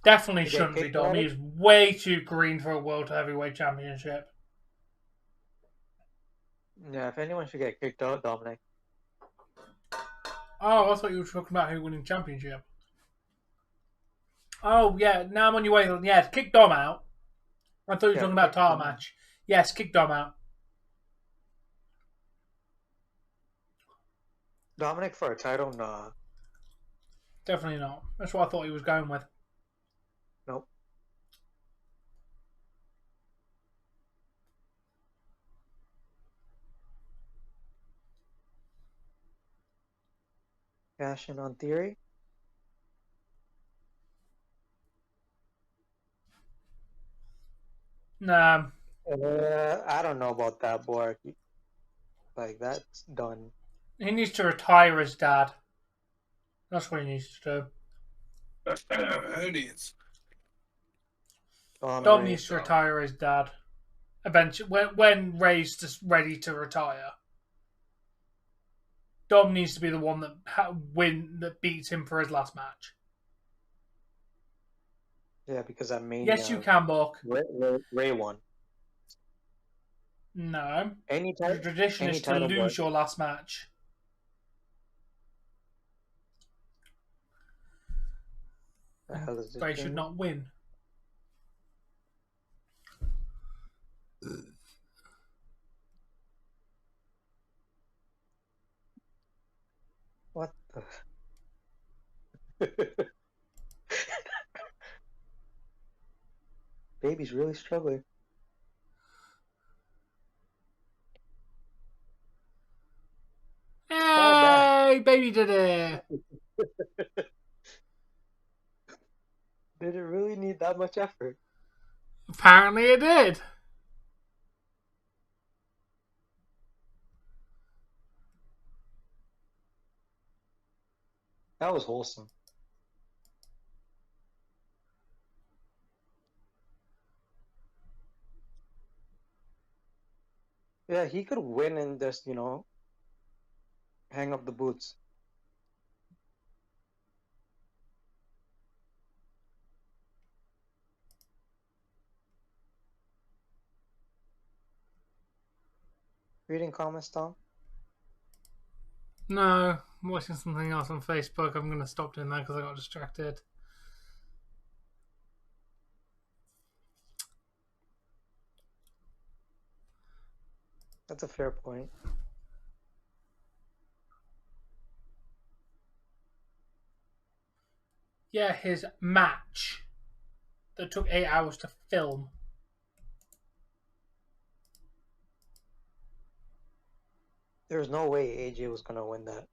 Definitely You get shouldn't be kicked Dom. out of He's way too green for a World Heavyweight Championship. Yeah, if anyone should get kicked out, Dominic. Oh, I thought you were talking about who winning championship. Oh, yeah, now I'm on your way. Yeah, kick Dom out. I thought you were Yeah, talking about kick title Dom. match. Yes, kick Dom out. Dominic for a title? Nah. Definitely not. That's what I thought he was going with. Nope. Cash in on Theory? Nah, I don't know about that, Bork. Like, that's done. he needs to retire his dad. That's what he needs to do. Who needs? Dom Ray. needs to retire his dad. Eventually, when Ray's just ready to retire, Dom needs to be the one that beats him for his last match. Yeah, because I mean, Yes, you can, Buck. Ray won. No. Any The title, tradition any is to title, lose Bork. your last match. The hell is this Ray thing? should not win. What the? Baby's really struggling. Hey, baby did it! Did it really need that much effort? Apparently it did. That was wholesome. Yeah, he could win and just, hang up the boots. Reading comments, Tom? No, I'm watching something else on Facebook. I'm going to stop doing that because I got distracted. That's a fair point. Yeah, his match that took 8 hours to film. There's no way AJ was gonna win that.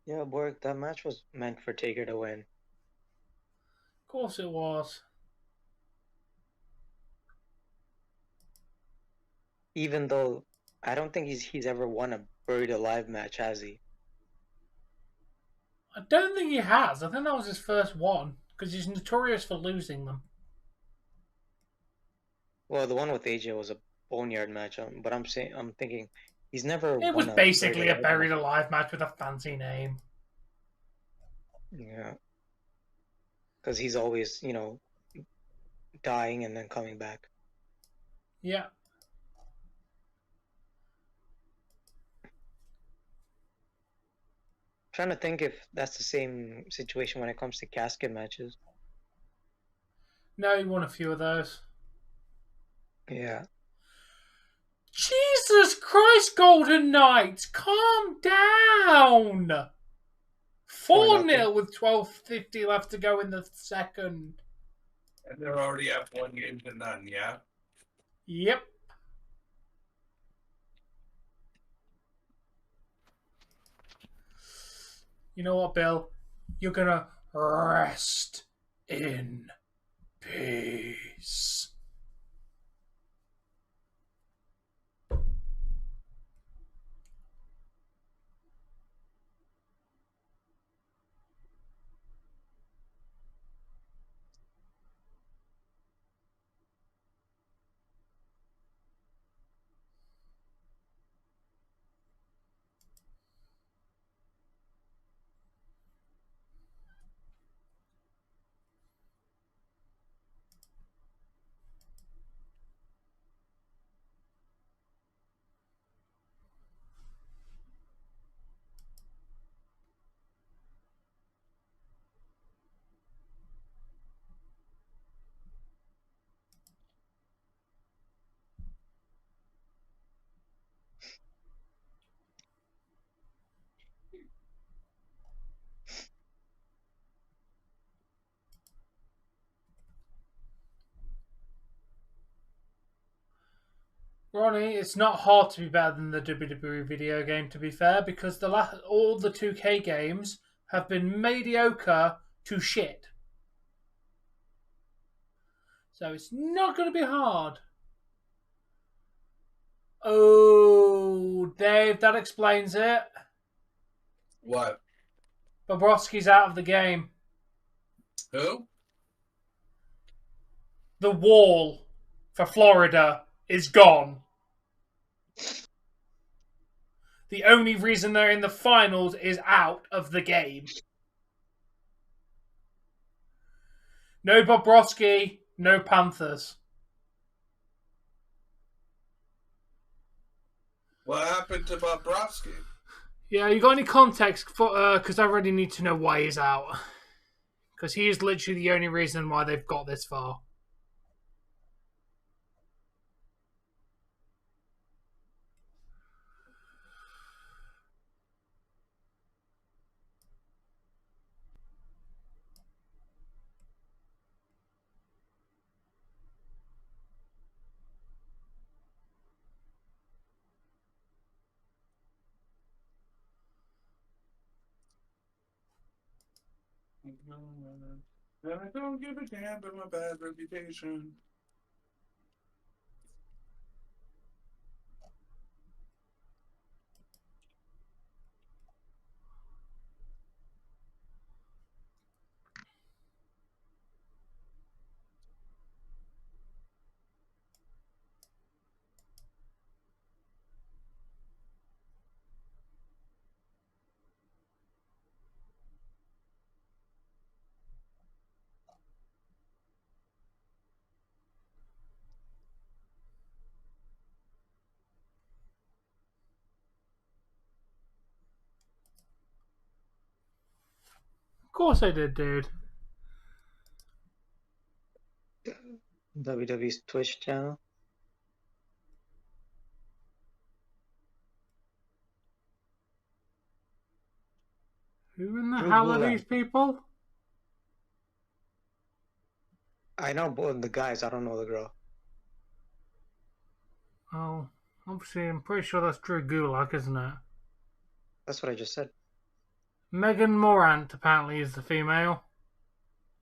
Yeah, Borg, that match was meant for Taker to win. Of course it was. Even though I don't think he's ever won a Buried Alive match, has he? I don't think he has. I think that was his first one because he's notorious for losing them. Well, the one with AJ was a boneyard match, but I'm thinking he's never. It was won basically a Alive Buried match. Alive match with a fancy name. Yeah, because he's always, you know, dying and then coming back. Yeah. Trying to think if that's the same situation when it comes to casket matches. No, he won a few of those. Yeah. Jesus Christ, Golden Knights, calm down. 4-0 with 12:50 left to go in the second. And they're already up 1-0, yeah? Yep. You know what, Bill? You're gonna rest in peace. Ronnie, it's not hard to be better than the WWE video game, to be fair, because all the 2K games have been mediocre to shit. So it's not going to be hard. Oh, Dave, that explains it. What? Bobrovsky's out of the game. Who? The wall for Florida is gone. The only reason they're in the finals is out of the game. No Bobrovsky, no Panthers. What happened to Bobrovsky? Yeah, you got any context for? Because I really need to know why he's out. Because he is literally the only reason why they've got this far. And I don't give a damn about my bad reputation. Of course I did, dude. WWE's Twitch channel. Who in the Drew hell are Gulak. these people? I know both the guys. I don't know the girl. Oh, obviously, I'm pretty sure that's Drew Gulak, isn't it? That's what I just said. Megan Morant apparently is the female.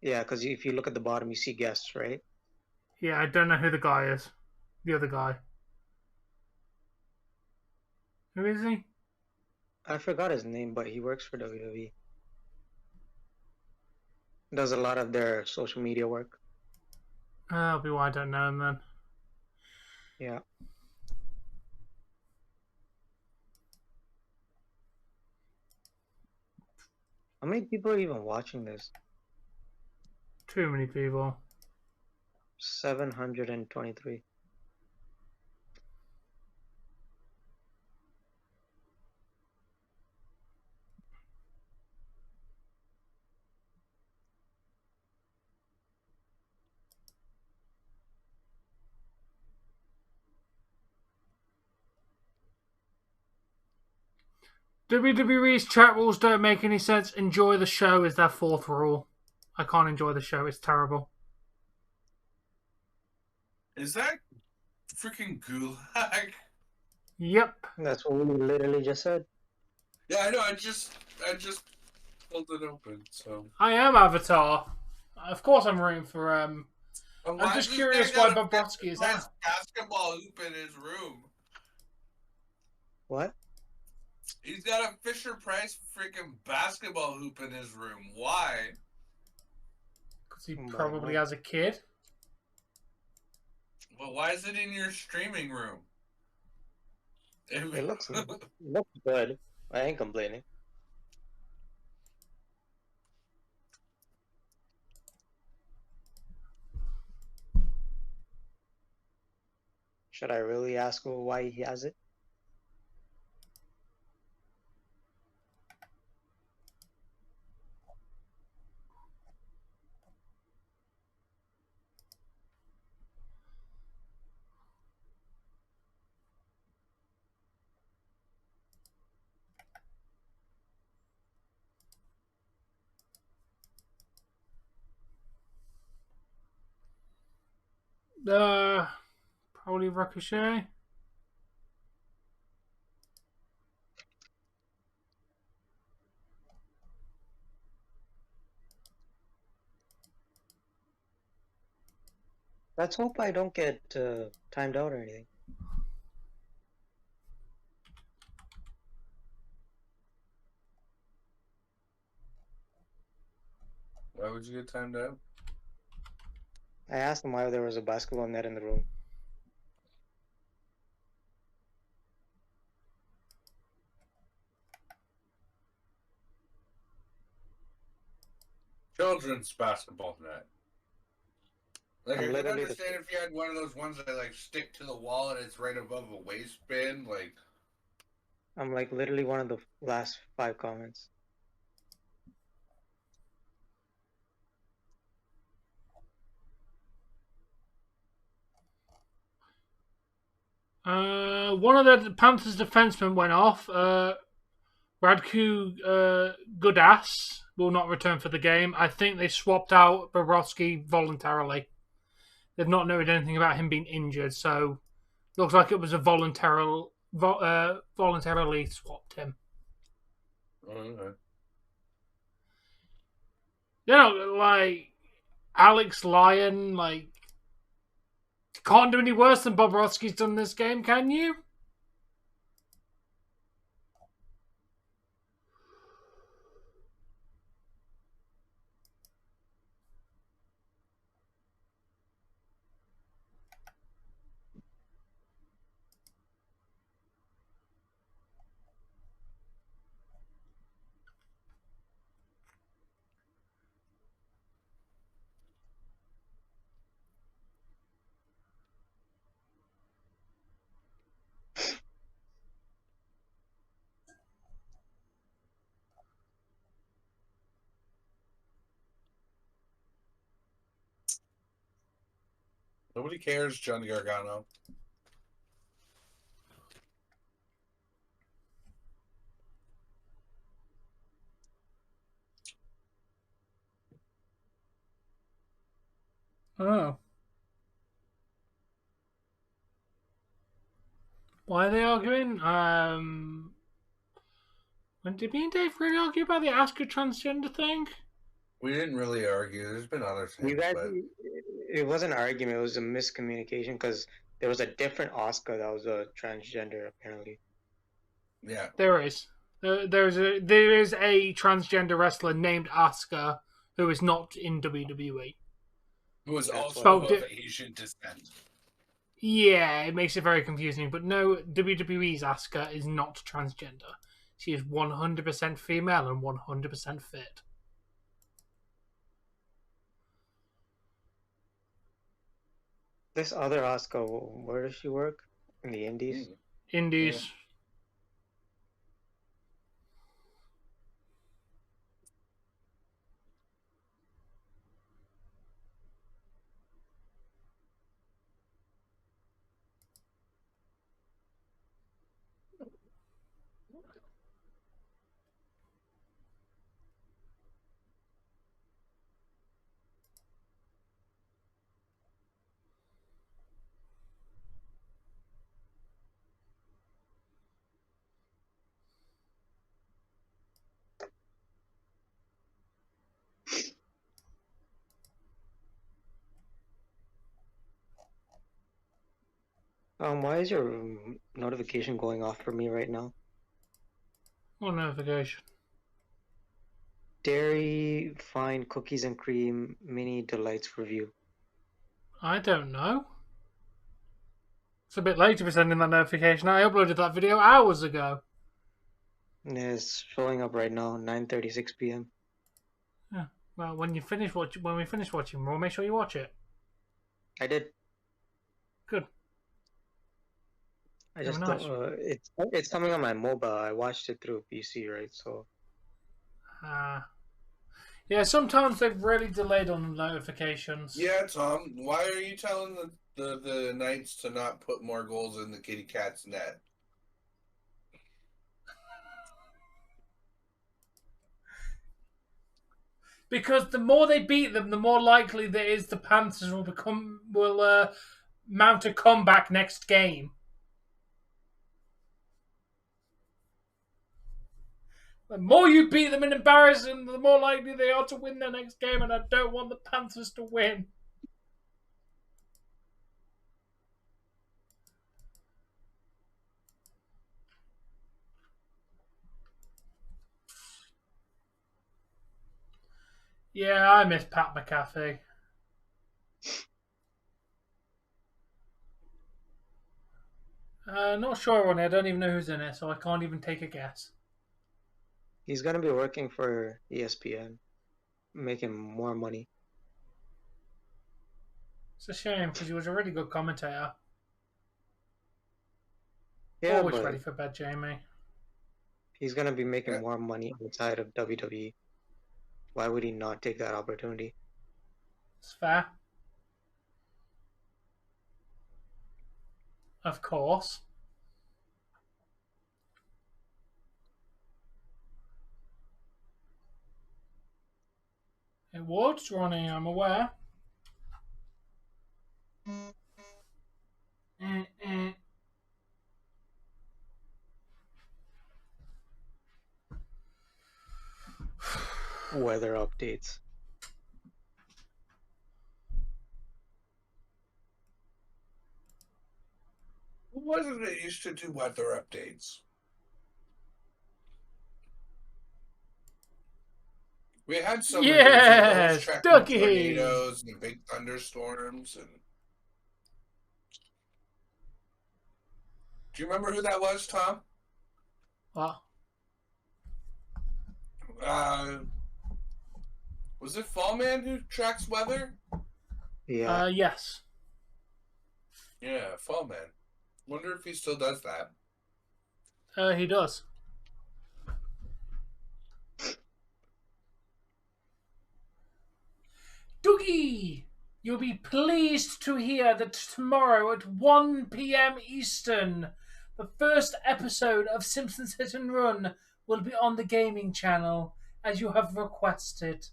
Yeah, because if you look at the bottom, you see guests, right? Yeah, I don't know who the guy is. The other guy. Who is he? I forgot his name, but he works for WWE. Does a lot of their social media work. That'll be why I don't know him then. Yeah. How many people are even watching this? Too many people. 723. WWE's chat rules don't make any sense. Enjoy the show is their fourth rule. I can't enjoy the show. It's terrible. Is that freaking gulag? Yep. That's what we literally just said. Yeah, I know. I just pulled it open. So I am Avatar. Of course, I'm rooting for. I'm why just this curious guy why got a Bobrovsky is out. nice basketball hoop in his room. What? He's got a Fisher Price freaking basketball hoop in his room. Why? Because he probably has a kid. Well, why is it in your streaming room? It looks good. I ain't complaining. Should I really ask him why he has it? Probably Ricochet. Let's hope I don't get timed out or anything. Why would you get timed out? I asked him why there was a basketball net in the room. Children's basketball net. Like, I could literally understand if you had one of those ones that like stick to the wall and it's right above a waistband. Like, I'm like literally one of the last 5 comments. One of the Panthers defensemen went off. Radku Goodass will not return for the game. I think they swapped out Bobrovsky voluntarily. They've not noted anything about him being injured, so looks like it was a voluntarily swapped him. okay. You know, like Alex Lyon, like can't do any worse than Bobrovsky's done this game, can you? Nobody cares, Johnny Gargano. Oh. Why are they arguing? When did me and Dave really argue about the Asuka transgender thing? We didn't really argue. There's been other things. You guys, but... it wasn't an argument. It was a miscommunication because there was a different Oscar that was a transgender apparently. Yeah, there is. There is a transgender wrestler named Asuka who is not in WWE. who was also Spoke of to- Asian descent. Yeah, it makes it very confusing. But no, WWE's Asuka is not transgender. She is 100% female and 100% fit. This other Asuka, where does she work? In the Indies? Indies. Why is your notification going off for me right now? What notification? Dairy Fine Cookies and Cream Mini Delights Review. I don't know. It's a bit late to be sending that notification. I uploaded that video hours ago. It's showing up right now, 9:36 p.m. Yeah. Well, when we finish watching Raw, make sure you watch it. I did. Good. I just nice. it's coming on my mobile. I watched it through PC, right? So. Yeah, sometimes they've really delayed on the notifications. Yeah, Tom, why are you telling the Knights to not put more goals in the kitty cat's net? Because the more they beat them, the more likely it is the Panthers will mount a comeback next game. The more you beat them and embarrass them, the more likely they are to win their next game, and I don't want the Panthers to win. Yeah, I miss Pat McAfee. Not sure on it. I don't even know who's in it, so I can't even take a guess. He's gonna be working for ESPN, making more money. It's a shame because he was a really good commentator. Yeah, Always but ready for bed, Jamie. he's gonna be making more money outside of WWE. Why would he not take that opportunity? It's fair. Of course. It would, Ronnie, I'm aware. Weather updates. Wasn't it used to do weather updates? We had some yes, Ducky. Tornadoes and big thunderstorms. And do you remember who that was, Tom? What? Was it Fall Man who tracks weather? Yeah. Yes. Yeah, Fall Man. Wonder if he still does that. He does. Doogie! You'll be pleased to hear that tomorrow at 1 p.m. Eastern, the first episode of Simpsons Hit and Run will be on the gaming channel, as you have requested.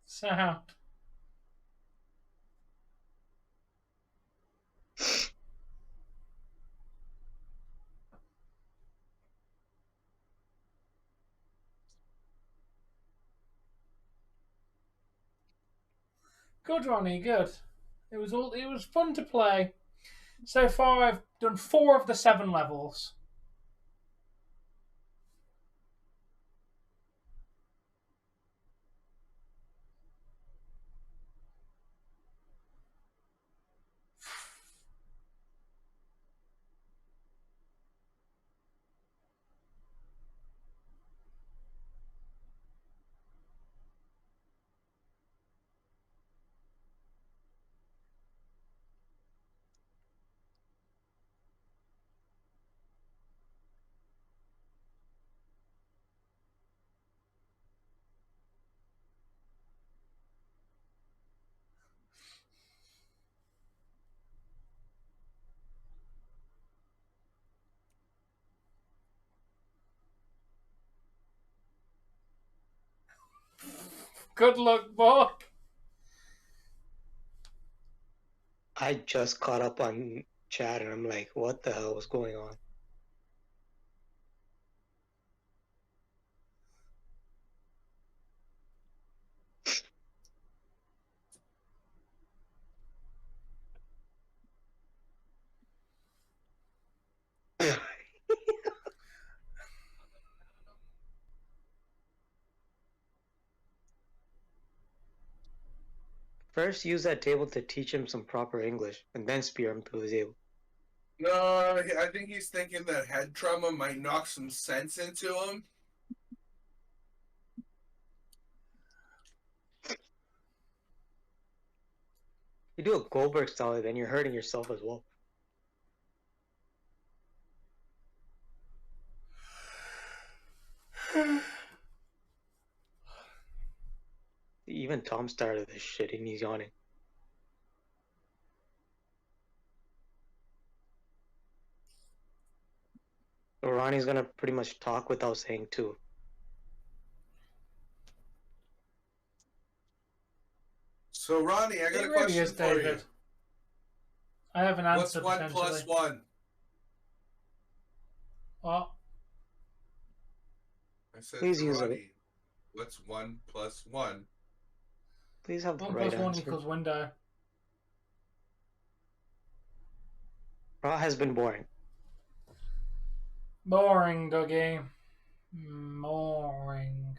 Sound. Good, Ronnie. Good. It was fun to play. So far, I've done 4 of the 7 levels. Good luck, Buck. I just caught up on chat and I'm like, what the hell was going on? First, use that table to teach him some proper English, and then spear him through the table. No, I think he's thinking that head trauma might knock some sense into him. You do a Goldberg style, then you're hurting yourself as well. Even Tom started this shit and he's yawning. So Ronnie's gonna pretty much talk without saying two. So Ronnie, I got It a really question is, for you. David. I have an What's answer 1 potentially. plus 1? What? I said Please to use it. Ronnie, what's 1 plus 1? Please have the 1 right plus 1 answer. equals window. Raw has been boring. Boring, Dougie. Boring.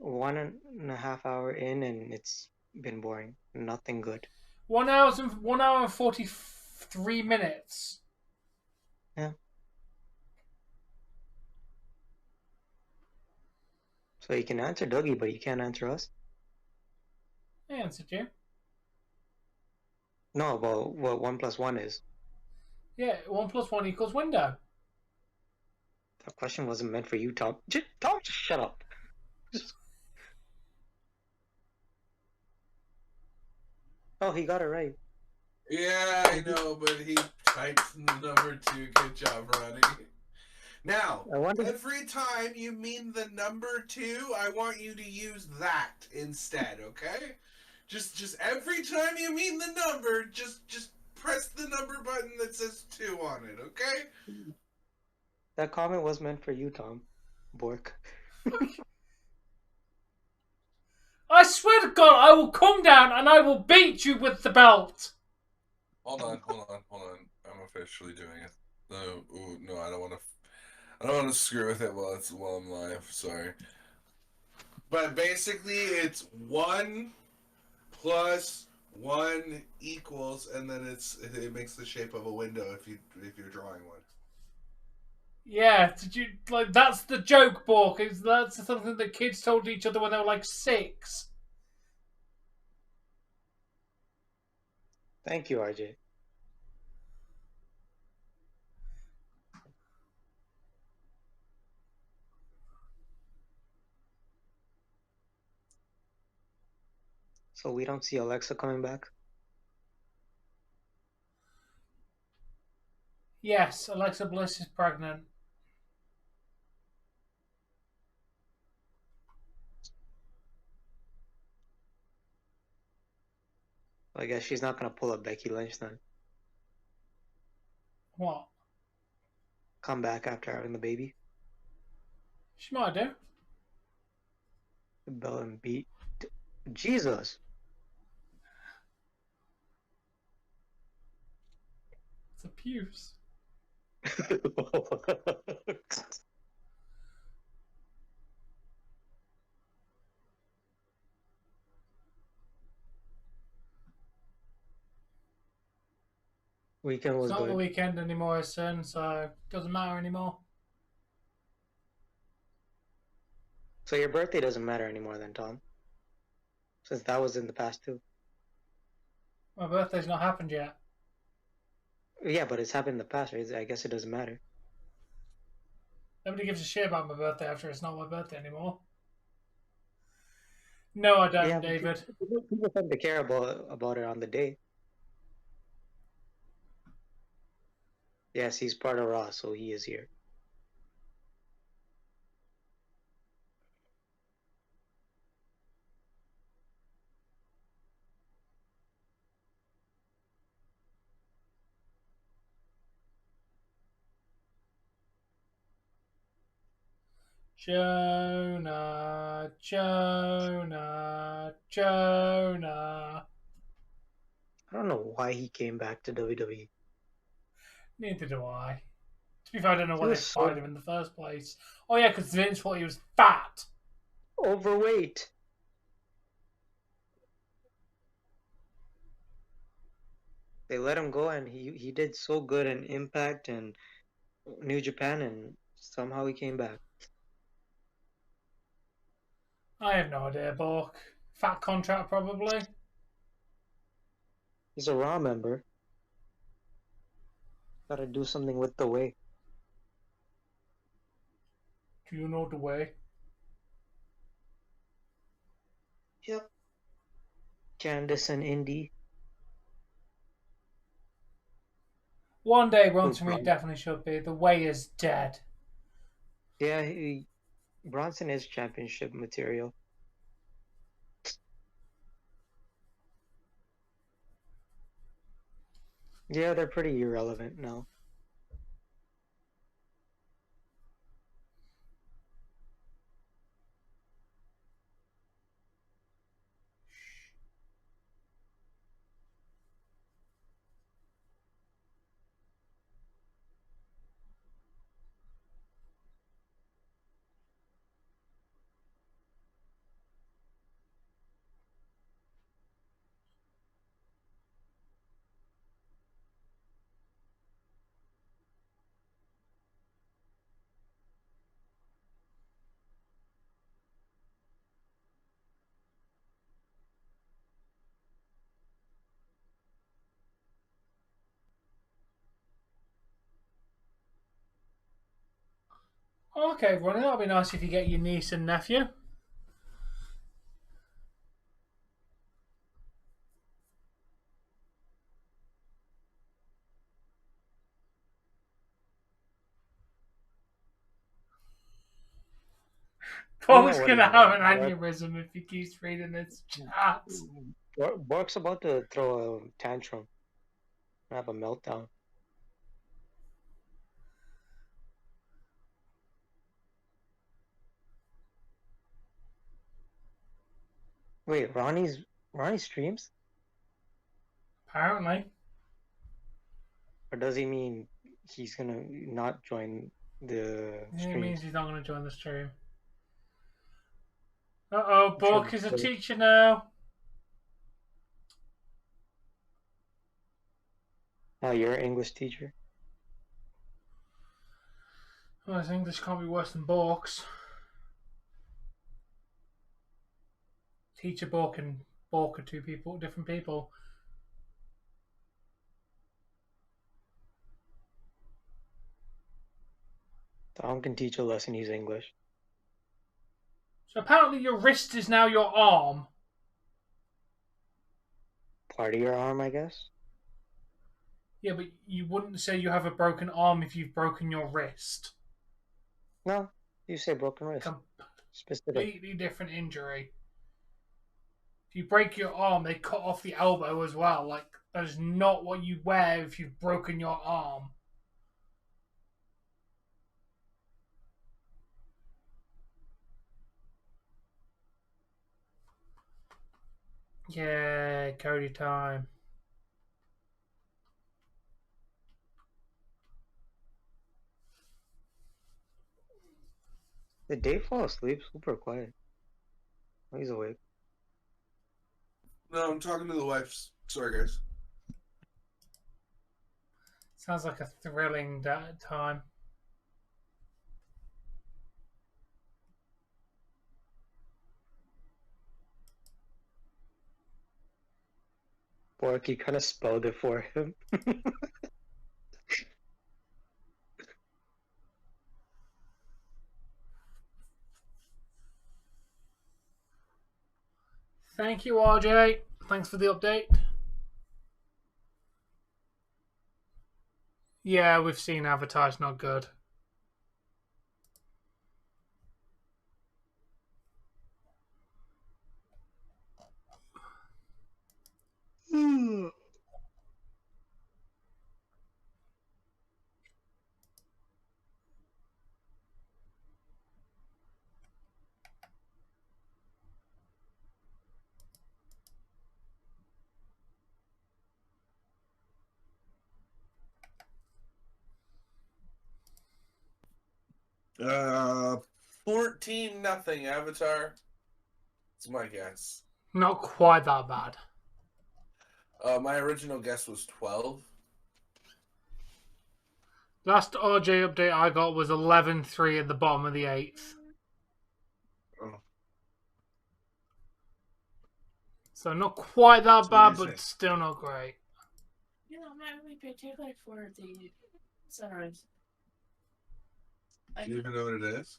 1.5 hours in and it's been boring. Nothing good. 1 hour and 43 minutes. Yeah. So you can answer Dougie, but you can't answer us? I answered you. No, about what 1 plus 1 is. Yeah, 1 plus 1 equals window. That question wasn't meant for you, Tom. Tom, just shut up. Oh, he got it right. Yeah, I know, but he typed number 2. Good job, Ronnie. Now, I wonder. every time you mean the number 2, I want you to use that instead, okay? Just every time you mean the number, just press the number button that says 2 on it, okay? That comment was meant for you, Tom. Bork. I swear to God, I will come down and I will beat you with the belt. Hold on. I'm officially doing it. No, I don't want to screw with it while I'm live. Sorry. But basically, it's 1 plus 1 equals, and then it makes the shape of a window if you're drawing one. Yeah, did you like? That's the joke, Bork. That's something that kids told each other when they were like 6. Thank you, RJ. So we don't see Alexa coming back? Yes, Alexa Bliss is pregnant. I guess she's not gonna pull a Becky Lynch then. What? Come back after having the baby. She might do. Bell and beat. Jesus. It's a Puce. Weekend It's was not the good. weekend anymore, son, so it doesn't matter anymore. So your birthday doesn't matter anymore then, Tom? Since that was in the past too. My birthday's not happened yet. Yeah, but it's happened in the past, right? I guess it doesn't matter. Nobody gives a shit about my birthday after it's not my birthday anymore. No, I don't, Yeah, but David. people tend to care about it on the day. Yes, he's part of Raw, so he is here. Jonah, Jonah, Jonah. I don't know why he came back to WWE. Neither do I. To be fair, I don't know He why they was fired so him in the first place. Oh yeah, because Vince thought he was fat. overweight. They let him go, and he did so good in Impact and New Japan, and somehow he came back. I have no idea, Bork. Fat contract, probably. He's a Raw member. Gotta do something with the way. Do you know the way? Yep. Candice and Indy. One day, Who, Bronson Reed definitely should be. The way is dead. Yeah, Bronson is championship material. Yeah, they're pretty irrelevant now. Okay, Ronnie, that'll be nice if you get your niece and nephew. Paul's what gonna he have an meant. aneurysm if he keeps reading this chat. Bork's about to throw a tantrum. Have a meltdown. Wait, Ronnie streams? Apparently. Or does he mean he's gonna not join the It streams? means he's not gonna join the stream. Uh-oh, I'm sure Bork is a teacher now. Oh, you're an English teacher? Well, I think this can't be worse than Bork's. Teacher Bork and Bork are two people, different people. Tom can teach a lesson, he's English. So apparently your wrist is now your arm. Part of your arm, I guess? Yeah, but you wouldn't say you have a broken arm if you've broken your wrist. No, you say broken wrist. Specific. Completely different injury. If you break your arm, they cut off the elbow as well. Like, that is not what you wear if you've broken your arm. Yeah, Cody time. Did Dave fall asleep? Super quiet. Oh, he's awake. No, I'm talking to the wife. Sorry, guys. Sounds like a thrilling time. Borky kind of spelled it for him. Thank you, RJ. Thanks for the update. Yeah, we've seen Avatar's not good. Uh, 14-0 Avatar. It's my guess. Not quite that bad. My original guess was 12. Last RJ update I got was 11-3 at the bottom of the 8th. Oh. So not quite that So bad, what do you but say? still not great. You know, I'm not really particular for the sunrise. Like, Do you even know what it is?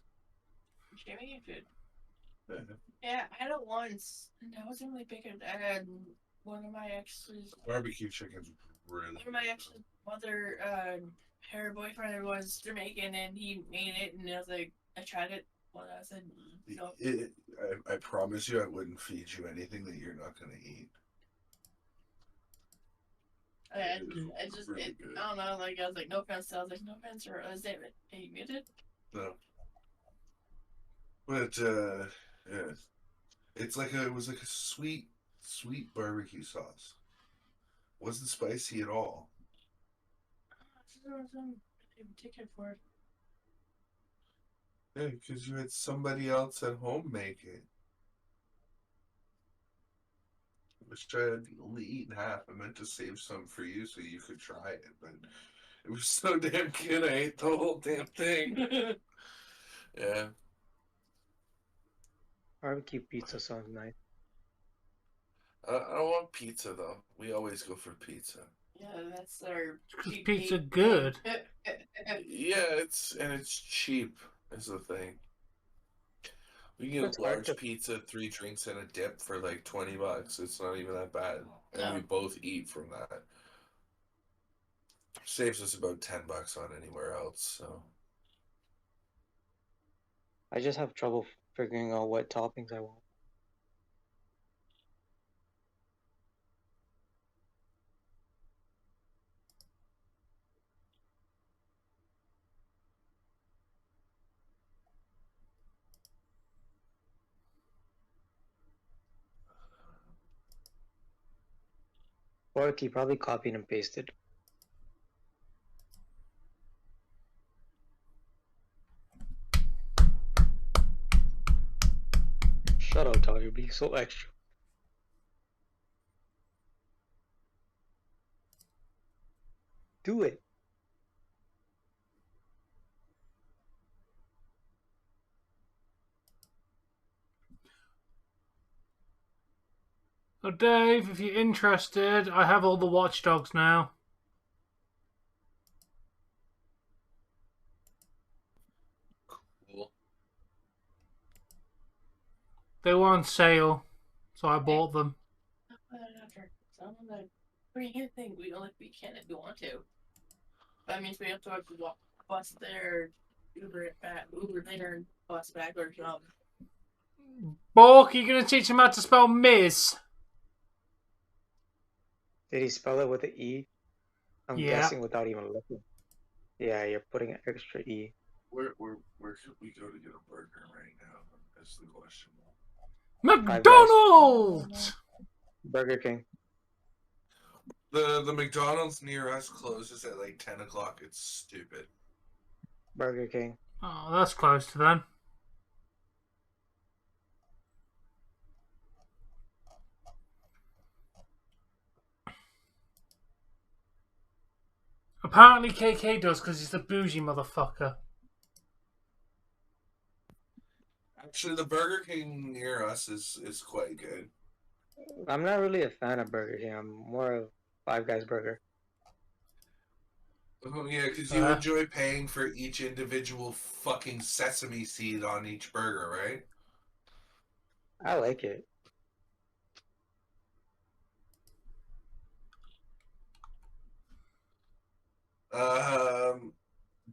Jamie food. Yeah, I had it once, and I wasn't really big. I had one of my exes. Barbecue chicken's really. One of my ex's mother, her boyfriend was Jamaican, and he made it, and I was like, I tried it. Well, I said no. I promise you, I wouldn't feed you anything that you're not gonna eat. I It's just, really it, good. I don't know. Like I was like, no offense. I was like, no offense, or is it? Are you muted? No. But yeah, it was like a sweet barbecue sauce. Wasn't spicy at all. There was some ticket for it. Yeah, because you had somebody else at home make it. Wish I had only eaten half. I meant to save some for you so you could try it, but it was so damn good. I ate the whole damn thing. Yeah. Barbecue pizza sounds nice. I don't want pizza though. We always go for pizza. Yeah, that's our Is cheap pizza date good? thing. Yeah, it's cheap is the thing. We can It's get a hard large to- pizza, 3 drinks, and a dip for like $20. It's not even that bad, and No. we both eat from that. Saves us about $10 on anywhere else. So I just have trouble figuring out what toppings I want. Borky probably copied and pasted. Shut up, Tyler. You're being so extra. Do it. So Dave, if you're interested, I have all the watchdogs now. cool. They were on sale, so I bought them. After some of the freaking thing, we can if we want to. That means we have to walk, bus there, Uber it back, Uber later, and bus back or something. Bork, you gonna teach him how to spell Miz? Did he spell it with an E? I'm Yeah. guessing without even looking. Yeah, you're putting an extra E. Where should we go to get a burger right now? That's the question. McDonald's! Burger King. The McDonald's near us closes at like 10 o'clock. It's stupid. Burger King. Oh, that's close to them. Apparently KK does because he's a bougie motherfucker. Actually, the Burger King near us is quite good. I'm not really a fan of Burger King. I'm more of Five Guys Burger. Oh, yeah, because you enjoy paying for each individual fucking sesame seed on each burger, right? I like it.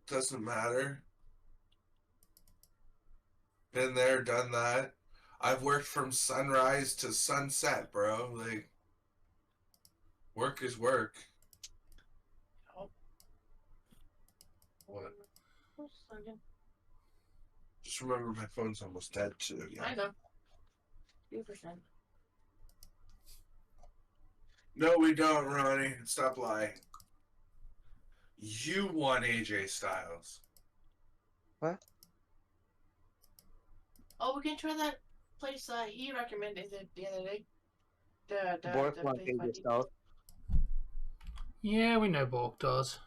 Doesn't matter. Been there, done that. I've worked from sunrise to sunset, bro. Like, work is work. What? Just remember my phone's almost dead too. Yeah. I know. 2%. No, we don't, Ronnie. Stop lying. You want AJ Styles. What? Oh, we can try that place he recommended the other day. Bork The wants place by AJ Styles. Yeah, we know Bork does.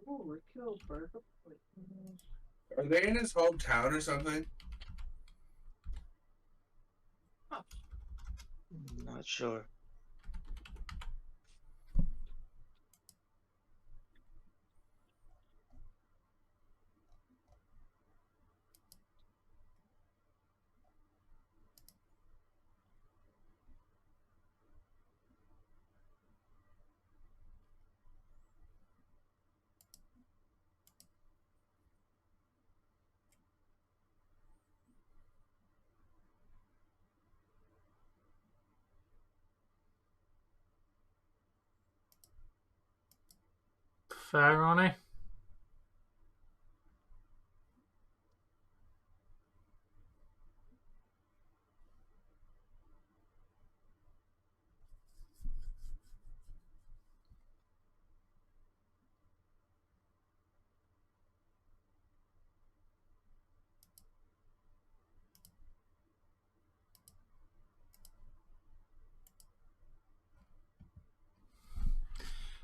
Oh, we're killed burger. Are they in his hometown or something? Not sure. Fair, Ronnie.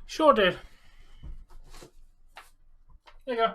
Sure did. There you go.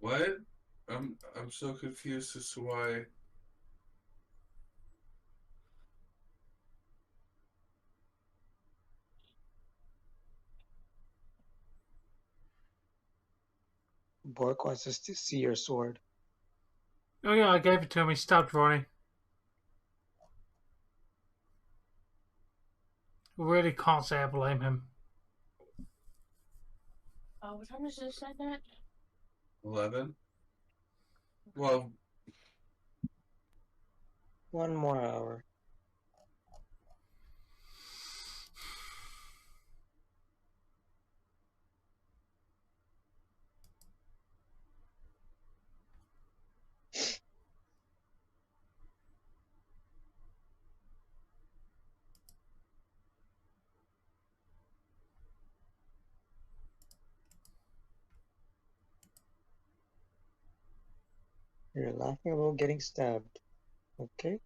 What? I'm so confused as to why. Bork wants us to see your sword. Oh yeah, I gave it to him. He stabbed Ronnie. Really can't say I blame him. Oh, what time is this at that? 11. Well, 1 more hour. You're laughing about getting stabbed. Okay.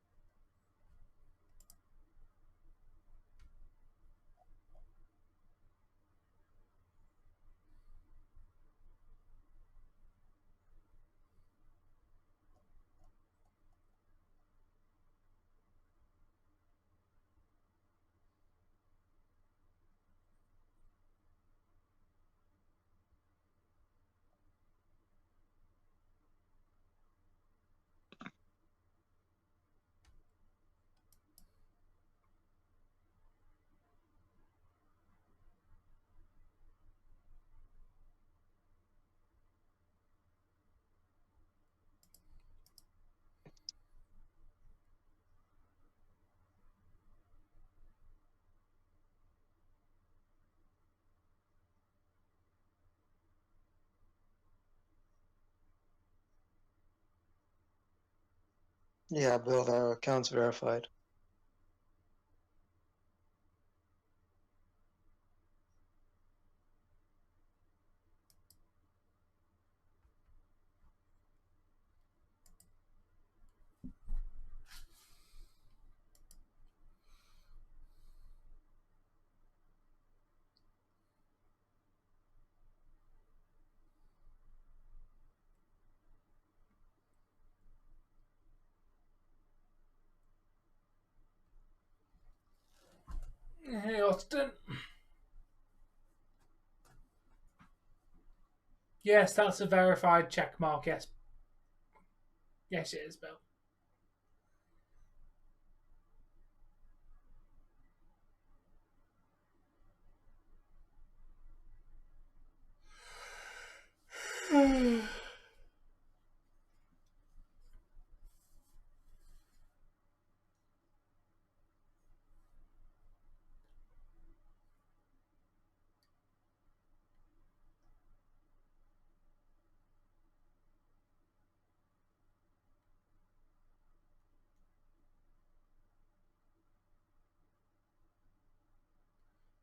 Yeah, Bill, that account's verified. Hey, Austin. Yes, that's a verified check mark. Yes. Yes, it is, Bill.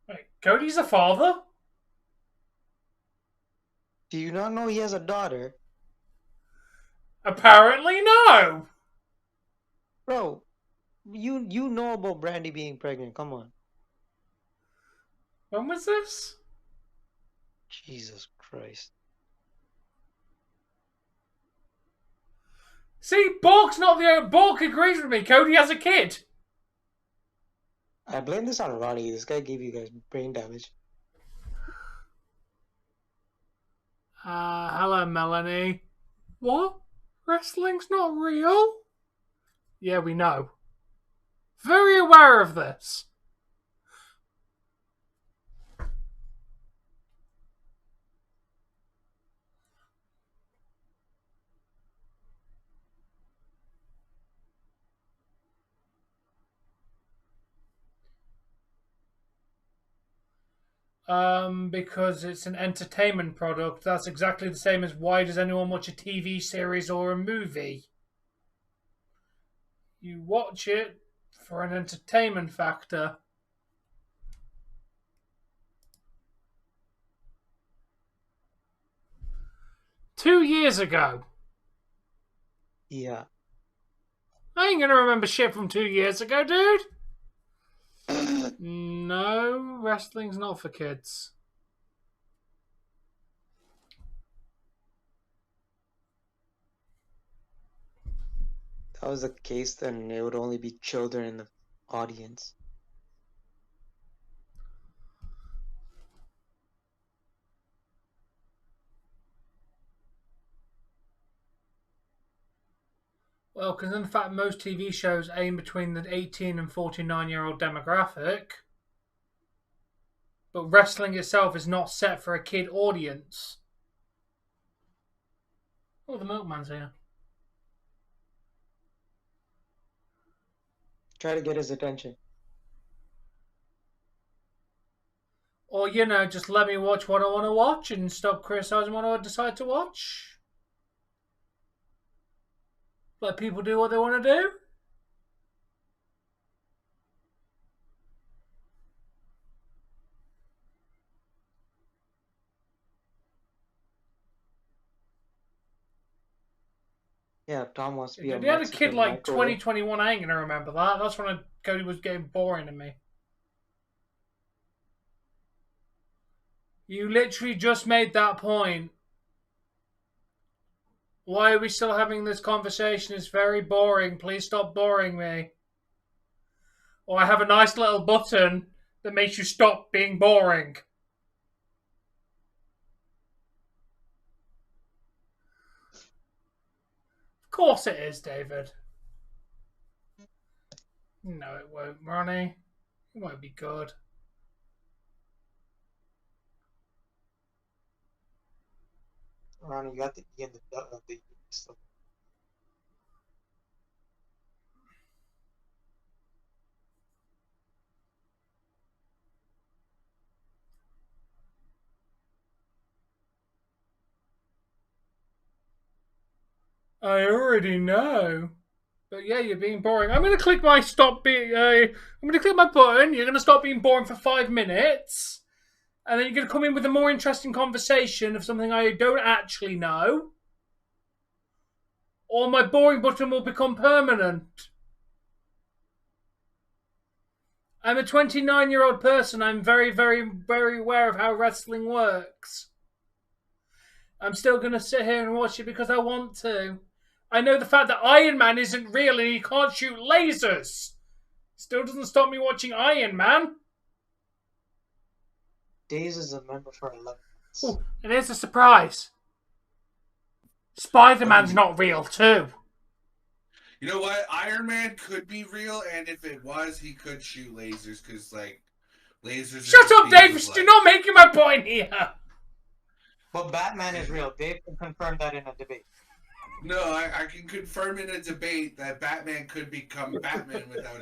Wait, Cody's a father? Do you not know he has a daughter? Apparently, no. Bro, you know about Brandy being pregnant. Come on. When was this? Jesus Christ. See, Bork's not the Bork agrees with me. Cody has a kid. I blame this on Ronnie. This guy gave you guys brain damage. Hello, Melanie. What? Wrestling's not real? Yeah, we know. Very aware of this. Because it's an entertainment product. That's exactly the same as why does anyone watch a TV series or a movie? You watch it for an entertainment factor. Two years ago. Yeah. I ain't gonna remember shit from 2 years ago, dude. No, wrestling's not for kids. If that was the case, then it would only be children in the audience. Well, because in fact most TV shows aim between the 18 and 49-year-old demographic. But wrestling itself is not set for a kid audience. Oh, the milkman's here. Try to get his attention. Or, you know, just let me watch what I want to watch and stop criticizing what I decide to watch. Let people do what they want to do. Yeah, if Tom wants to be If a they had a Mexican kid like microwave. 2021, I ain't going to remember that. That's when Cody was getting boring to me. You literally just made that point. Why are we still having this conversation? It's very boring. Please stop boring me. Or I have a nice little button that makes you stop being boring. Of course it is, David. No, it won't, Ronnie. It won't be good. Ronnie, you got the E and the U still. I already know. But yeah, you're being boring. I'm going to click my stop being... I'm going to click my button. You're going to stop being boring for 5 minutes. And then you're going to come in with a more interesting conversation of something I don't actually know. Or my boring button will become permanent. I'm a 29-year-old person. I'm very, very, very aware of how wrestling works. I'm still going to sit here and watch it because I want to. I know the fact that Iron Man isn't real and he can't shoot lasers. Still doesn't stop me watching Iron Man. Days is a member for 11 months. Oh, and here's a surprise. Spider-Man's not real too. You know what? Iron Man could be real, and if it was, he could shoot lasers, because, like, lasers... Shut up, Dave! You're not making my point here! But Batman is real. Dave can confirm that in a debate. No, I can confirm in a debate that Batman could become Batman without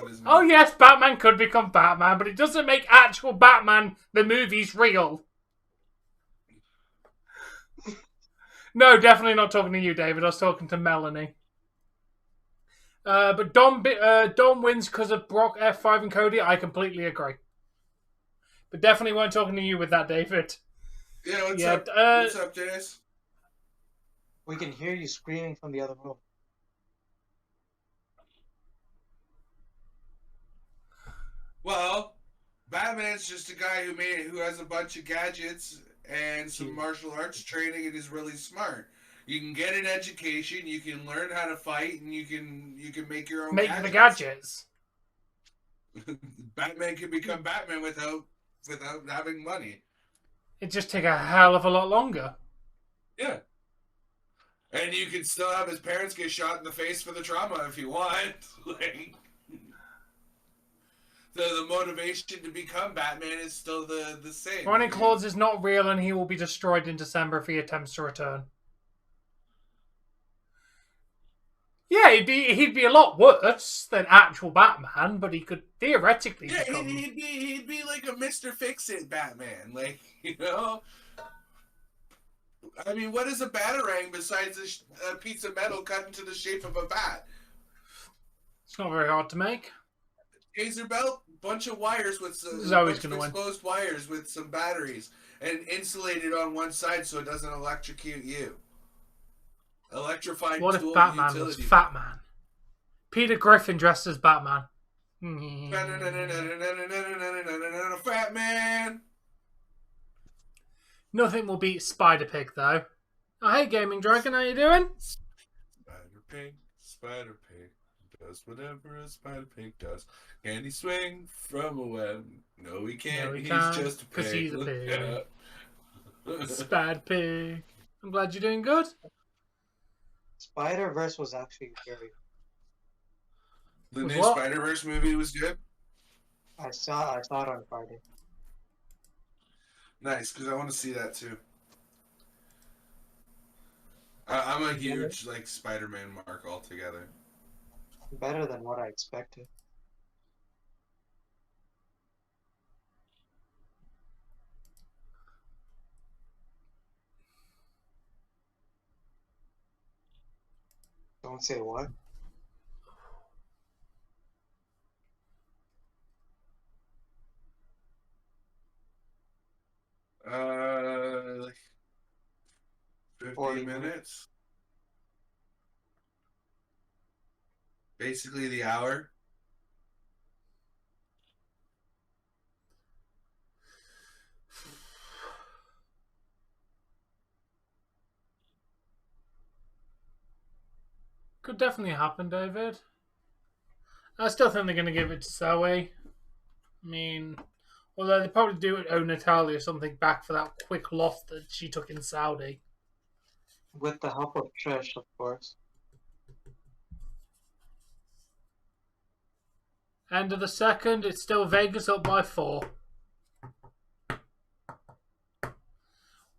his... Oh yes, Batman could become Batman, but it doesn't make actual Batman, the movies, real. No, definitely not talking to you, David. I was talking to Melanie. But Dom wins because of Brock, F5 and Cody. I completely agree. But definitely weren't talking to you with that, David. Yeah, what's up? What's up, Dennis? We can hear you screaming from the other room. Well, Batman's just a guy who has a bunch of gadgets and some martial arts training and is really smart. You can get an education, you can learn how to fight, and you can make your own gadgets. The gadgets. Batman can become Batman without having money. It'd just take a hell of a lot longer. Yeah. And you can still have his parents get shot in the face for the trauma if you want. Like, the motivation to become Batman is still the same. Ronnie Claus is not real and he will be destroyed in December if he attempts to return. Yeah, he'd be a lot worse than actual Batman, but he could theoretically become... he'd be like a Mr. Fix-It Batman, like, you know? I mean, what is a batarang besides a piece of metal cut into the shape of a bat? It's not very hard to make. Taser belt, bunch of wires with some exposed wires with some batteries, and insulated on one side so it doesn't electrocute you. Electrified. What if Batman was Fat Man? Peter Griffin dressed as Batman. Fat Man. Nothing will beat Spider Pig, though. Oh, hey, Gaming Dragon, how you doing? Spider Pig does whatever a Spider Pig does. Can he swing from a web? No, he can't. No, he he's can't, just a pig. 'cause he's a pig. Spider Pig. I'm glad you're doing good. Spider-Verse was actually very. The Was new what? Spider-Verse movie was good. I saw it on Friday. Nice, because I want to see that too. I'm a huge like Spider-Man mark altogether. Better than what I expected. Don't say what? Like 50 40 minutes. Basically the hour. Could definitely happen, David. I still think they're going to give it to Zoe. I mean, although they probably do owe Natalia something back for that quick loss that she took in Saudi. With the help of Trish, of course. End of the second, it's still Vegas up by 4.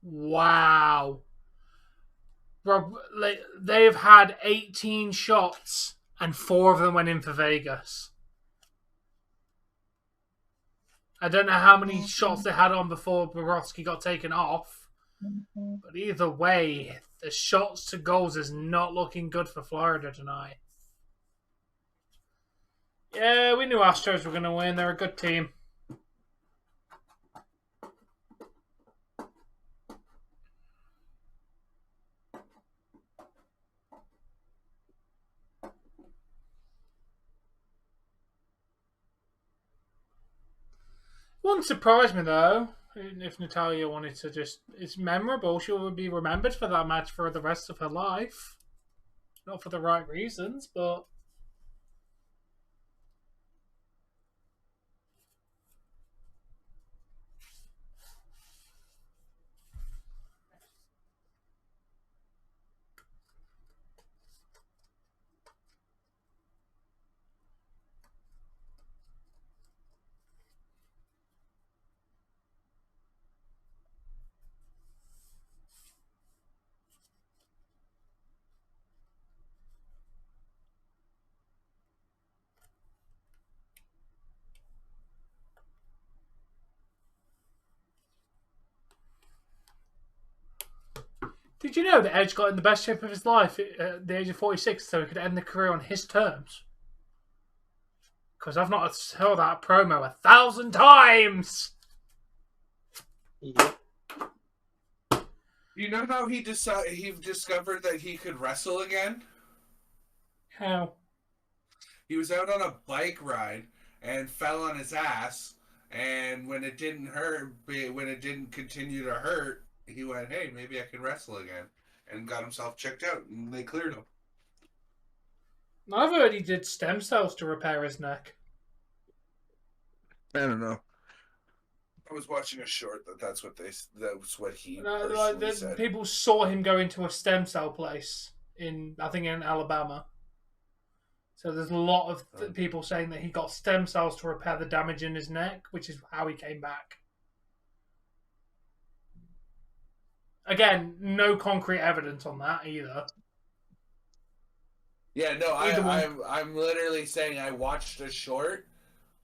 Wow. Rob, they've had 18 shots and 4 of them went in for Vegas. I don't know how many shots they had on before Borowski got taken off. But either way, the shots to goals is not looking good for Florida tonight. Yeah, we knew Astros were going to win. They're a good team. Wouldn't surprise me though if Natalia wanted to just. It's memorable. She will be remembered for that match for the rest of her life. Not for the right reasons, but. Did you know that Edge got in the best shape of his life at the age of 46 so he could end the career on his terms? Because I've not heard that promo 1,000 times! Yep. You know how he discovered that he could wrestle again? How? He was out on a bike ride and fell on his ass, and when it didn't hurt, when it didn't continue to hurt, he went, hey, maybe I can wrestle again, and got himself checked out, and they cleared him. I've heard he did stem cells to repair his neck. I don't know. I was watching a short that's what he No, personally said. people saw him go into a stem cell place I think in Alabama. So there's a lot of people saying that he got stem cells to repair the damage in his neck, which is how he came back. Again, no concrete evidence on that either. Yeah, no, I'm literally saying I watched a short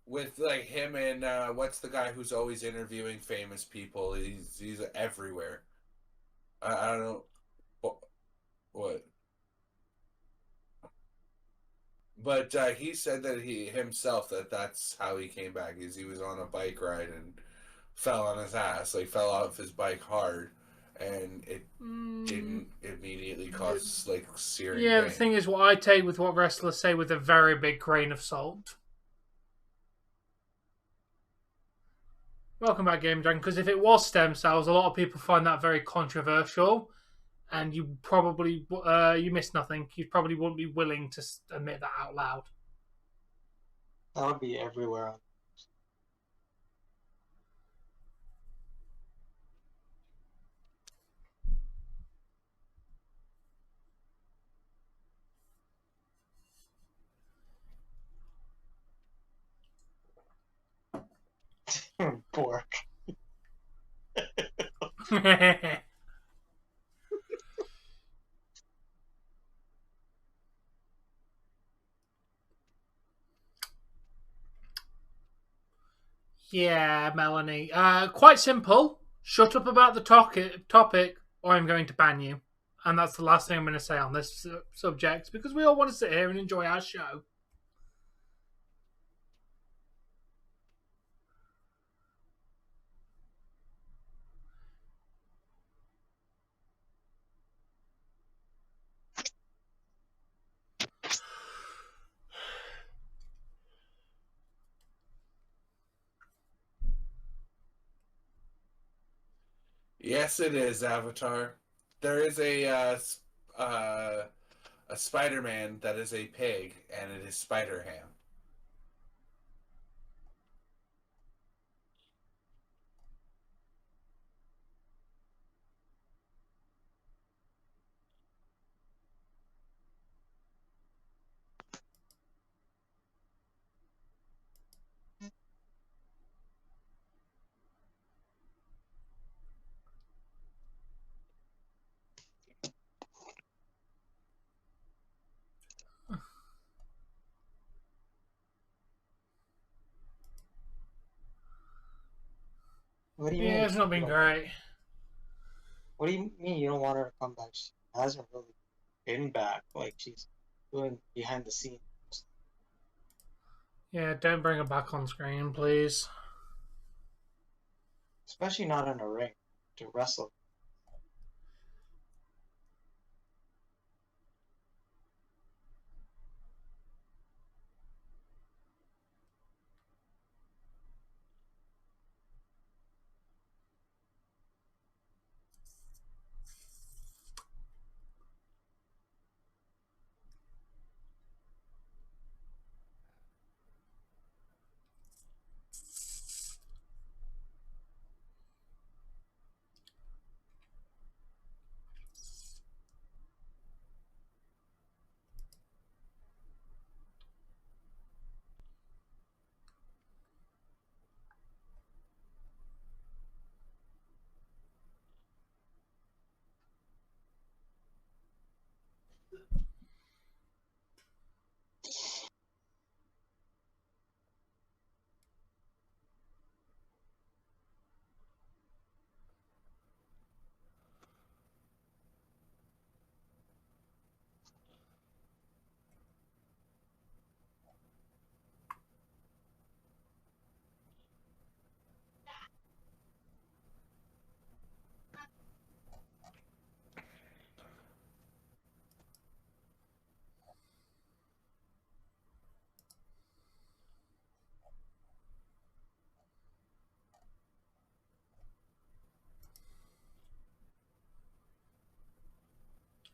with like him and what's the guy who's always interviewing famous people? He's everywhere. I don't know what. But he said that that's how he came back. Is he was on a bike ride and fell on his ass, like fell off his bike hard, and it didn't immediately cause like serious. Yeah, pain. the thing is, what I take with what wrestlers say with a very big grain of salt. Welcome back, Game Dragon. Because if it was stem cells, a lot of people find that very controversial. And you probably you missed nothing. You probably wouldn't be willing to admit that out loud. That would be everywhere. Yeah, Melanie. Quite simple. Shut up about the topic, or I'm going to ban you. And that's the last thing I'm going to say on this subject, because we all want to sit here and enjoy our show. Yes, it is, Avatar. There is a Spider-Man that is a pig, and it is Spider-Ham. What do you Yeah, mean? it's not been great. What do you mean you don't want her to come back? She hasn't really been back. Like, she's doing behind the scenes. Yeah, don't bring her back on screen, please. Especially not in a ring to wrestle.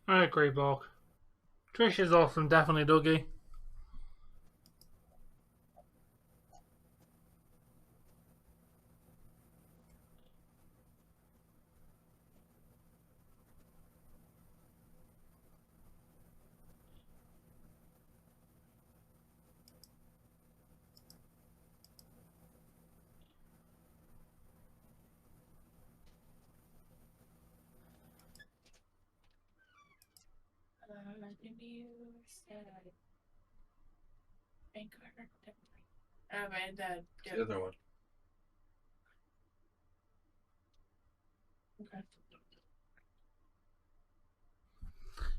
I agree, Borg. Trish is awesome, definitely, Dougie. The other one. Okay.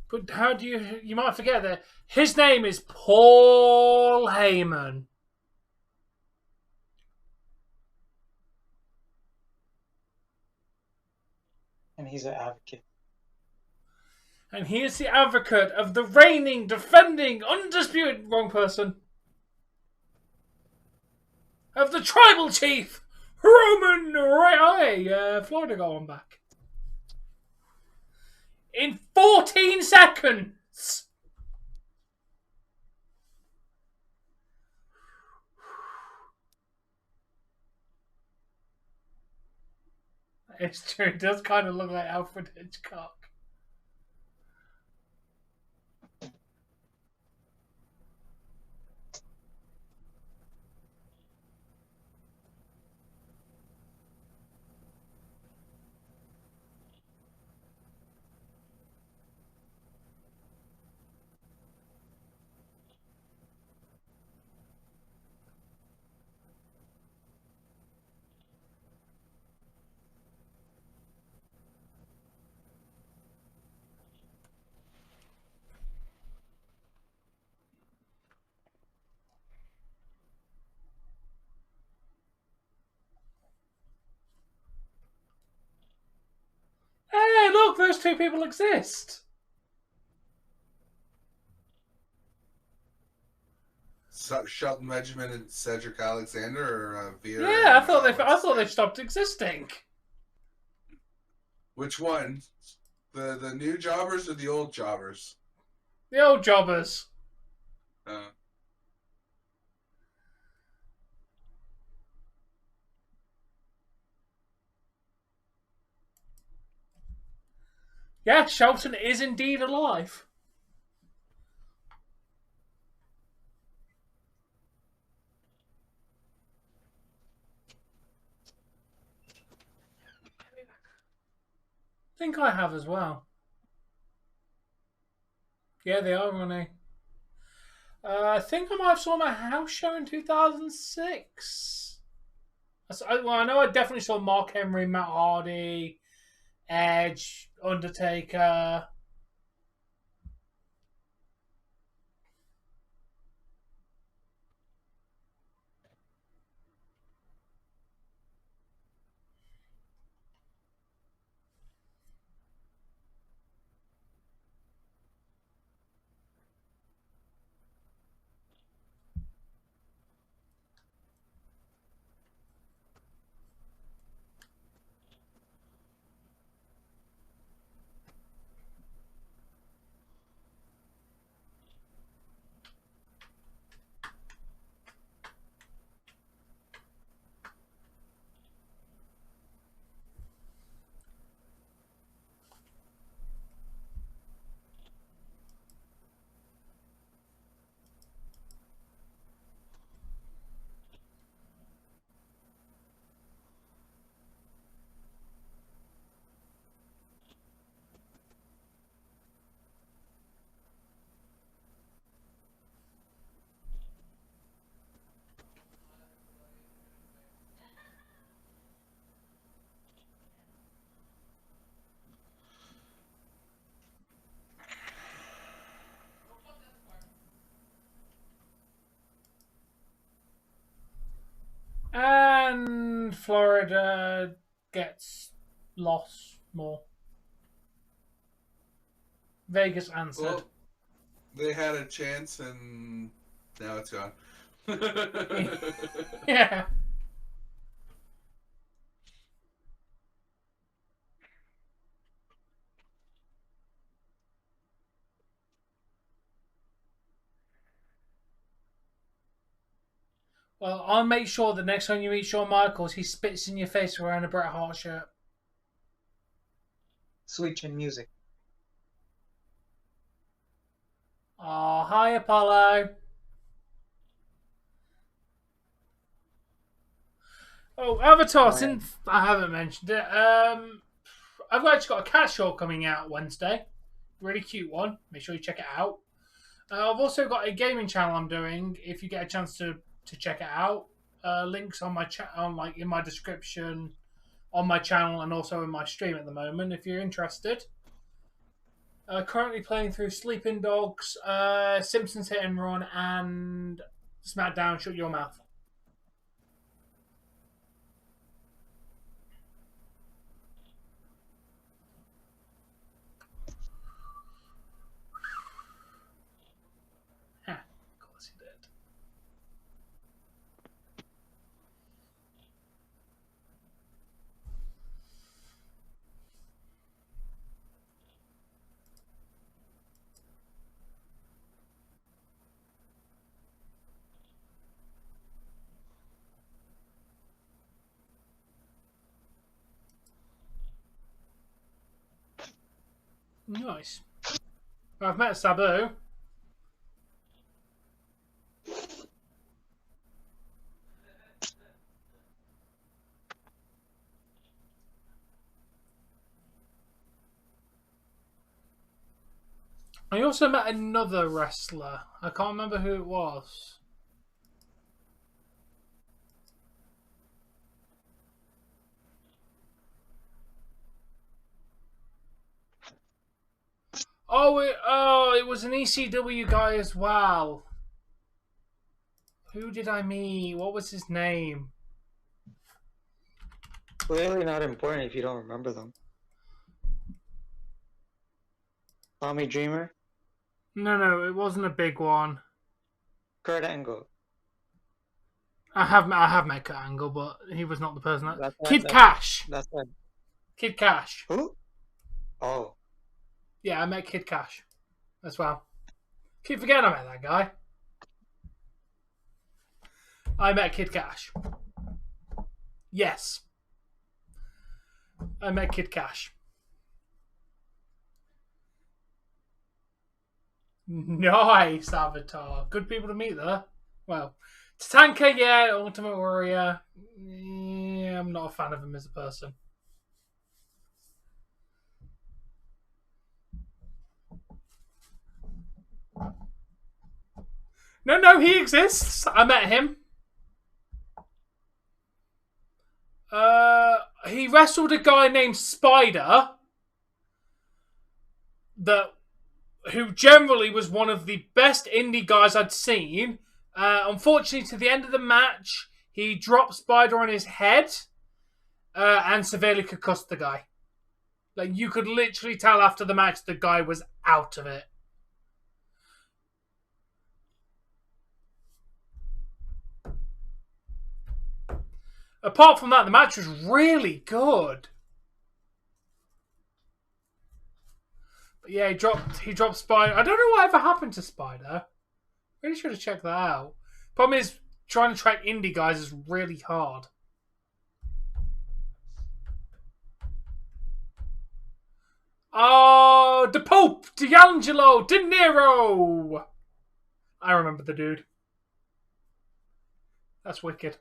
But how do you might forget that his name is Paul Heyman. And he's an advocate. And he is the advocate of the reigning, defending, undisputed, wrong person, of the tribal chief, Roman Reigns. Florida got one back. In 14 seconds. It's true, it does kind of look like Alfred Hitchcock. two people exist. Shelton Benjamin and Cedric Alexander, or Veer? Yeah, and, I thought they stopped existing. Which one? The new jobbers or the old jobbers? The old jobbers. Yeah, Shelton is indeed alive. I think I have as well. Yeah, they are running. I think I might have saw my house show in 2006. Well, I know I definitely saw Mark Henry, Matt Hardy, Edge, Undertaker. And Florida gets lost more. Vegas answered. Well, they had a chance and now it's gone. Yeah. Well, I'll make sure the next time you meet Shawn Michaels, he spits in your face wearing a Bret Hart shirt. Sweet chin music. Oh, hi, Apollo. Oh, Avatar, since I haven't mentioned it, I've actually got a cat show coming out Wednesday. Really cute one. Make sure you check it out. I've also got a gaming channel I'm doing. If you get a chance to check it out, links on my in my description on my channel and also in my stream at the moment. If you're interested, currently playing through Sleeping Dogs, Simpsons Hit and Run, and SmackDown Shut Your Mouth. Of course he did. Nice. I've met Sabu. I also met another wrestler. I can't remember who it was. It was an ECW guy as well. Who did I meet? What was his name? Clearly not important if you don't remember them. Tommy Dreamer, No, it wasn't a big one. Kurt Angle. I have met Kurt Angle, but he was not the person. That's right. Kid Cash. That's right. Kid Cash. Who? Oh, Yeah, I met Kid Cash as well. Keep forgetting I met that guy. I met Kid Cash. Yes. I met Kid Cash. Nice, Avatar. Good people to meet there. Well, Tatanka, yeah. Ultimate Warrior. Yeah, I'm not a fan of him as a person. No, he exists. I met him. He wrestled a guy named Spider who generally was one of the best indie guys I'd seen. Unfortunately, to the end of the match, he dropped Spider on his head and severely concussed the guy. Like, you could literally tell after the match the guy was out of it. Apart from that, the match was really good. But yeah, he dropped Spider. I don't know whatever happened to Spider. Really should have checked that out. Problem is, trying to track indie guys is really hard. Oh, the Pope, D'Angelo, De Niro. I remember the dude. That's wicked.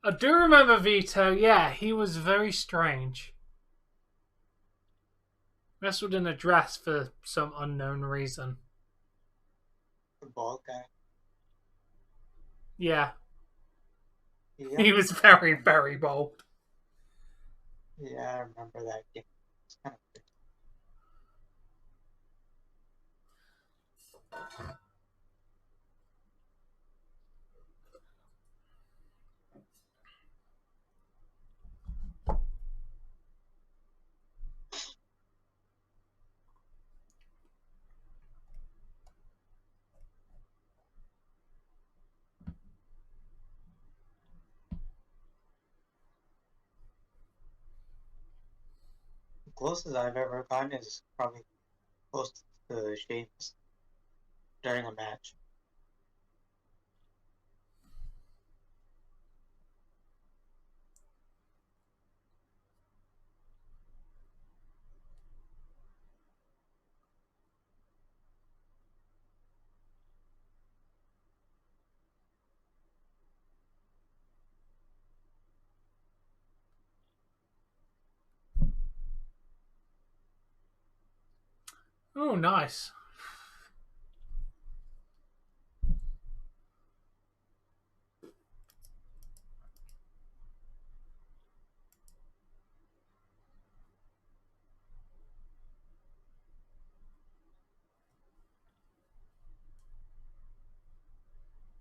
I do remember Vito. Yeah, he was very strange. Wrestled in a dress for some unknown reason. the bald guy. Yeah. Yeah. He was very, very bold. Yeah, I remember that game. It's kind of weird. The closest I've ever gotten is probably close to Sheamus during a match. Oh, nice.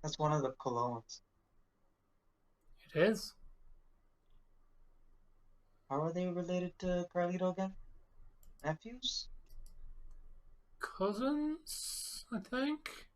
That's one of the colognes. It is. How are they related to Carlito again? Nephews? Cousins, I think.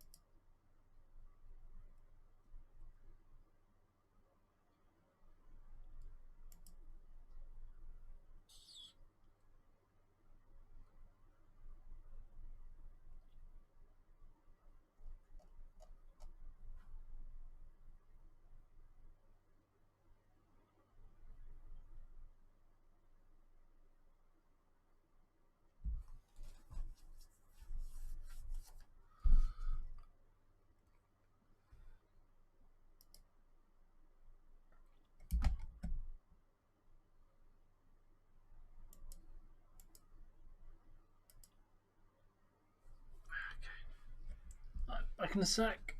back in a sec.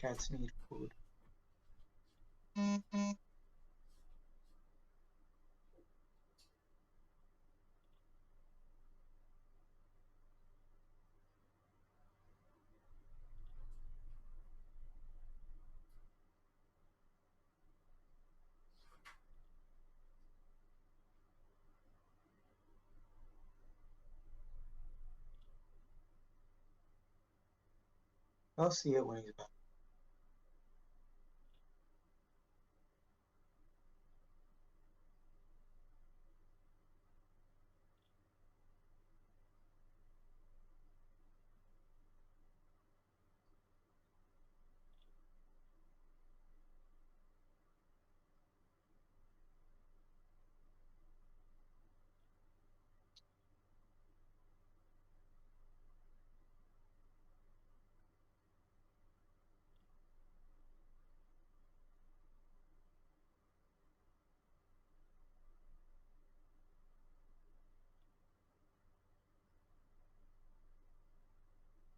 Cats need food. I'll see it when he's back.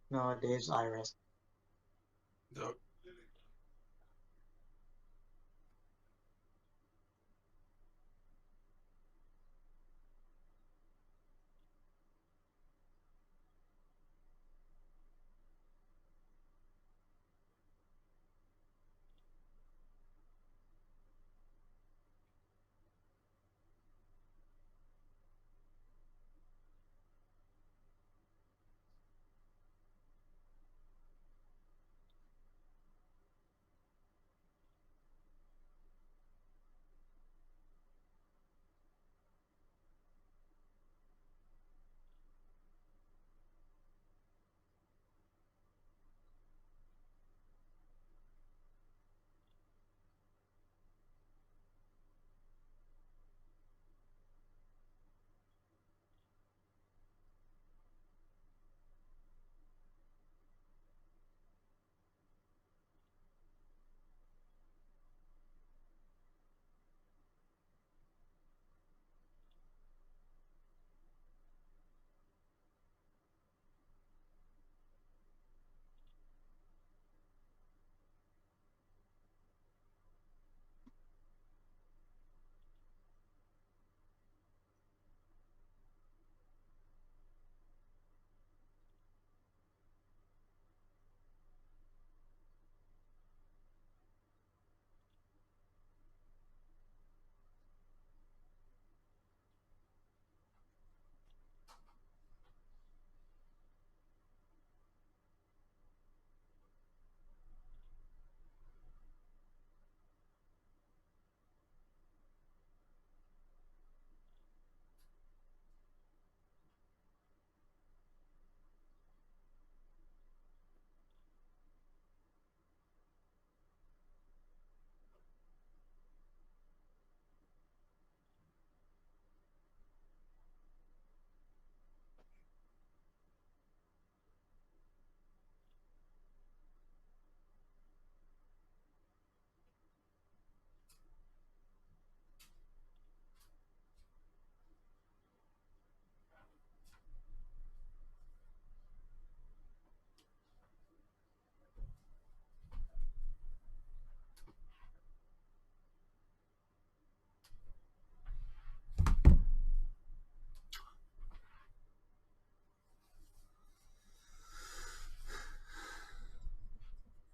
No, Dave's Iris. No.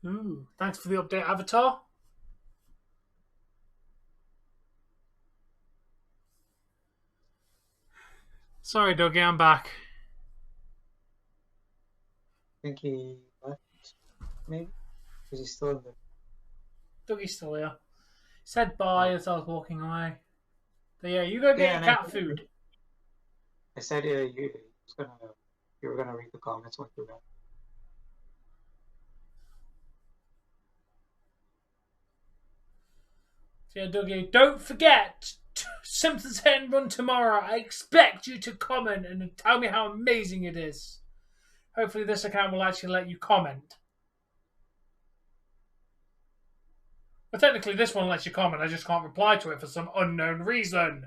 Ooh, thanks for the update, Avatar. Sorry, Dougie, I'm back. I think he left, maybe? Is he still in there? Dougie's still here. Said bye as I was walking away. But yeah, you go get your cat food. I said you were gonna read the comments once you're back. So yeah, Dougie, don't forget Simpsons Hit and Run tomorrow. I expect you to comment and tell me how amazing it is. Hopefully this account will actually let you comment. But technically this one lets you comment, I just can't reply to it for some unknown reason.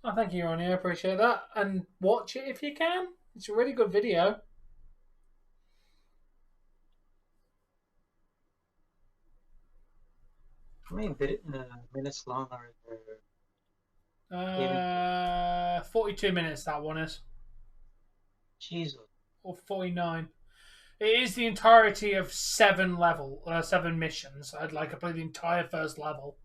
Oh, thank you, Ronnie. I appreciate that. And watch it if you can. It's a really good video. How many minutes long are there? 42 minutes that one is. Jesus. Or 49. It is the entirety of 7 missions. I'd like to play the entire first level.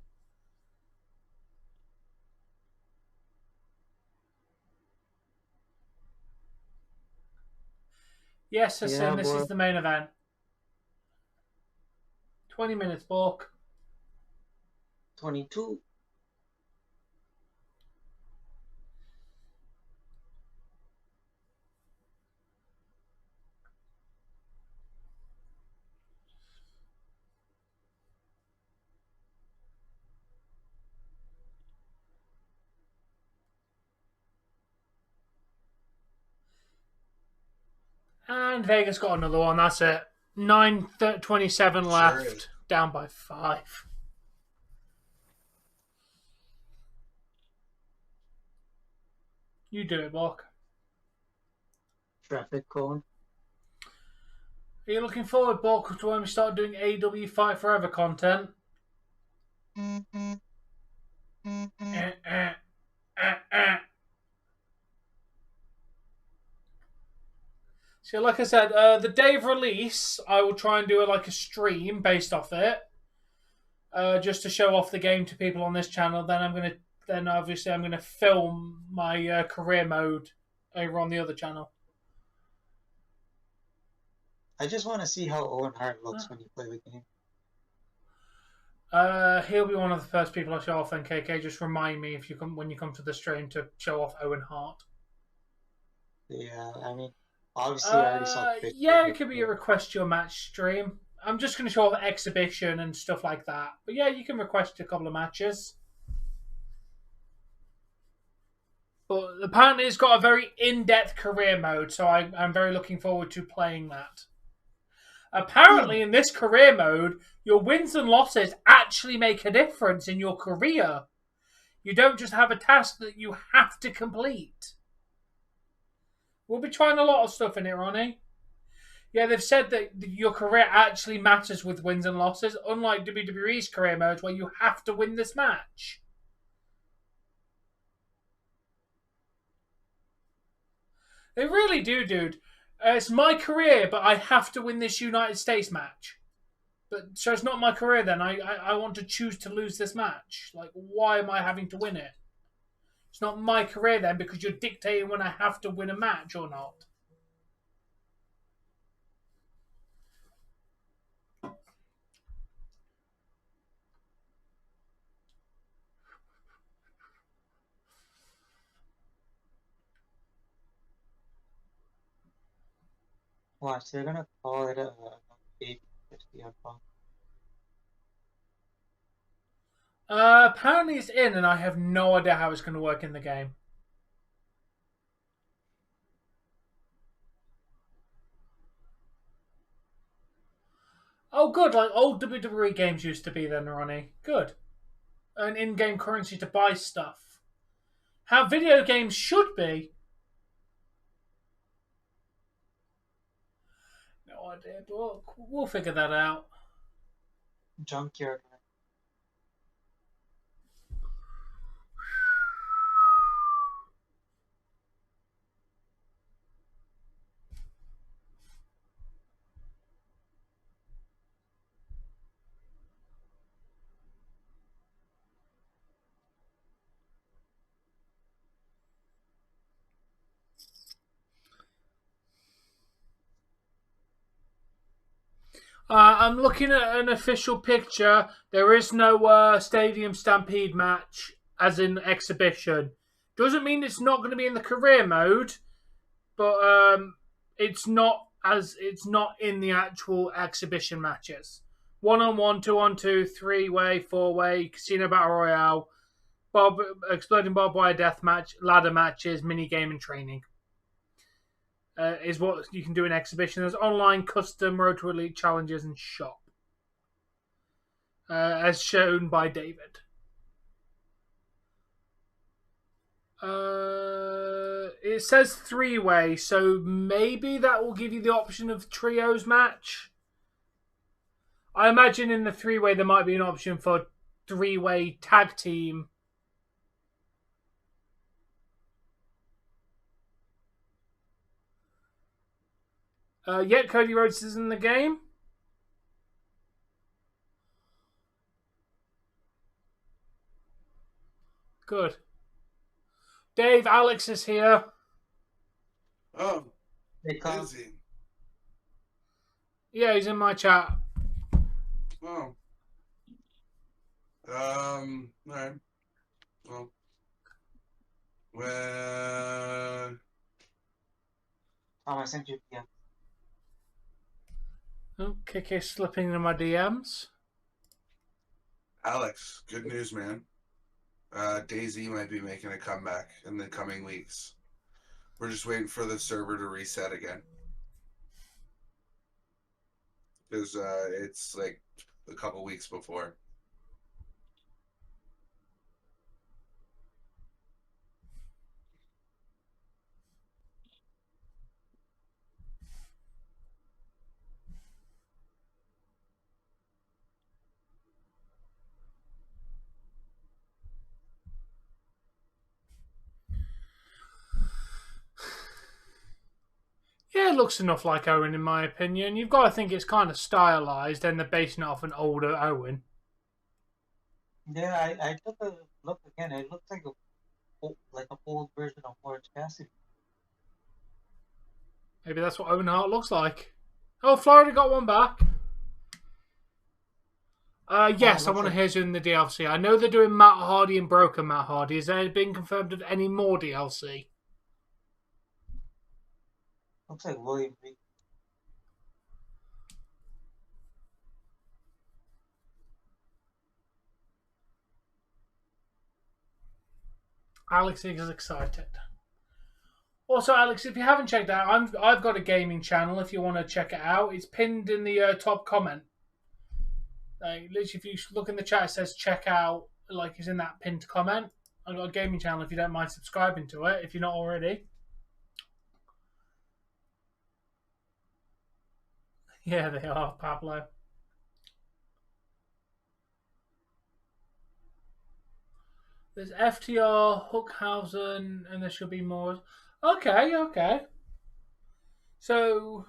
Yes, Hassan, this is the main event. 20 minutes, Bork. 22. And Vegas got another one. That's it. 9:27 left. Sure. Down by 5. You do it, Bork. Traffic cone. Are you looking forward, Bork, to when we start doing AEW Fight Forever content? So, like I said, the day of release, I will try and do a stream based off it, just to show off the game to people on this channel. Then obviously I'm gonna film my career mode over on the other channel. I just want to see how Owen Hart looks when you play the game. He'll be one of the first people I show off. And KK, just remind me when you come to the stream to show off Owen Hart. Yeah, I mean, obviously I already saw the picture. Yeah, it could be a request your match stream. I'm just going to show off exhibition and stuff like that. But yeah, you can request a couple of matches. But apparently it's got a very in-depth career mode, so I'm very looking forward to playing that. Apparently, in this career mode, your wins and losses actually make a difference in your career. You don't just have a task that you have to complete. We'll be trying a lot of stuff in it, Ronnie. Yeah, they've said that your career actually matters with wins and losses, unlike WWE's career modes where you have to win this match. They really do, dude. It's my career, but I have to win this United States match. So it's not my career then. I want to choose to lose this match. Like, why am I having to win it? It's not my career then because you're dictating when I have to win a match or not. Watch, they're gonna call it a baby 50 on Punk. Apparently it's in, and I have no idea how it's going to work in the game. Oh, good. Like old WWE games used to be then, Ronnie. Good. An in-game currency to buy stuff. How video games should be. No idea, but we'll figure that out. Junkyard. I'm looking at an official picture. There is no Stadium Stampede match, as in exhibition. Doesn't mean it's not going to be in the career mode, but it's not in the actual exhibition matches. 1-on-1, 2-on-2, 3-way, 4-way, Casino Battle Royale, Exploding Barbed Wire Death Match, ladder matches, mini game, and training. Is what you can do in exhibition. There's online, custom, Road to Elite challenges, and shop. As shown by David. It says three-way, so maybe that will give you the option of trios match. I imagine in the three-way there might be an option for three-way tag team. Yeah, Cody Rhodes is in the game. Good. Dave, Alex is here. Oh, They come. is he? Yeah, he's in my chat. Oh. All right. Well, I sent you. Yeah. Oh, KK slipping into my DMs. Alex, good news, man. Daisy might be making a comeback in the coming weeks. We're just waiting for the server to reset again. Because it's like a couple weeks before. Yeah, it looks enough like Owen, in my opinion. You've got to think it's kind of stylized, and they're basing it off an older Owen. Yeah, I took a look again. It looks like a old version of Orange Cassidy. Maybe that's what Owen Hart looks like. Oh, Florida got one back. Yes, I want to hear you in the DLC. I know they're doing Matt Hardy and Broken Matt Hardy. Has there been confirmed of any more DLC? Looks like William Reed. Alex is excited. Also, Alex, if you haven't checked out, I've got a gaming channel. If you want to check it out, it's pinned in the top comment. Literally, if you look in the chat, it says check out. Like, it's in that pinned comment. I've got a gaming channel. If you don't mind subscribing to it, if you're not already. Yeah, they are, Pablo. There's FTR, Hookhausen, and there should be more. Okay. So,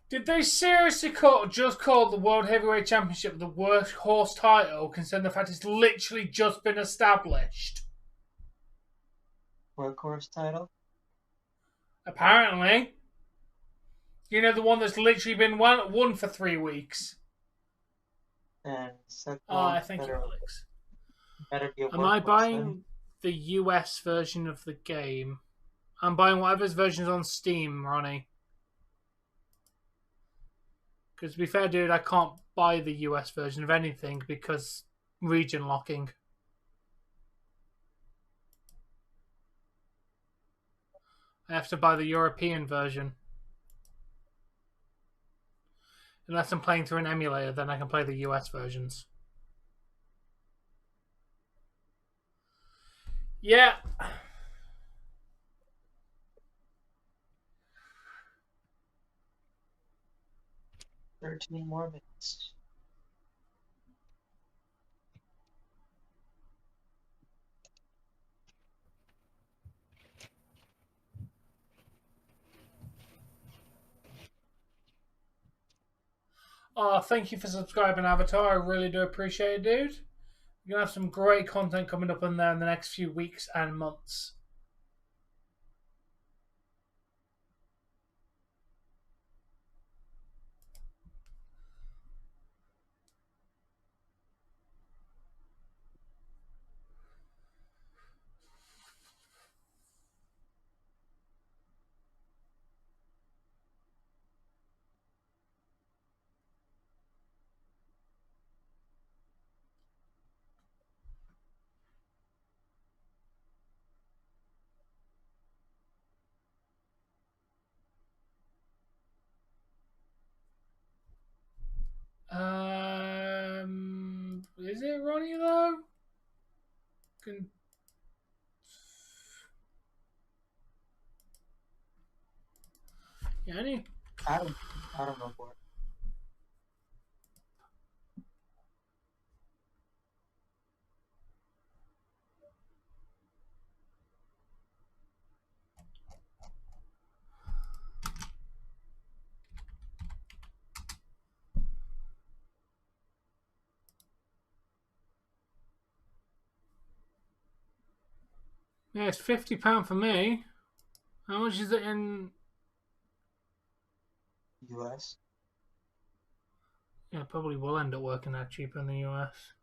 did they seriously just call the World Heavyweight Championship the worst horse title, considering the fact it's literally just been established? Workhorse title? Apparently. You know, the one that's literally been won for 3 weeks. And Seth I thank you, Alex. Better be a Am I workhorse buying title. the US version of the game? I'm buying whatever's version's on Steam, Ronnie. Because to be fair, dude, I can't buy the US version of anything because region locking. I have to buy the European version. Unless I'm playing through an emulator, then I can play the US versions. Yeah. 13 more minutes. Thank you for subscribing, Avatar. I really do appreciate it, dude. You're going to have some great content coming up in there in the next few weeks and months. Is it Ronnie though? Yeah, I don't know what. Yeah, it's £50 for me. How much is it in US? Yeah, probably will end up working out cheaper in the US.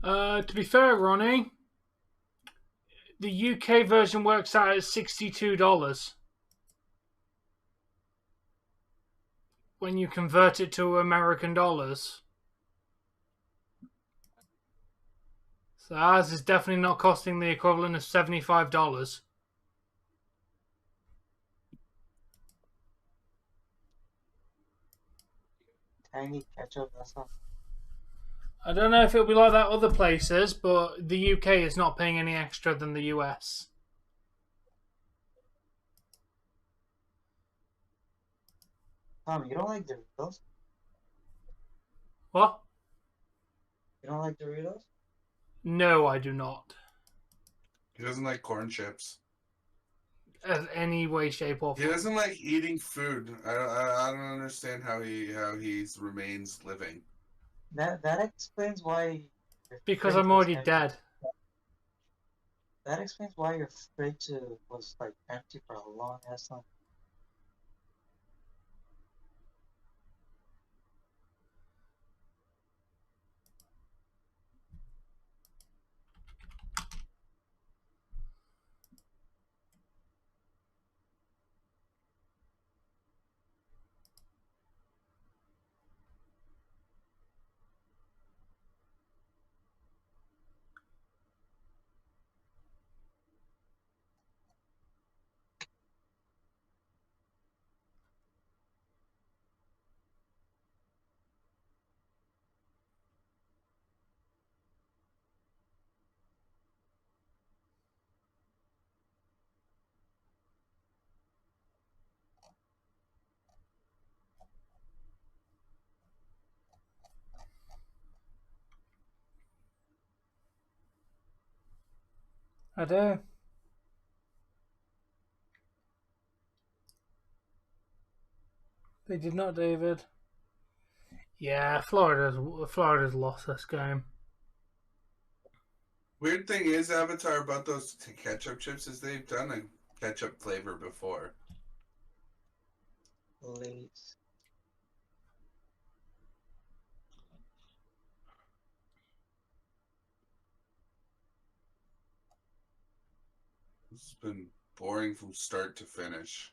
To be fair, Ronnie, the UK version works out at $62 when you convert it to American dollars. So ours is definitely not costing the equivalent of $75. Tangy ketchup, that's not. I don't know if it'll be like that other places, but the UK is not paying any extra than the US. Tom, you don't like Doritos? What? You don't like Doritos? No, I do not. He doesn't like corn chips. In any way, shape, or He form. doesn't like eating food. I don't understand how he remains living. That explains why. Your Because fridge I'm was already empty. dead. That explains why your fridge was like empty for a long ass time. I do. They did not, David. Yeah, Florida's lost this game. Weird thing is, Avatar, about those ketchup chips is they've done a ketchup flavor before. Please. It's been boring from start to finish.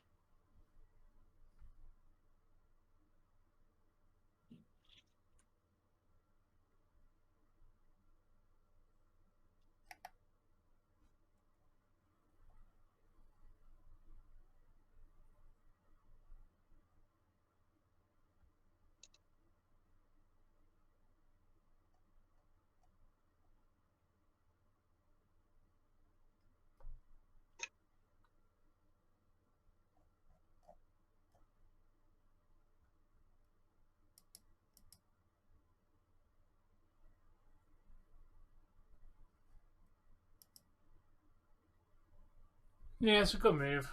Yeah, it's a good move.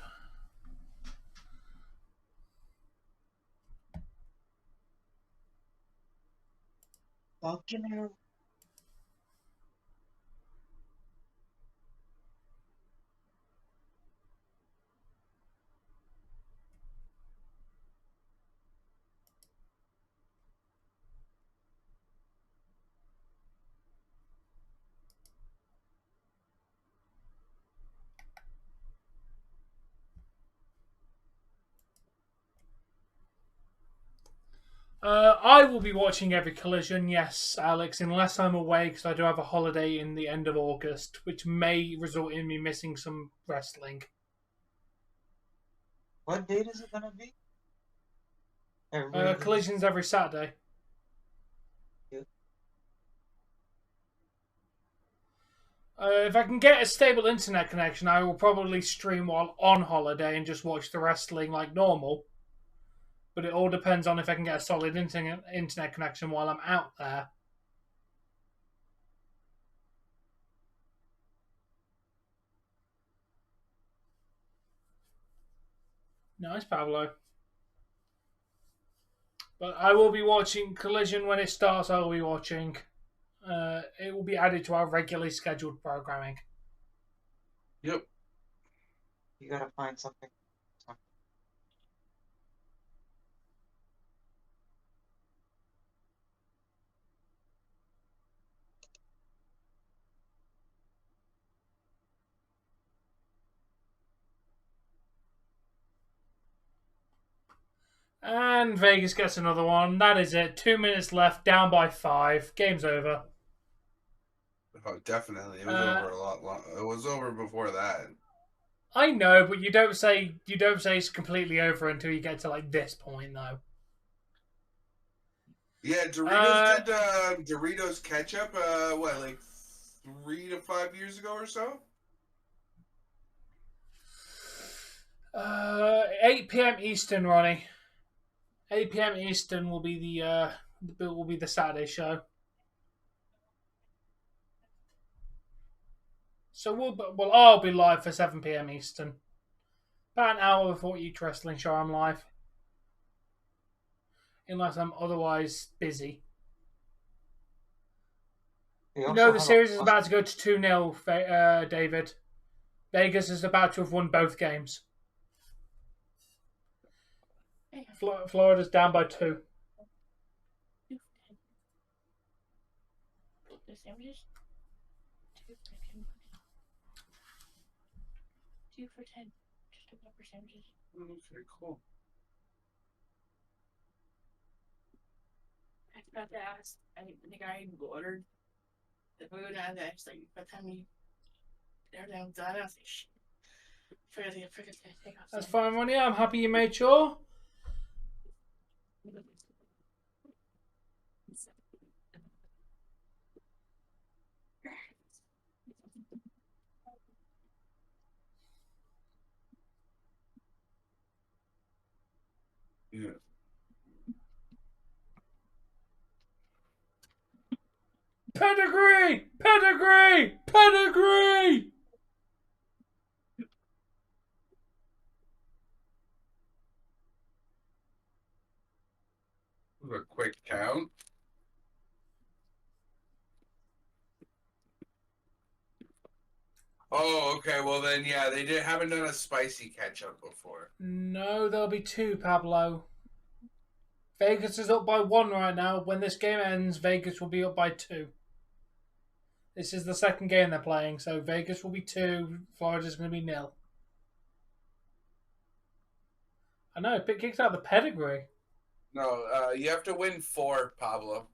Fucking hell. I will be watching every Collision, yes, Alex, unless I'm away, because I do have a holiday in the end of August, which may result in me missing some wrestling. What date is it gonna be? Collisions every Saturday. Yeah. If I can get a stable internet connection, I will probably stream while on holiday and just watch the wrestling like normal. But it all depends on if I can get a solid internet connection while I'm out there. Nice, Pablo. But I will be watching Collision when it starts. I will be watching. It will be added to our regularly scheduled programming. Yep. You gotta find something. And Vegas gets another one. That is it. 2 minutes left. Down by 5. Game's over. Oh, definitely. It was over a lot long. It was over before that. I know, but you don't say it's completely over until you get to like this point, though. Yeah, Doritos did Doritos ketchup. What, like 3 to 5 years ago or so? 8 p.m. Eastern, Ronnie. 8 p.m. Eastern will be the Saturday show. So I'll be live for 7 p.m. Eastern. About an hour before each wrestling show, I'm live. Unless I'm otherwise busy. No, the series is about to go to 2-0, David. Vegas is about to have won both games. Florida's down by 2. The sandwiches? 2 for 10. Just a pepper sandwiches. Okay, cool. I forgot to ask. The guy who ordered the food, and I asked, like, by the time everything was done, I was like, shit. Forgot to take off. That's fine, Ronnie. I'm happy you made sure. Yeah. Pedigree! Pedigree! Pedigree! A quick count. Oh, okay. Well, then, yeah, they haven't done a spicy ketchup before. No, there'll be 2, Pablo. Vegas is up by 1 right now. When this game ends, Vegas will be up by 2. This is the second game they're playing, so Vegas will be 2. Florida's going to be 0. I know, it kicks out the pedigree. No, you have to win 4, Pablo.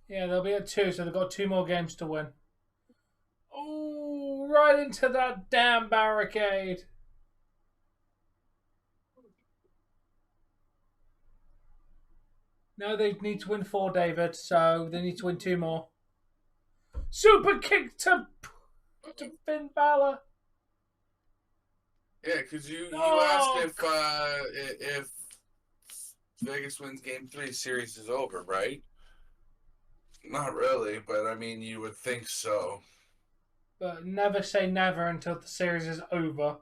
Yeah, they'll be at 2, so they've got 2 more games to win. Oh, right into that damn barricade. No, they need to win 4, David, so they need to win 2 more. Super kick to Finn Balor. Yeah, because you asked if Vegas wins Game 3, series is over, right? Not really, but I mean, you would think so. But never say never until the series is over.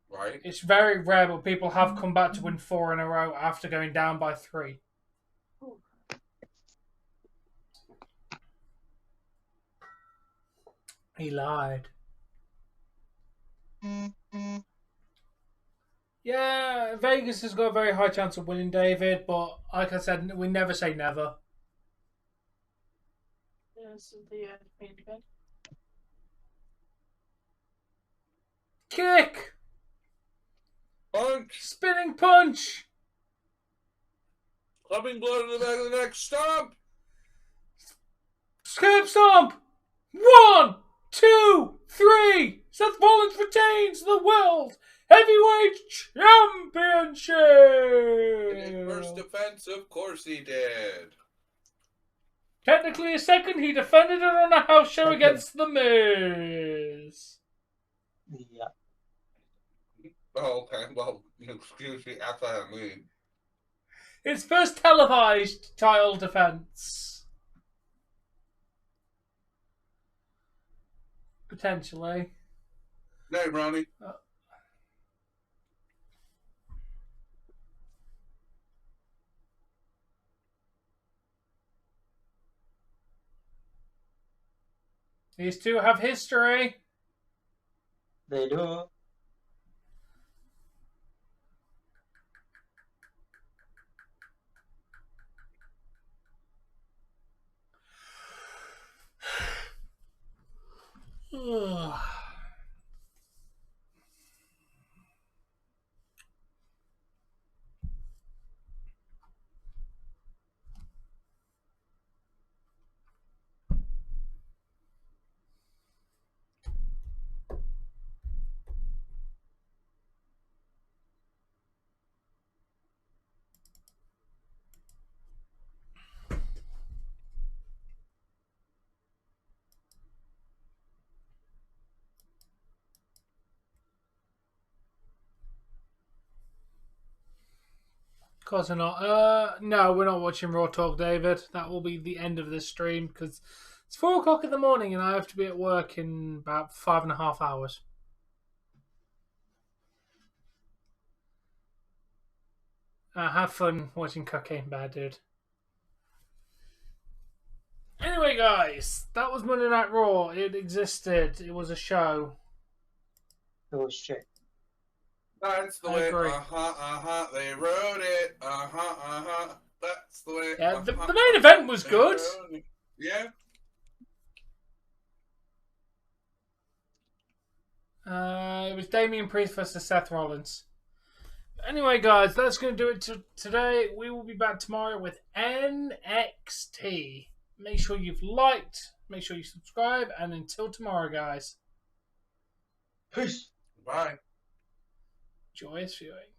Right? It's very rare, but people have come back to win 4 in a row after going down by 3. He lied. Yeah, Vegas has got a very high chance of winning, David, but like I said, we never say never. This is the main event. Kick! Punch! Spinning punch! Clubbing blow to the back of the neck. Stomp! Curb stomp! 1, 2, 3! Seth Rollins retains the World Heavyweight Championship! In his first defense, of course he did. Technically a second, he defended it on a house show against The Miz. Yeah. Oh, okay. Well, excuse me, after me. His first televised title defense. Potentially. No, Ronnie. These two have history. They do. Of course not. No, we're not watching Raw Talk, David. That will be the end of this stream because it's 4 o'clock in the morning and I have to be at work in about 5.5 hours. Have fun watching Cocaine Bear, dude. Anyway, guys, that was Monday Night Raw. It existed. It was a show. It was shit. That's the I way. agree. They wrote it. That's the way. Yeah, the main event was good. Yeah. It was Damian Priest versus Seth Rollins. Anyway, guys, that's going to do it today. We will be back tomorrow with NXT. Make sure you've liked, make sure you subscribe, and until tomorrow, guys. Peace. Bye. Joyous viewing.